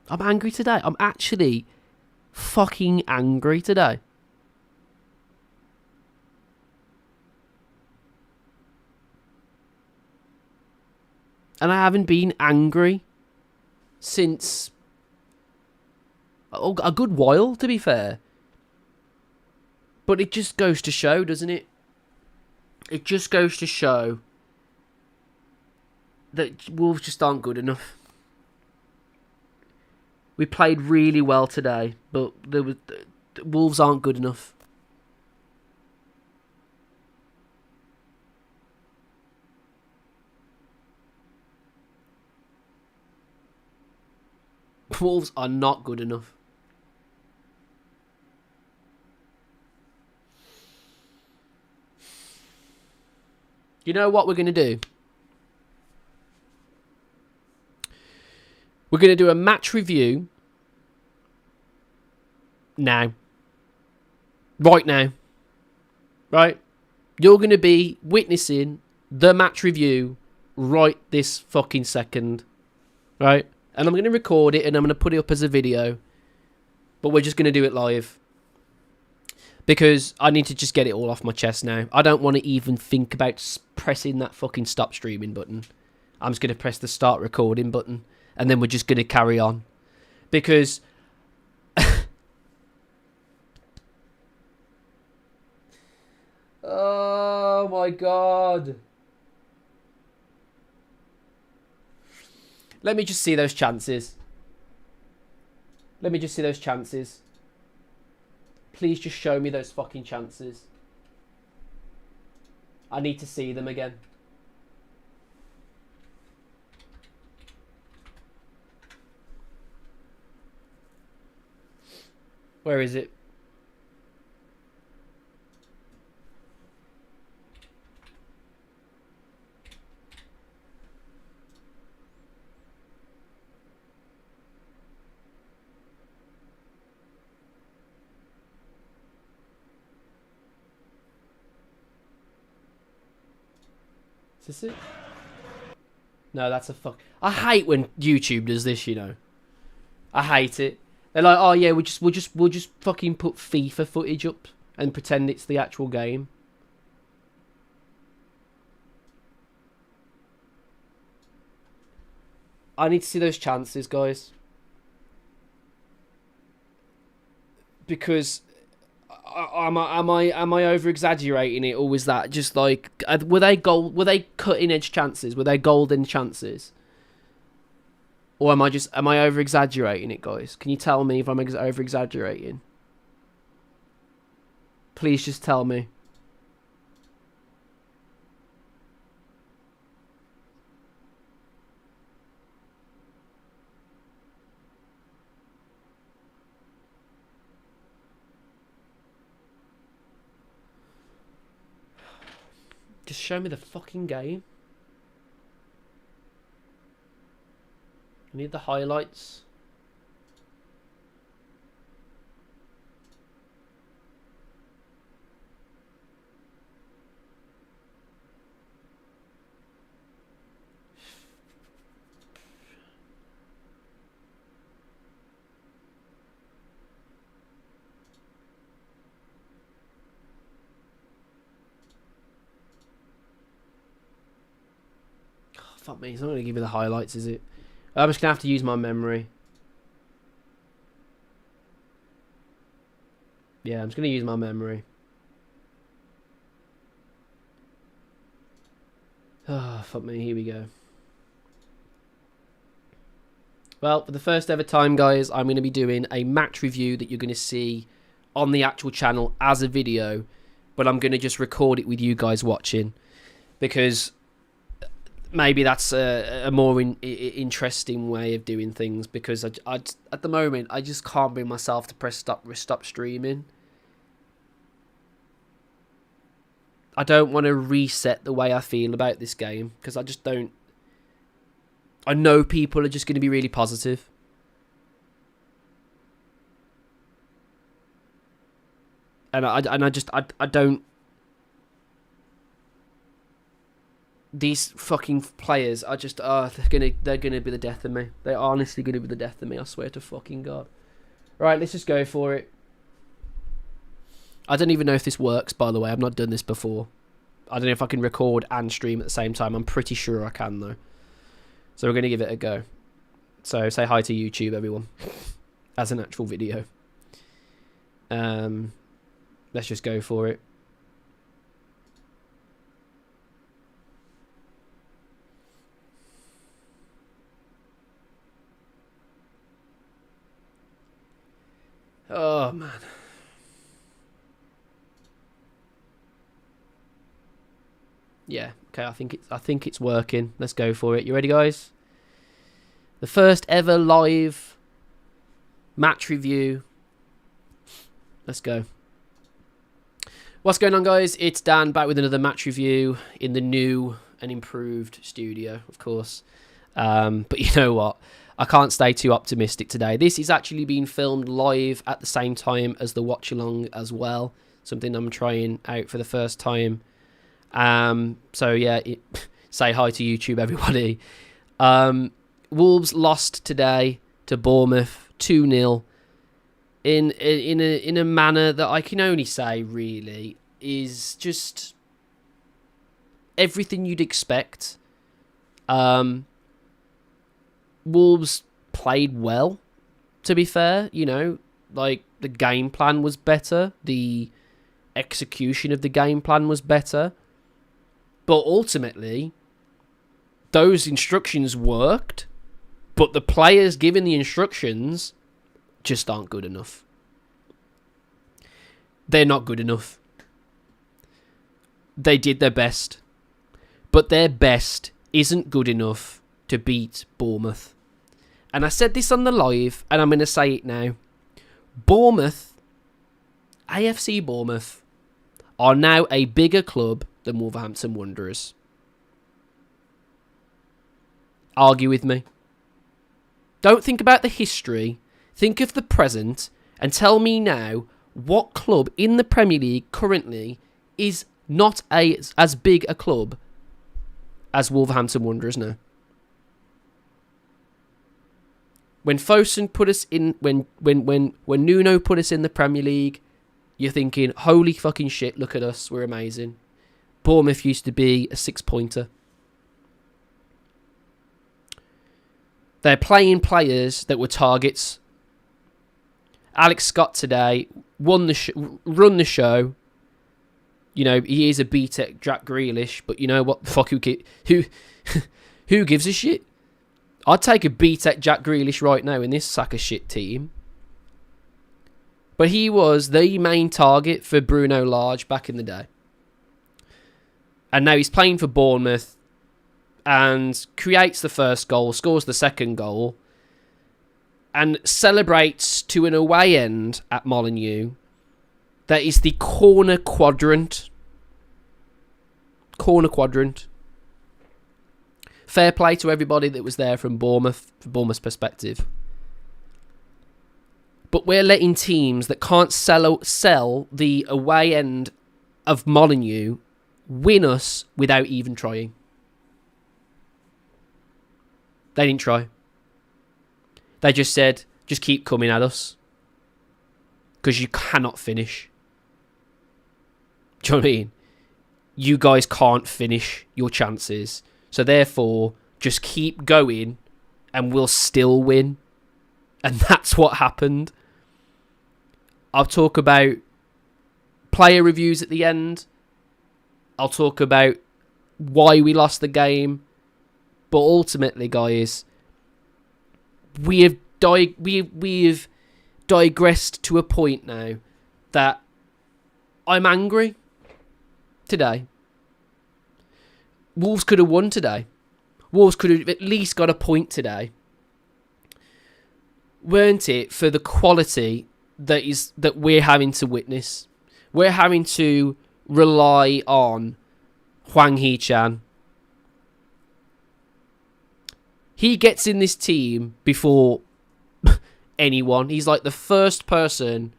I'm angry today. I'm actually fucking angry today. And I haven't been angry since a good while, to be fair. But it just goes to show, doesn't it? It just goes to show that Wolves just aren't good enough. We played really well today, but Wolves aren't good enough. Wolves are not good enough. You know what we're going to do? We're going to do a match review now. Right now. Right? You're going to be witnessing the match review right this fucking second. Right? And I'm going to record it and I'm going to put it up as a video. But we're just going to do it live. Because I need to just get it all off my chest now. I don't want to even think about pressing that fucking stop streaming button. I'm just going to press the start recording button. And then we're just going to carry on. Because... oh my god. Let me just see those chances. Let me just see those chances. Please just show me those fucking chances. I need to see them again. Where is it? Is this it? No, that's a fuck. I hate when YouTube does this, you know. I hate it. They're like, oh yeah, we'll just fucking put FIFA footage up and pretend it's the actual game. I need to see those chances, guys. Because am I over exaggerating it, or was that just like were they cutting edge chances? Were they golden chances? Or am I over exaggerating it, guys? Can you tell me if I'm over exaggerating? Please just tell me. Just show me the fucking game. I need the highlights. Oh, fuck me, it's not going to give me the highlights, is it? I'm just going to have to use my memory. Yeah, I'm just going to use my memory. Oh, fuck me, here we go. Well, for the first ever time, guys, I'm going to be doing a match review that you're going to see on the actual channel as a video. But I'm going to just record it with you guys watching. Because... maybe that's a more interesting way of doing things, because I at the moment I just can't bring myself to press stop streaming. I don't want to reset the way I feel about this game, because I just don't. I know people are just going to be really positive. And I don't. These fucking players are just, they're gonna be the death of me. They're honestly gonna be the death of me, I swear to fucking God. Right, let's just go for it. I don't even know if this works, by the way. I've not done this before. I don't know if I can record and stream at the same time. I'm pretty sure I can, though. So we're gonna give it a go. So say hi to YouTube, everyone. As an actual video. Let's just go for it. Oh man. Yeah, okay, I think it's working. Let's go for it. You ready, guys? The first ever live match review. Let's go. What's going on, guys? It's Dan back with another match review in the new and improved studio, of course. But you know what? I can't stay too optimistic today. This is actually being filmed live at the same time as the watch along as well. Something I'm trying out for the first time So yeah, say hi to YouTube, everybody. Wolves lost today to Bournemouth 2-0 in a manner that I can only say really is just everything you'd expect. Wolves played well, to be fair. You know, like the game plan was better, the execution of the game plan was better, but ultimately those instructions worked, but the players given the instructions just aren't good enough. They're not good enough. They did their best, but their best isn't good enough to beat Bournemouth. And I said this on the live, and I'm going to say it now. Bournemouth, AFC Bournemouth, are now a bigger club than Wolverhampton Wanderers. Argue with me. Don't think about the history. Think of the present and tell me now what club in the Premier League currently is not as big a club as Wolverhampton Wanderers now. When Fosun put us in, when Nuno put us in the Premier League, you're thinking, holy fucking shit, look at us, we're amazing. Bournemouth used to be a 6-pointer. They're playing players that were targets. Alex Scott today run the show. You know, he is a B-Tech Jack Grealish, but you know what? Fuck, who gives a shit? I'd take a B-Tech Jack Grealish right now in this sack of shit team. But he was the main target for Bruno Lage back in the day. And now he's playing for Bournemouth and creates the first goal, scores the second goal, and celebrates to an away end at Molineux that is the corner quadrant. Corner quadrant. Fair play to everybody that was there from Bournemouth, from Bournemouth's perspective. But we're letting teams that can't sell the away end of Molineux win us without even trying. They didn't try. They just said, just keep coming at us. Because you cannot finish. Do you know what I mean? You guys can't finish your chances. So therefore, just keep going and we'll still win. And that's what happened. I'll talk about player reviews at the end. I'll talk about why we lost the game. But ultimately, guys, we have digressed to a point now that I'm angry today. Wolves could have won today. Wolves could have at least got a point today. Weren't it for the quality that we're having to witness? We're having to rely on Hwang Hee-chan. He gets in this team before anyone. He's like the first person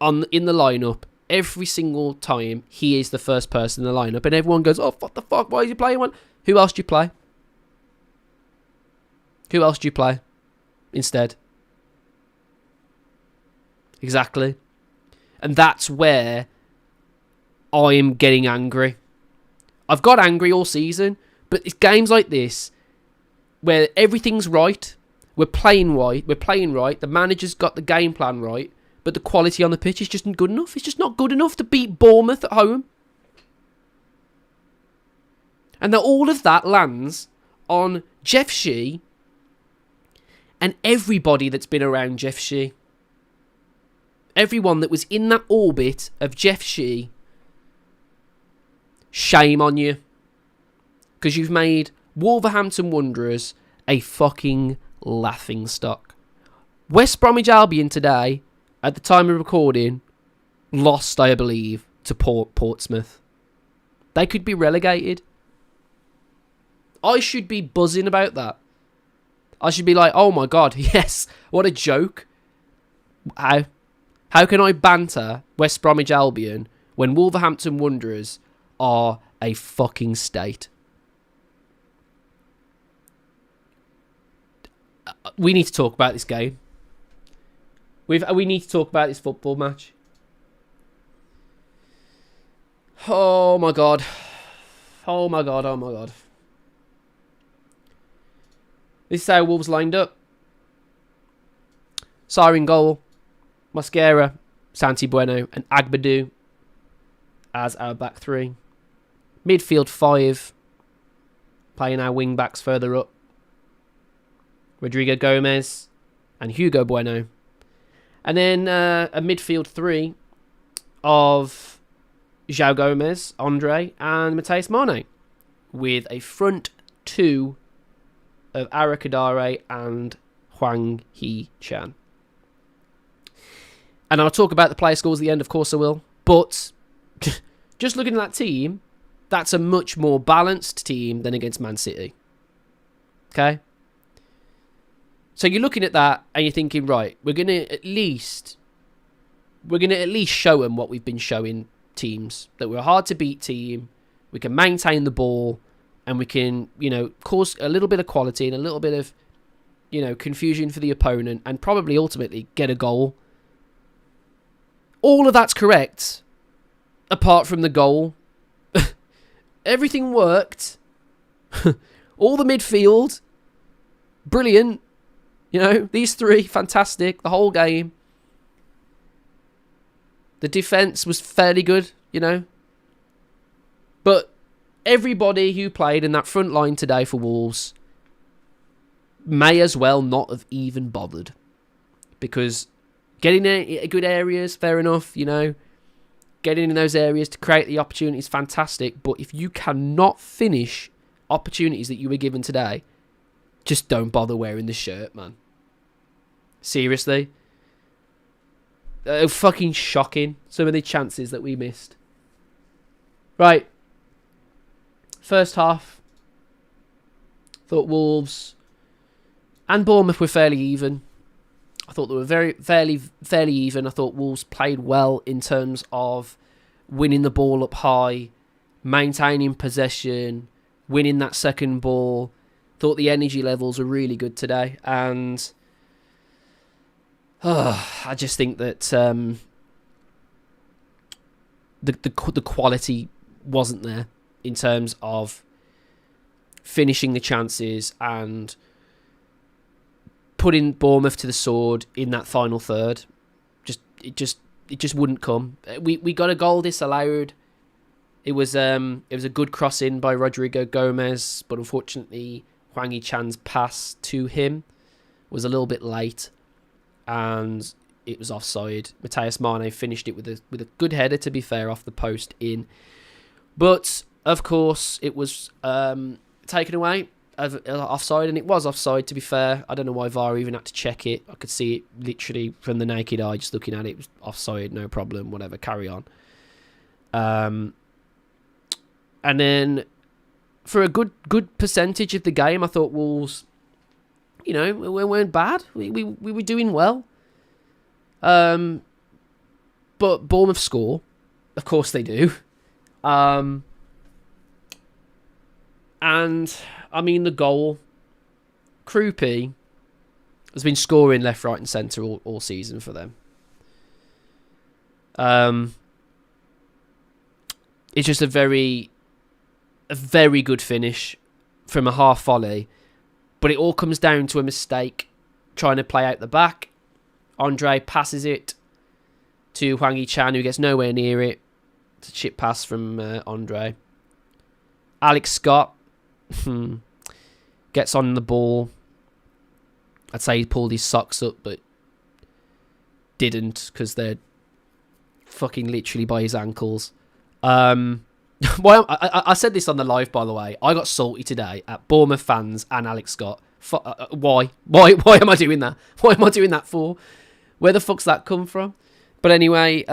in the lineup. Every single time, he is the first person in the lineup. And everyone goes, oh, what the fuck? Why is he playing one? Who else do you play? Who else do you play instead? Exactly. And that's where I am getting angry. I've got angry all season, but it's games like this where everything's right. We're playing right. The manager's got the game plan right. But the quality on the pitch is just not good enough. It's just not good enough to beat Bournemouth at home. And that all of that lands on Jeff Shee and everybody that's been around Jeff Shee. Everyone that was in that orbit of Jeff Shee. Shame on you. Because you've made Wolverhampton Wanderers a fucking laughingstock. West Bromwich Albion today, at the time of recording, lost, I believe, to Portsmouth. They could be relegated. I should be buzzing about that. I should be like, oh my god, yes, what a joke. How can I banter West Bromwich Albion when Wolverhampton Wanderers are a fucking state. We need to talk about this game. We need to talk about this football match. Oh my god. Oh my god, oh my god. This is how Wolves lined up. Sarri in goal. Mosquera, Santi Bueno and Agbadou as our back three. Midfield 5. Playing our wing backs further up. Rodrigo Gomez and Hugo Bueno. And then a midfield 3 of João Gomez, Andre and Matheus Mane. With a front 2 of Arakadare and Hwang Hee-chan. And I'll talk about the player scores at the end, of course I will. But just looking at that team, that's a much more balanced team than against Man City. Okay? So you're looking at that and you're thinking, right, we're going to at least show them what we've been showing teams. That we're a hard to beat team, we can maintain the ball, and we can, cause a little bit of quality and a little bit of, confusion for the opponent and probably ultimately get a goal. All of that's correct, apart from the goal. Everything worked. All the midfield, brilliant. These 3, fantastic. The whole game. The defence was fairly good, But everybody who played in that front line today for Wolves may as well not have even bothered. Because getting in good areas, fair enough, Getting in those areas to create the opportunities, fantastic. But if you cannot finish opportunities that you were given today, just don't bother wearing the shirt, man. Seriously. Fucking shocking. Some of the chances that we missed. Right. First half. Thought Wolves and Bournemouth were fairly even. I thought they were fairly even. I thought Wolves played well in terms of winning the ball up high, maintaining possession, winning that second ball. Thought the energy levels were really good today, and I just think that the quality wasn't there in terms of finishing the chances and putting Bournemouth to the sword in that final third. It just wouldn't come. We got a goal disallowed. It was a good cross in by Rodrigo Gomez, but unfortunately Hwang Hee-chan's pass to him was a little bit late, and it was offside. Matheus Mane finished it with a good header, to be fair, off the post in. But of course it was taken away offside, and it was offside, to be fair. I don't know why VAR even had to check it. I could see it literally from the naked eye, just looking at it. It was offside, no problem, whatever, carry on. And then for a good percentage of the game, I thought Wolves, we weren't bad. We were doing well. But Bournemouth score. Of course they do. And I mean, the goal, Krupi has been scoring left, right and centre all season for them. It's just a very good finish from a half volley, but it all comes down to a mistake trying to play out the back. Andre passes it to Hwang Hee-chan, who gets nowhere near it. It's a chip pass from Andre. Alex Scott gets on the ball. I'd say he pulled his socks up, but didn't, because they're fucking literally by his ankles. Well, I said this on the live, by the way. I got salty today at Bournemouth fans and Alex Scott. Why? Why am I doing that? What am I doing that for? Where the fuck's that come from? But anyway,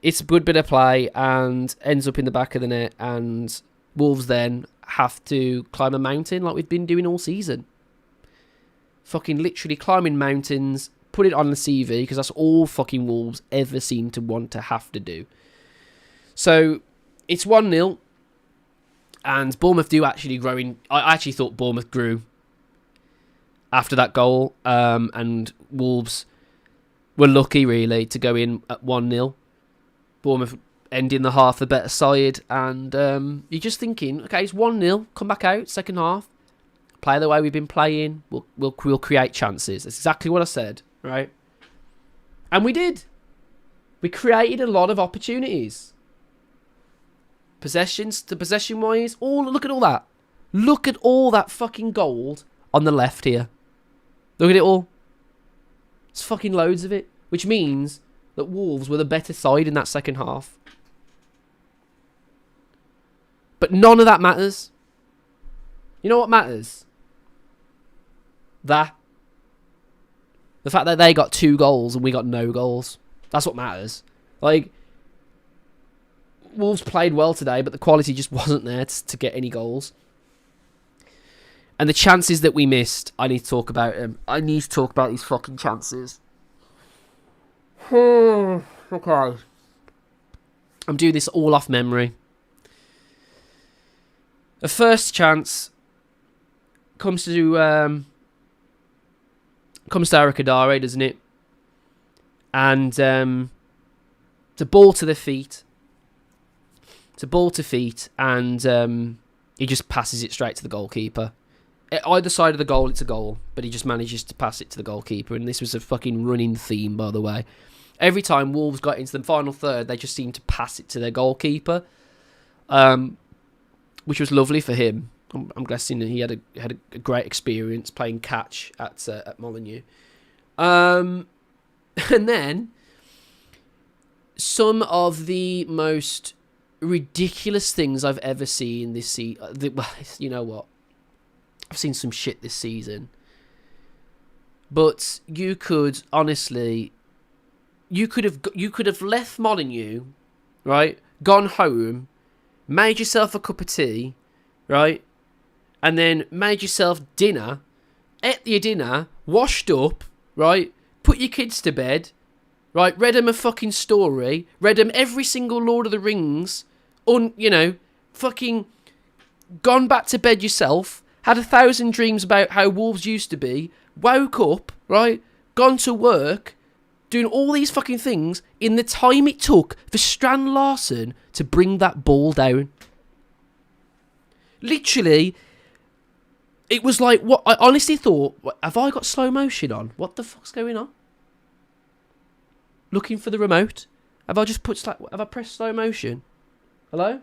it's a good bit of play and ends up in the back of the net, and Wolves then have to climb a mountain like we've been doing all season. Fucking literally climbing mountains, put it on the CV, because that's all fucking Wolves ever seem to want to have to do. So it's 1-0. And Bournemouth do actually grow in. I actually thought Bournemouth grew after that goal, and Wolves were lucky, really, to go in at 1-0. Bournemouth ending the half the better side, and you're just thinking, okay, it's 1-0, come back out, second half, play the way we've been playing, we'll create chances. That's exactly what I said, right? And we did. We created a lot of opportunities. Possession-wise, look at all that. Look at all that fucking gold on the left here. Look at it all. It's fucking loads of it. Which means that Wolves were the better side in that second half. But none of that matters. You know what matters? The fact that they got 2 goals and we got no goals. That's what matters. Like, Wolves played well today, but the quality just wasn't there to get any goals. And the chances that we missed, I need to talk about them. I need to talk about these fucking chances. Okay. I'm doing this all off memory. The first chance comes to Bellegarde, doesn't it? And the ball to the feet. It's a ball to feet, and he just passes it straight to the goalkeeper. At either side of the goal, it's a goal, but he just manages to pass it to the goalkeeper, and this was a fucking running theme, by the way. Every time Wolves got into the final third, they just seemed to pass it to their goalkeeper, which was lovely for him. I'm guessing he had a great experience playing catch at Molineux. And then some of the most ridiculous things I've ever seen this season. You know what? I've seen some shit this season. But you could honestly, you could have left Molineux, right? Gone home, made yourself a cup of tea, right? And then made yourself dinner, ate your dinner, washed up, right? Put your kids to bed, right? Read them a fucking story, read them every single Lord of the Rings, fucking gone back to bed yourself, had 1,000 dreams about how Wolves used to be, woke up, right? Gone to work, doing all these fucking things in the time it took for Strand Larsen to bring that ball down. Literally, it was like, what? I honestly thought, have I got slow motion on? What the fuck's going on? Looking for the remote. Have I pressed slow motion? Hello?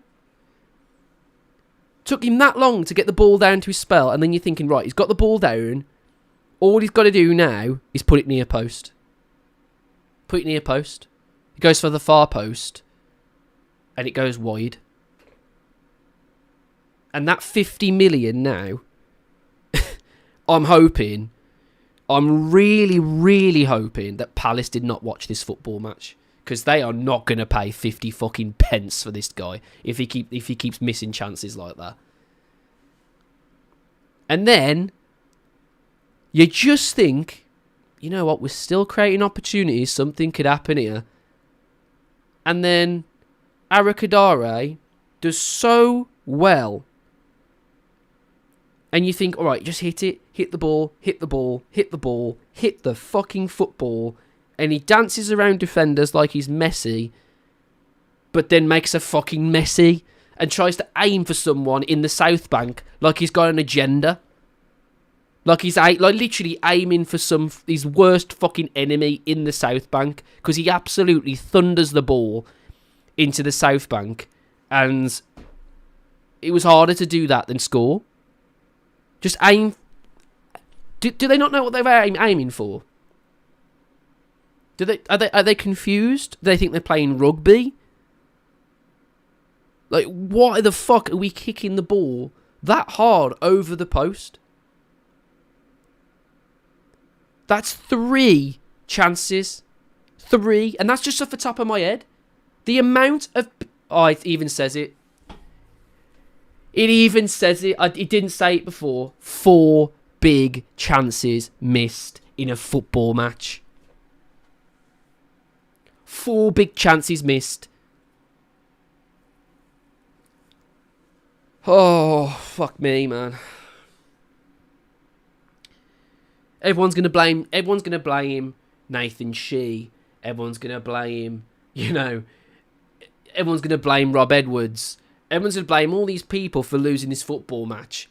Took him that long to get the ball down to his spell, and then you're thinking, right, he's got the ball down. All he's got to do now is put it near post. Put it near post. He goes for the far post, and it goes wide. And that 50 million now, I'm really, really hoping that Palace did not watch this football match, because they are not going to pay 50 fucking pence for this guy if he keeps missing chances like that. And then you just think, you know what, we're still creating opportunities, something could happen here. And then Bellegarde does so well. And you think, all right, just hit it, hit the ball, hit the ball, hit the ball, hit the fucking football. And he dances around defenders like he's Messi, but then makes a fucking Messi and tries to aim for someone in the South Bank like he's got an agenda. Like he's literally aiming for his worst fucking enemy in the South Bank, because he absolutely thunders the ball into the South Bank, and it was harder to do that than score. Just aim. Do they not know what they're aiming for? Are they confused? Do they think they're playing rugby? Like, why the fuck are we kicking the ball that hard over the post? That's 3 chances. 3. And that's just off the top of my head. The amount of... Oh, it even says it. It even says it. It didn't say it before. 4 big chances missed in a football match. 4 big chances missed. Oh, fuck me, man. Everyone's gonna blame Nathan Shee. Everyone's gonna blame, everyone's gonna blame Rob Edwards. Everyone's gonna blame all these people for losing this football match.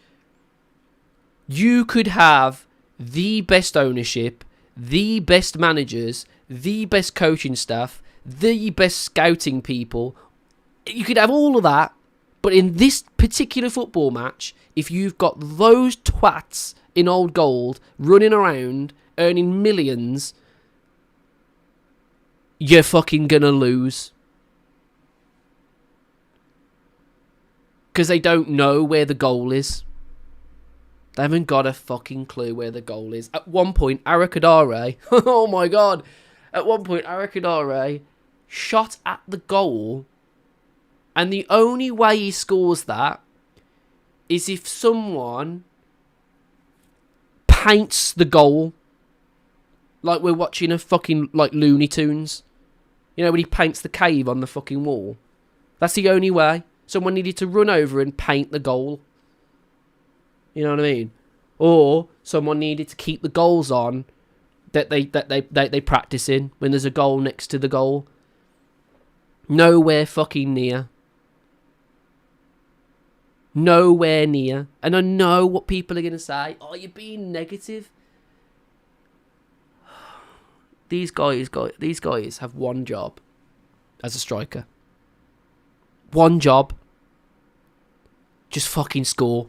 You could have the best ownership, the best managers, the best coaching staff, the best scouting people. You could have all of that, but in this particular football match, if you've got those twats in old gold running around earning millions, you're fucking gonna lose. Because they don't know where the goal is. They haven't got a fucking clue where the goal is. At one point, Arakadare, oh my god, at one point, Arakadare shot at the goal, and the only way he scores that is if someone paints the goal, like we're watching a fucking, like, Looney Tunes. You know, when he paints the cave on the fucking wall. That's the only way. Someone needed to run over and paint the goal. You know what I mean? Or someone needed to keep the goals on that they practice in when there's a goal next to the goal. Nowhere fucking near. Nowhere near. And I know what people are going to say. Oh, you're being negative. These guys have one job as a striker. One job. Just fucking score.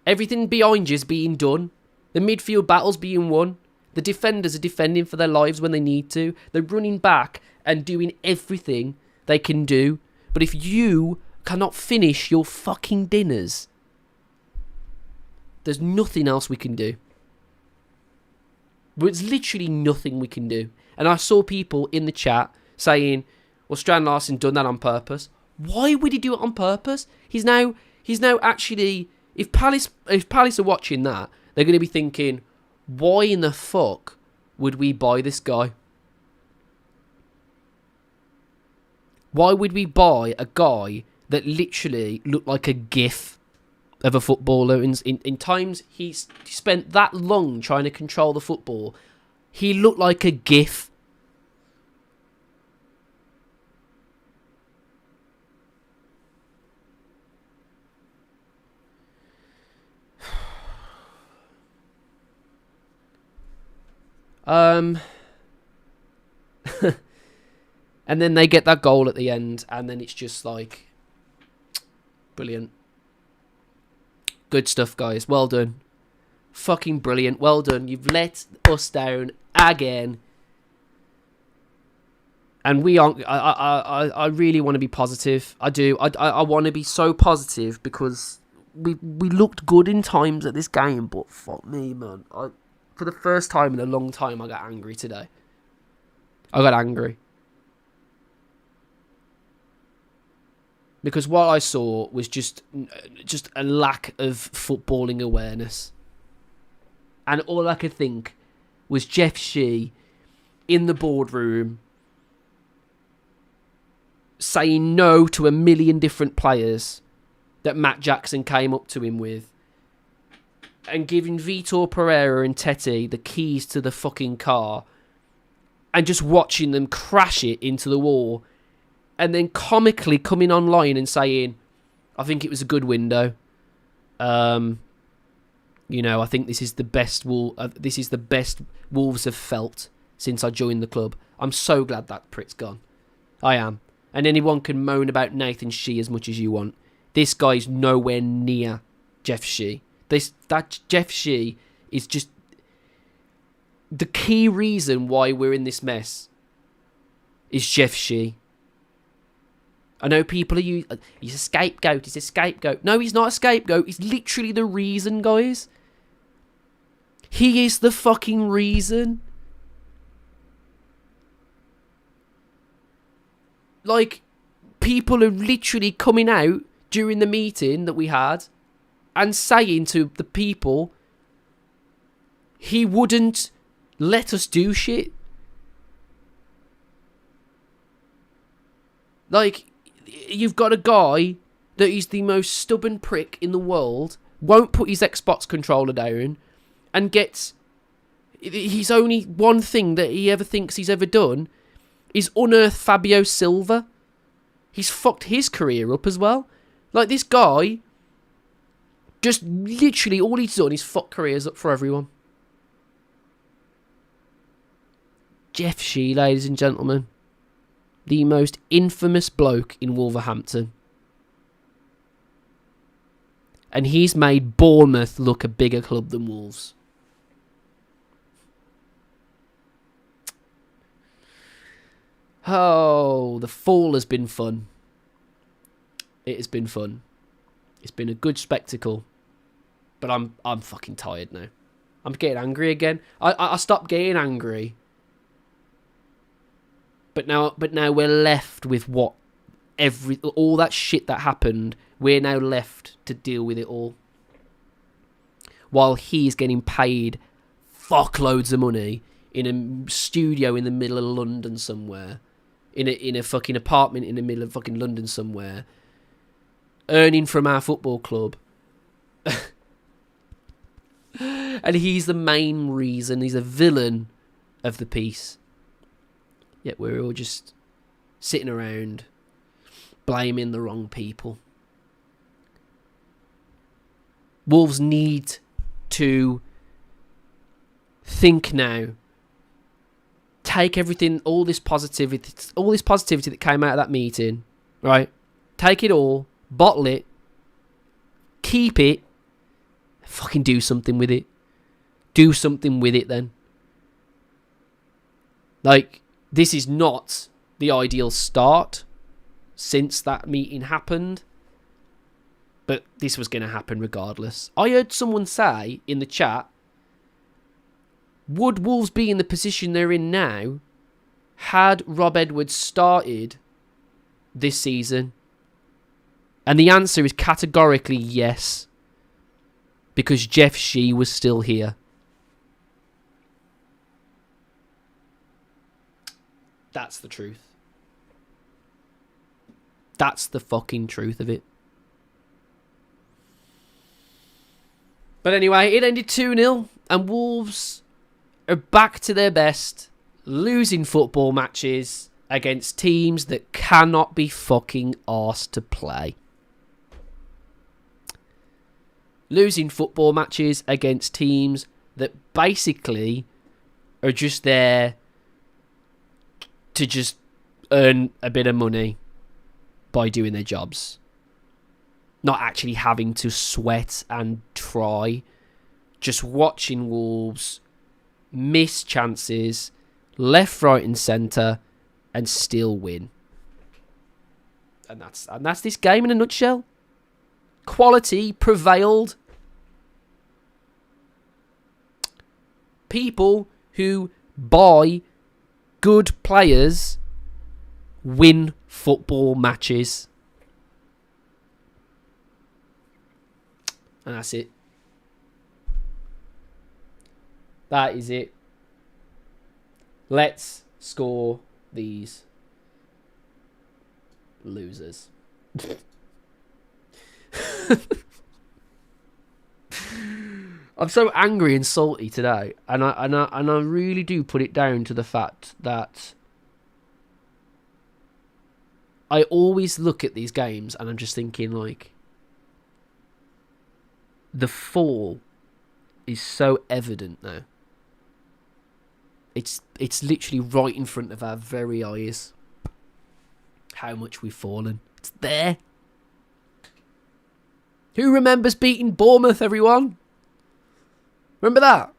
Everything behind you is being done. The midfield battle's being won. The defenders are defending for their lives when they need to. They're running back and doing everything they can do. But if you cannot finish your fucking dinners, there's nothing else we can do. There's literally nothing we can do. And I saw people in the chat saying, well, Strand Larson done that on purpose. Why would he do it on purpose? He's now actually... If Palace are watching that, they're going to be thinking, why in the fuck would we buy this guy? Why would we buy a guy that literally looked like a gif of a footballer? In times he's spent that long trying to control the football, he looked like a gif. And then they get that goal at the end, and then it's just like, brilliant. Good stuff, guys. Well done. Fucking brilliant. Well done. You've let us down again. And we aren't... I really want to be positive. I do. I want to be so positive because we looked good in times at this game, but fuck me, man. For the first time in a long time, I got angry today. I got angry. Because what I saw was just a lack of footballing awareness. And all I could think was Jeff Shee in the boardroom saying no to a million different players that Matt Jackson came up to him with. And giving Vitor Pereira and Tete the keys to the fucking car. And just watching them crash it into the wall. And then comically coming online and saying, I think it was a good window. I think this is the best Wolves have felt since I joined the club. I'm so glad that prick's gone. I am. And anyone can moan about Nathan Shee as much as you want. This guy's nowhere near Jeff Shee. That Jeff Shee is just the key reason why we're in this mess. Is Jeff Shee. I know people are he's a scapegoat. He's a scapegoat. No, he's not a scapegoat. He's literally the reason, guys. He is the fucking reason. Like, people are literally coming out during the meeting that we had and saying to the people, he wouldn't let us do shit. Like, you've got a guy that he's the most stubborn prick in the world, won't put his Xbox controller down, and gets his only one thing that he ever thinks he's ever done is unearth Fabio Silva. He's fucked his career up as well. Like, this guy, just literally all he's done is fuck careers up for everyone. Jeff Shee, ladies and gentlemen. The most infamous bloke in Wolverhampton. And he's made Bournemouth look a bigger club than Wolves. Oh, the fall has been fun. It has been fun. It's been a good spectacle. But I'm fucking tired now. I'm getting angry again. I stopped getting angry. But now we're left with all that shit that happened. We're now left to deal with it all. While he's getting paid fuckloads of money in a studio in the middle of London somewhere. In a fucking apartment in the middle of fucking London somewhere. Earning from our football club. And he's the main reason. He's a villain of the piece. Yet we're all just sitting around blaming the wrong people. Wolves need to think now. Take everything, all this positivity that came out of that meeting, right? Take it all, bottle it, keep it, fucking do something with it. Do something with it then. Like, this is not the ideal start since that meeting happened. But this was going to happen regardless. I heard someone say in the chat, would Wolves be in the position they're in now had Rob Edwards started this season? And the answer is categorically yes. Because Jeff Shee was still here. That's the truth. That's the fucking truth of it. But anyway, it ended 2-0, and Wolves are back to their best, losing football matches against teams that cannot be fucking arsed to play. Losing football matches against teams that basically are just there to just earn a bit of money by doing their jobs. Not actually having to sweat and try. Just watching Wolves miss chances, left, right and centre, and still win. And that's this game in a nutshell. Quality prevailed. People who buy good players win football matches. And that's it. That is it. Let's score these losers. I'm so angry and salty today, and I really do put it down to the fact that I always look at these games and I'm just thinking, like, the fall is so evident now. It's literally right in front of our very eyes. How much we've fallen. It's there. Who remembers beating Bournemouth, everyone? Remember that?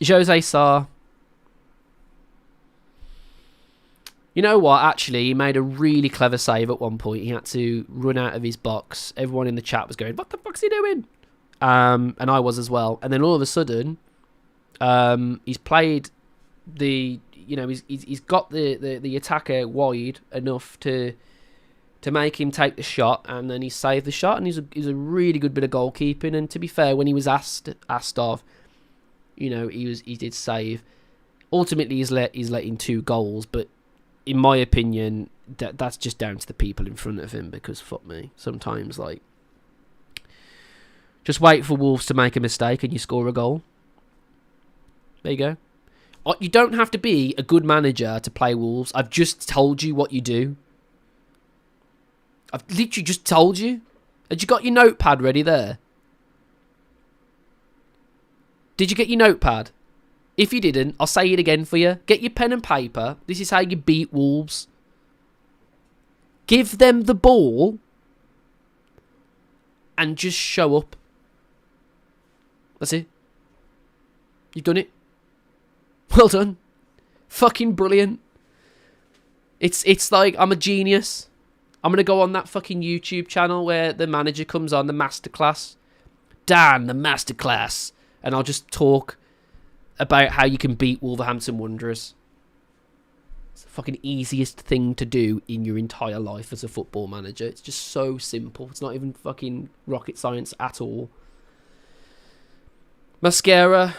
Jose Sarr. You know what? Actually, he made a really clever save at one point. He had to run out of his box. Everyone in the chat was going, "What the fuck's he doing?" And I was as well. And then all of a sudden, he's played the, he's got the attacker wide enough to make him take the shot, and then he saved the shot, and he's a really good bit of goalkeeping. And to be fair, when he was asked off, he did save. Ultimately, he's letting 2 goals, but in my opinion, that's just down to the people in front of him, because fuck me, sometimes, like, just wait for Wolves to make a mistake and you score a goal. There you go. You don't have to be a good manager to play Wolves. I've just told you what you do. I've literally just told you. Had you got your notepad ready there? Did you get your notepad? If you didn't, I'll say it again for you. Get your pen and paper. This is how you beat Wolves. Give them the ball and just show up. That's it. You've done it. Well done. Fucking brilliant. It's like I'm a genius. I'm going to go on that fucking YouTube channel where the manager comes on, the masterclass. Dan, the masterclass. And I'll just talk about how you can beat Wolverhampton Wanderers. It's the fucking easiest thing to do in your entire life as a football manager. It's just so simple. It's not even fucking rocket science at all. Mascara.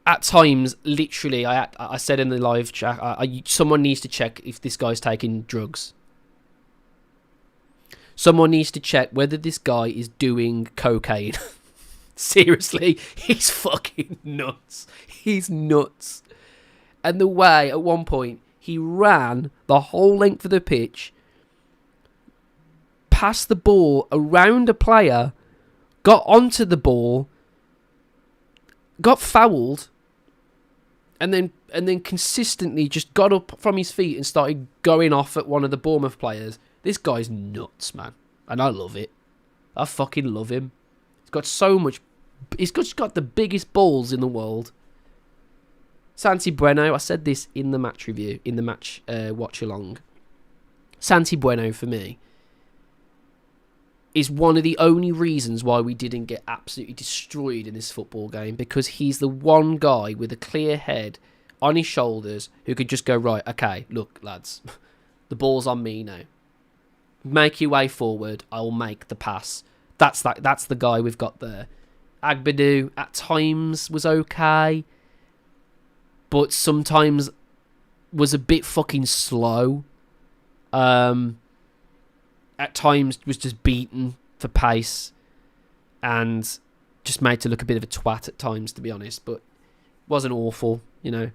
At times, literally, I said in the live chat, someone needs to check if this guy's taking drugs. Someone needs to check whether this guy is doing cocaine. Seriously, he's fucking nuts. He's nuts. And the way, at one point, he ran the whole length of the pitch, passed the ball around a player, got onto the ball, got fouled, and then consistently just got up from his feet and started going off at one of the Bournemouth players. This guy's nuts, man. And I love it. I fucking love him. He's got so much... He's just got the biggest balls in the world. Santi Bueno, I said this in the match review, in the match watch-along. Santi Bueno, for me, is one of the only reasons why we didn't get absolutely destroyed in this football game, because he's the one guy with a clear head on his shoulders who could just go, right, okay, look, lads, the ball's on me now. Make your way forward, I'll make the pass. That's the guy we've got there. Agbadu, at times, was okay, but sometimes was a bit fucking slow. At times was just beaten for pace and just made to look a bit of a twat at times, to be honest, but wasn't awful, you know.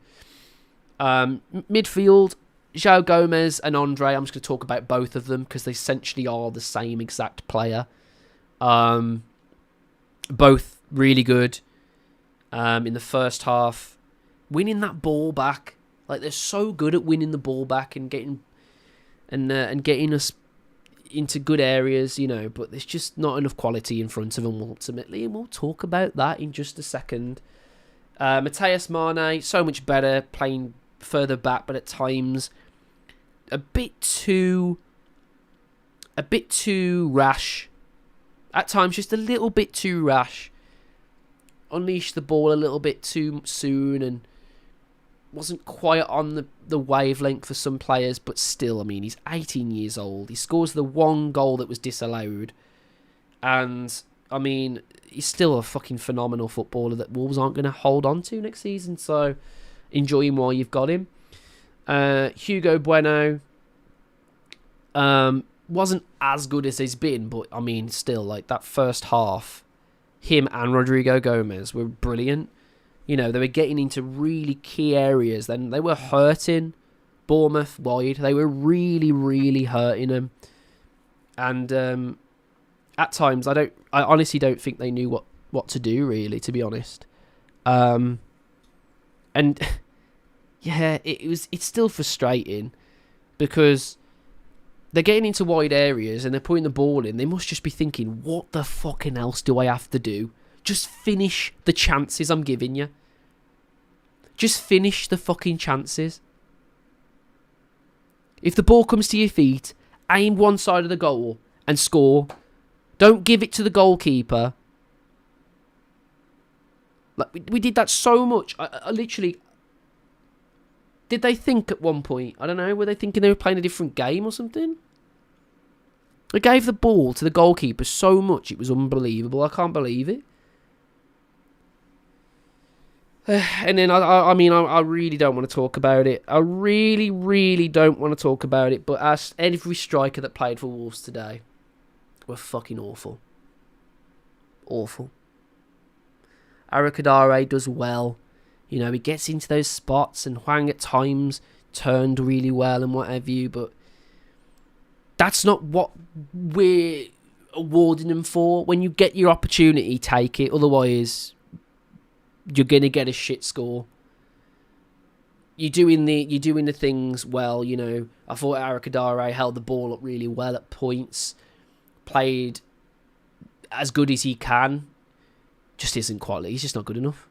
Midfield, João Gomez and Andre, I'm just going to talk about both of them because they essentially are the same exact player. Both really good in the first half. Winning that ball back, like they're so good at winning the ball back and getting us into good areas, you know, but there's just not enough quality in front of them ultimately, and we'll talk about that in just a second. Matheus Mane, so much better, playing further back, but at times a bit too rash. At times, just a little bit too rash. Unleashed the ball a little bit too soon and wasn't quite on the wavelength for some players, but still, I mean, he's 18 years old. He scores the one goal that was disallowed. And, I mean, he's still a fucking phenomenal footballer that Wolves aren't going to hold on to next season. So, enjoy him while you've got him. Hugo Bueno wasn't as good as he's been, but, I mean, still, like, that first half, him and Rodrigo Gomez were brilliant. You know, they were getting into really key areas. Then they were hurting Bournemouth wide. They were really, really hurting them. And at times, I honestly don't think they knew what to do, really, to be honest. And yeah, it's still frustrating because they're getting into wide areas and they're putting the ball in. They must just be thinking, what the fucking else do I have to do? Just finish the chances I'm giving you. Just finish the fucking chances. If the ball comes to your feet, aim one side of the goal and score. Don't give it to the goalkeeper. Like we did that so much. I literally... Did they think at one point? I don't know. Were they thinking they were playing a different game or something? They gave the ball to the goalkeeper so much. It was unbelievable. I can't believe it. And then I mean, I really don't want to talk about it. I really, really don't want to talk about it. But as every striker that played for Wolves today were fucking awful. Awful. Arakadare does well. You know, he gets into those spots, and Hwang at times turned really well and what have you, but that's not what we're awarding him for. When you get your opportunity, take it. Otherwise, you're gonna get a shit score. You're doing the things well, you know. I thought Arakadare held the ball up really well at points, played as good as he can. Just isn't quality. He's just not good enough.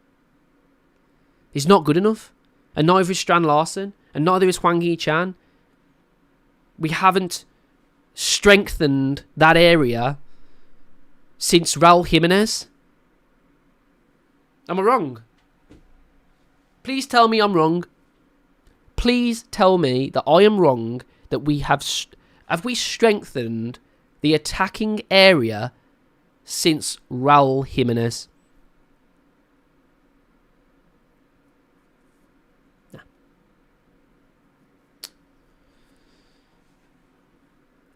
He's not good enough. And neither is Strand Larsen. And neither is Hwang Hee-chan. We haven't strengthened that area since Raul Jimenez. Am I wrong? Please tell me I'm wrong. Please tell me that I am wrong, that we have we strengthened the attacking area since Raul Jimenez?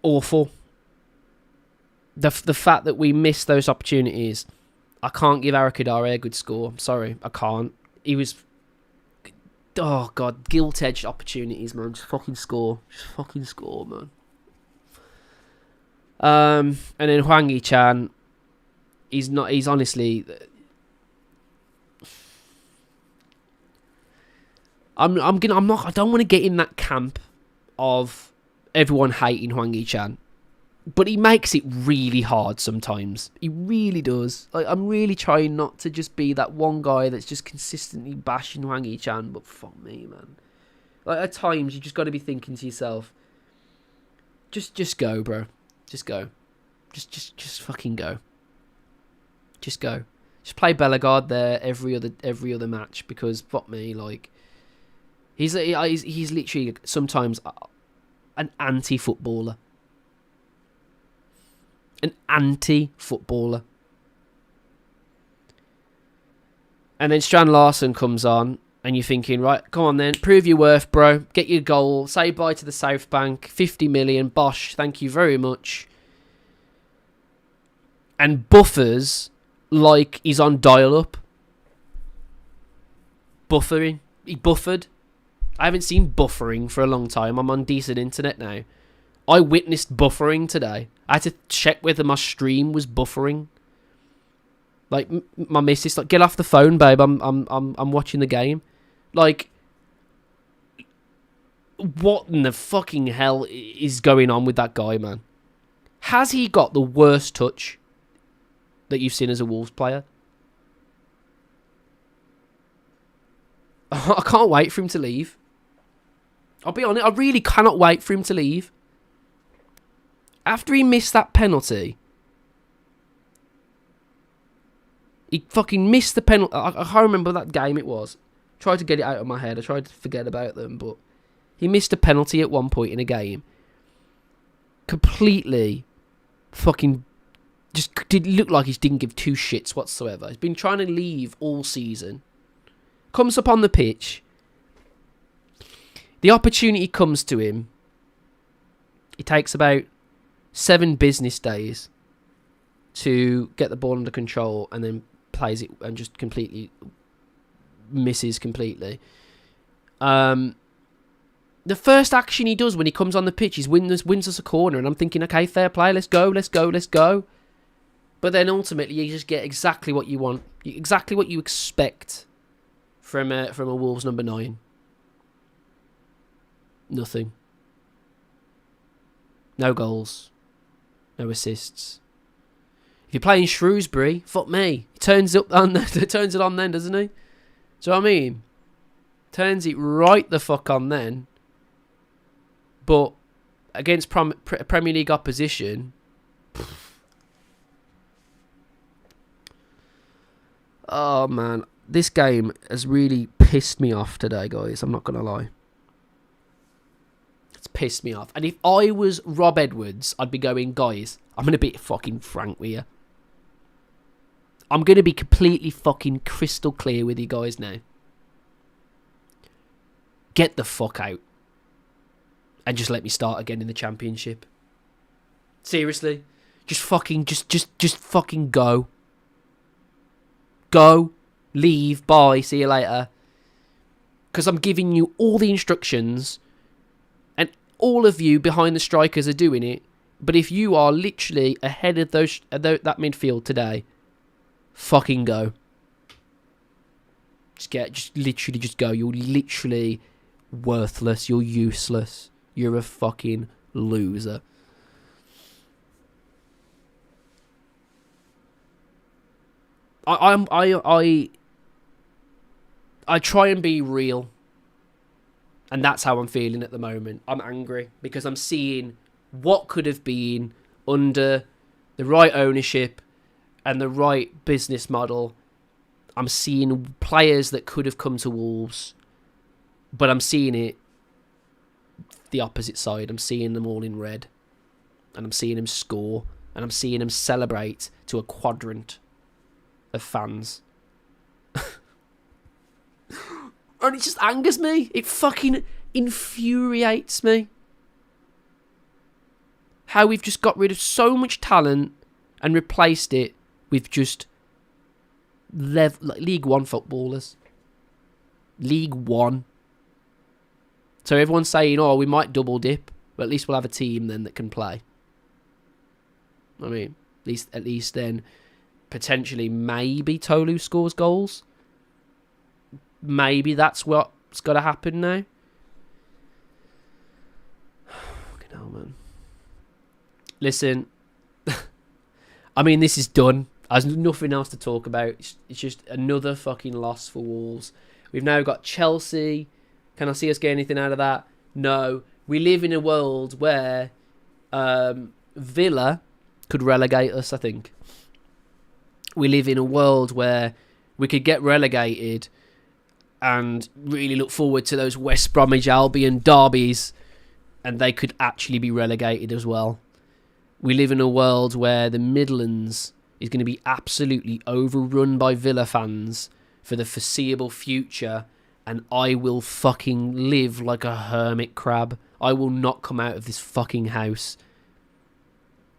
Awful. The fact that we missed those opportunities. I can't give Arakadare a good score. I'm sorry, I can't. He was... Oh, God. Gilt-edged opportunities, man. Just fucking score. Just fucking score, man. And then Hwang Hee-chan, he's honestly... I don't want to get in that camp of everyone hating Hwang Hee-chan, but he makes it really hard sometimes. He really does. Like, I'm really trying not to just be that one guy that's just consistently bashing Hwang Hee-chan, but fuck me, man. Like, at times you just got to be thinking to yourself, just go, bro. Just go. Just fucking go. Just go. Just play Bellegarde there every other match, because fuck me, like, he's literally sometimes an anti-footballer. An anti-footballer. And then Strand Larsen comes on, and you're thinking, right, come on then, prove your worth, bro. Get your goal. Say bye to the South Bank. 50 million, bosh, thank you very much. And buffers like he's on dial-up. Buffering. He buffered. I haven't seen buffering for a long time. I'm on decent internet now. I witnessed buffering today. I had to check whether my stream was buffering. Like, my missus, like, get off the phone, babe. I'm watching the game. Like, what in the fucking hell is going on with that guy, man? Has he got the worst touch that you've seen as a Wolves player? I can't wait for him to leave. I'll be honest, I really cannot wait for him to leave. After he missed that penalty, he fucking missed the penalty. I can't remember that game it was. Tried to get it out of my head. I tried to forget about them, but he missed a penalty at one point in a game. Completely fucking just did look like he didn't give two shits whatsoever. He's been trying to leave all season. Comes up on the pitch. The opportunity comes to him. It takes about 7 business days to get the ball under control, and then plays it and just completely misses completely. The first action he does when he comes on the pitch is wins us a corner, and I'm thinking, okay, fair play, let's go. But then ultimately you just get exactly what you want, exactly what you expect from a Wolves number 9. Nothing. No goals. No assists. If you're playing Shrewsbury, fuck me. He turns it on then, doesn't he? So I mean, turns it right the fuck on then. But against Premier League opposition, oh man, this game has really pissed me off today, guys. I'm not gonna lie. It's pissed me off. And if I was Rob Edwards, I'd be going, guys, I'm going to be fucking frank with you. I'm going to be completely fucking crystal clear with you guys now. get the fuck out and just let me start again in the Championship. Seriously, just fucking go. Go, leave, bye, see you later. Because I'm giving you all the instructions, and all of you behind the strikers are doing it. But if you are literally ahead of that midfield today, fucking go. Just literally go. You're literally worthless. You're useless. You're a fucking loser. I try and be real, and that's how I'm feeling at the moment. I'm angry because I'm seeing what could have been under the right ownership and the right business model. I'm seeing players that could have come to Wolves, but I'm seeing it the opposite side. I'm seeing them all in red, and I'm seeing them score, and I'm seeing them celebrate to a quadrant of fans. And it just angers me. It fucking infuriates me. How we've just got rid of so much talent and replaced it with just League One footballers. League One. So everyone's saying, oh, we might double dip, but at least we'll have a team then that can play. I mean, at least then potentially maybe Tolu scores goals. Maybe that's what's got to happen now. Fucking hell, man. Listen, I mean, this is done. There's nothing else to talk about. It's just another fucking loss for Wolves. We've now got Chelsea. Can I see us get anything out of that? No. We live in a world where Villa could relegate us, I think. We live in a world where we could get relegated and really look forward to those West Bromwich Albion derbies, and they could actually be relegated as well. We live in a world where the Midlands is going to be absolutely overrun by Villa fans for the foreseeable future, and I will fucking live like a hermit crab. I will not come out of this fucking house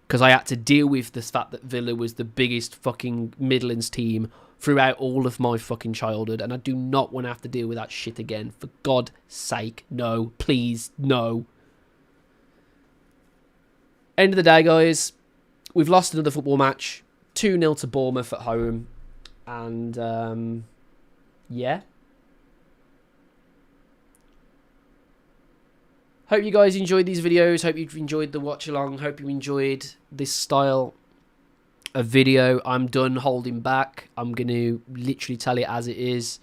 because I had to deal with the fact that Villa was the biggest fucking Midlands team throughout all of my fucking childhood, and I do not want to have to deal with that shit again. For God's sake, no. Please, no. End of the day, guys, we've lost another football match. 2-0 to Bournemouth at home. And, yeah. Hope you guys enjoyed these videos. Hope you've enjoyed the watch along. Hope you enjoyed this style of video. I'm done holding back. I'm going to literally tell it as it is.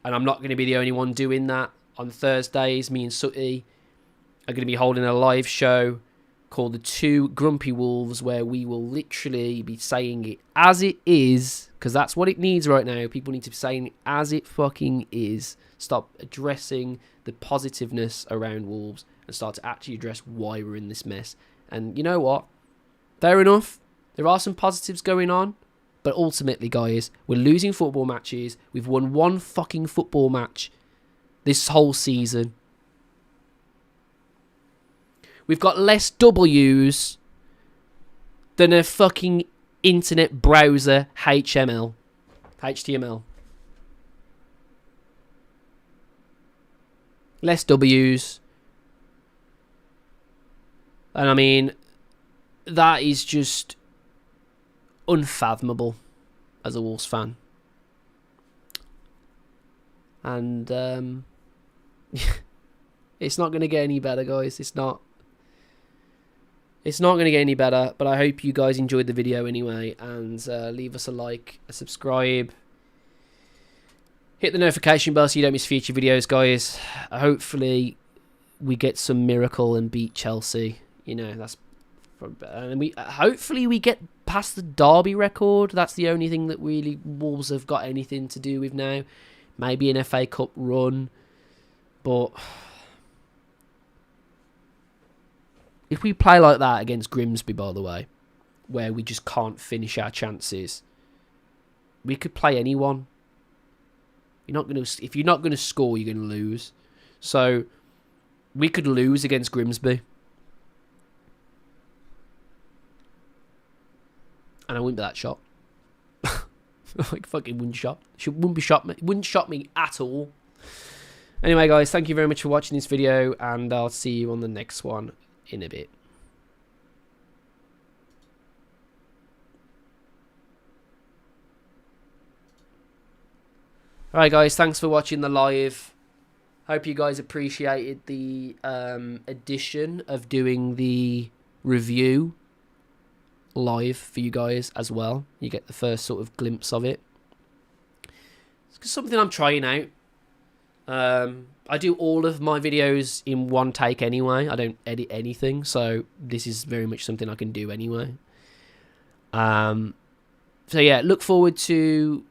And I'm not going to be the only one doing that. On Thursdays, me and Sooty are going to be holding a live show called The Two Grumpy Wolves, where we will literally be saying it as it is, because that's what it needs right now. People need to be saying it as it fucking is. Stop addressing the positiveness around Wolves and start to actually address why we're in this mess. And you know what? Fair enough. There are some positives going on. But ultimately, guys, we're losing football matches. We've won one fucking football match this whole season. We've got less W's than a fucking internet browser HTML. Less W's. And I mean, that is just unfathomable as a Wolves fan. And it's not going to get any better, guys. It's not going to get any better, but I hope you guys enjoyed the video anyway, and leave us a like, a subscribe, hit the notification bell so you don't miss future videos, guys. Hopefully we get some miracle and beat Chelsea. You know, that's and hopefully we get past the derby record. That's the only thing that really Wolves have got anything to do with now. Maybe an FA Cup run, but if we play like that against Grimsby, by the way, where we just can't finish our chances, we could play anyone. If you're not going to score, you're going to lose. So we could lose against Grimsby. And I wouldn't be that shocked. Like, fucking wouldn't shock me at all. Anyway, guys, thank you very much for watching this video, and I'll see you on the next one in a bit. Alright, guys, thanks for watching the live. Hope you guys appreciated the addition of doing the review live for you guys as well. You get the first sort of glimpse of it. It's something I'm trying out. I do all of my videos in one take anyway. I don't edit anything, so this is very much something I can do anyway. So yeah, look forward to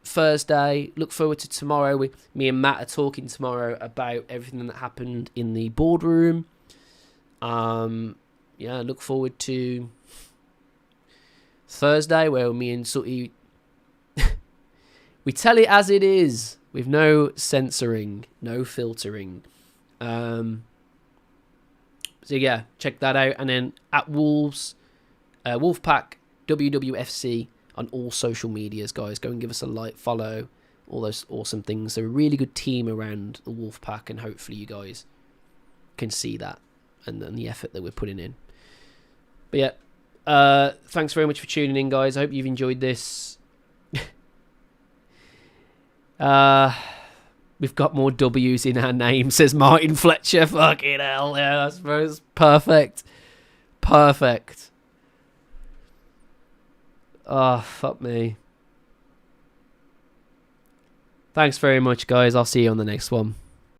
Thursday. Look forward to tomorrow. Me and Matt are talking tomorrow about everything that happened in the boardroom. Yeah, look forward to Thursday, where me and Sooty we tell it as it is, with no censoring, no filtering. So yeah, check that out. And then at Wolves, Wolfpack WWFC on all social medias, guys. Go and give us a like, follow, all those awesome things. They're a really good team around the Wolfpack, and hopefully you guys can see that and the effort that we're putting in. But yeah. Thanks very much for tuning in, guys. I hope you've enjoyed this. We've got more W's in our name, says Martin Fletcher. Fucking hell, yeah, I suppose. Perfect. Perfect. Oh, fuck me. Thanks very much, guys. I'll see you on the next one.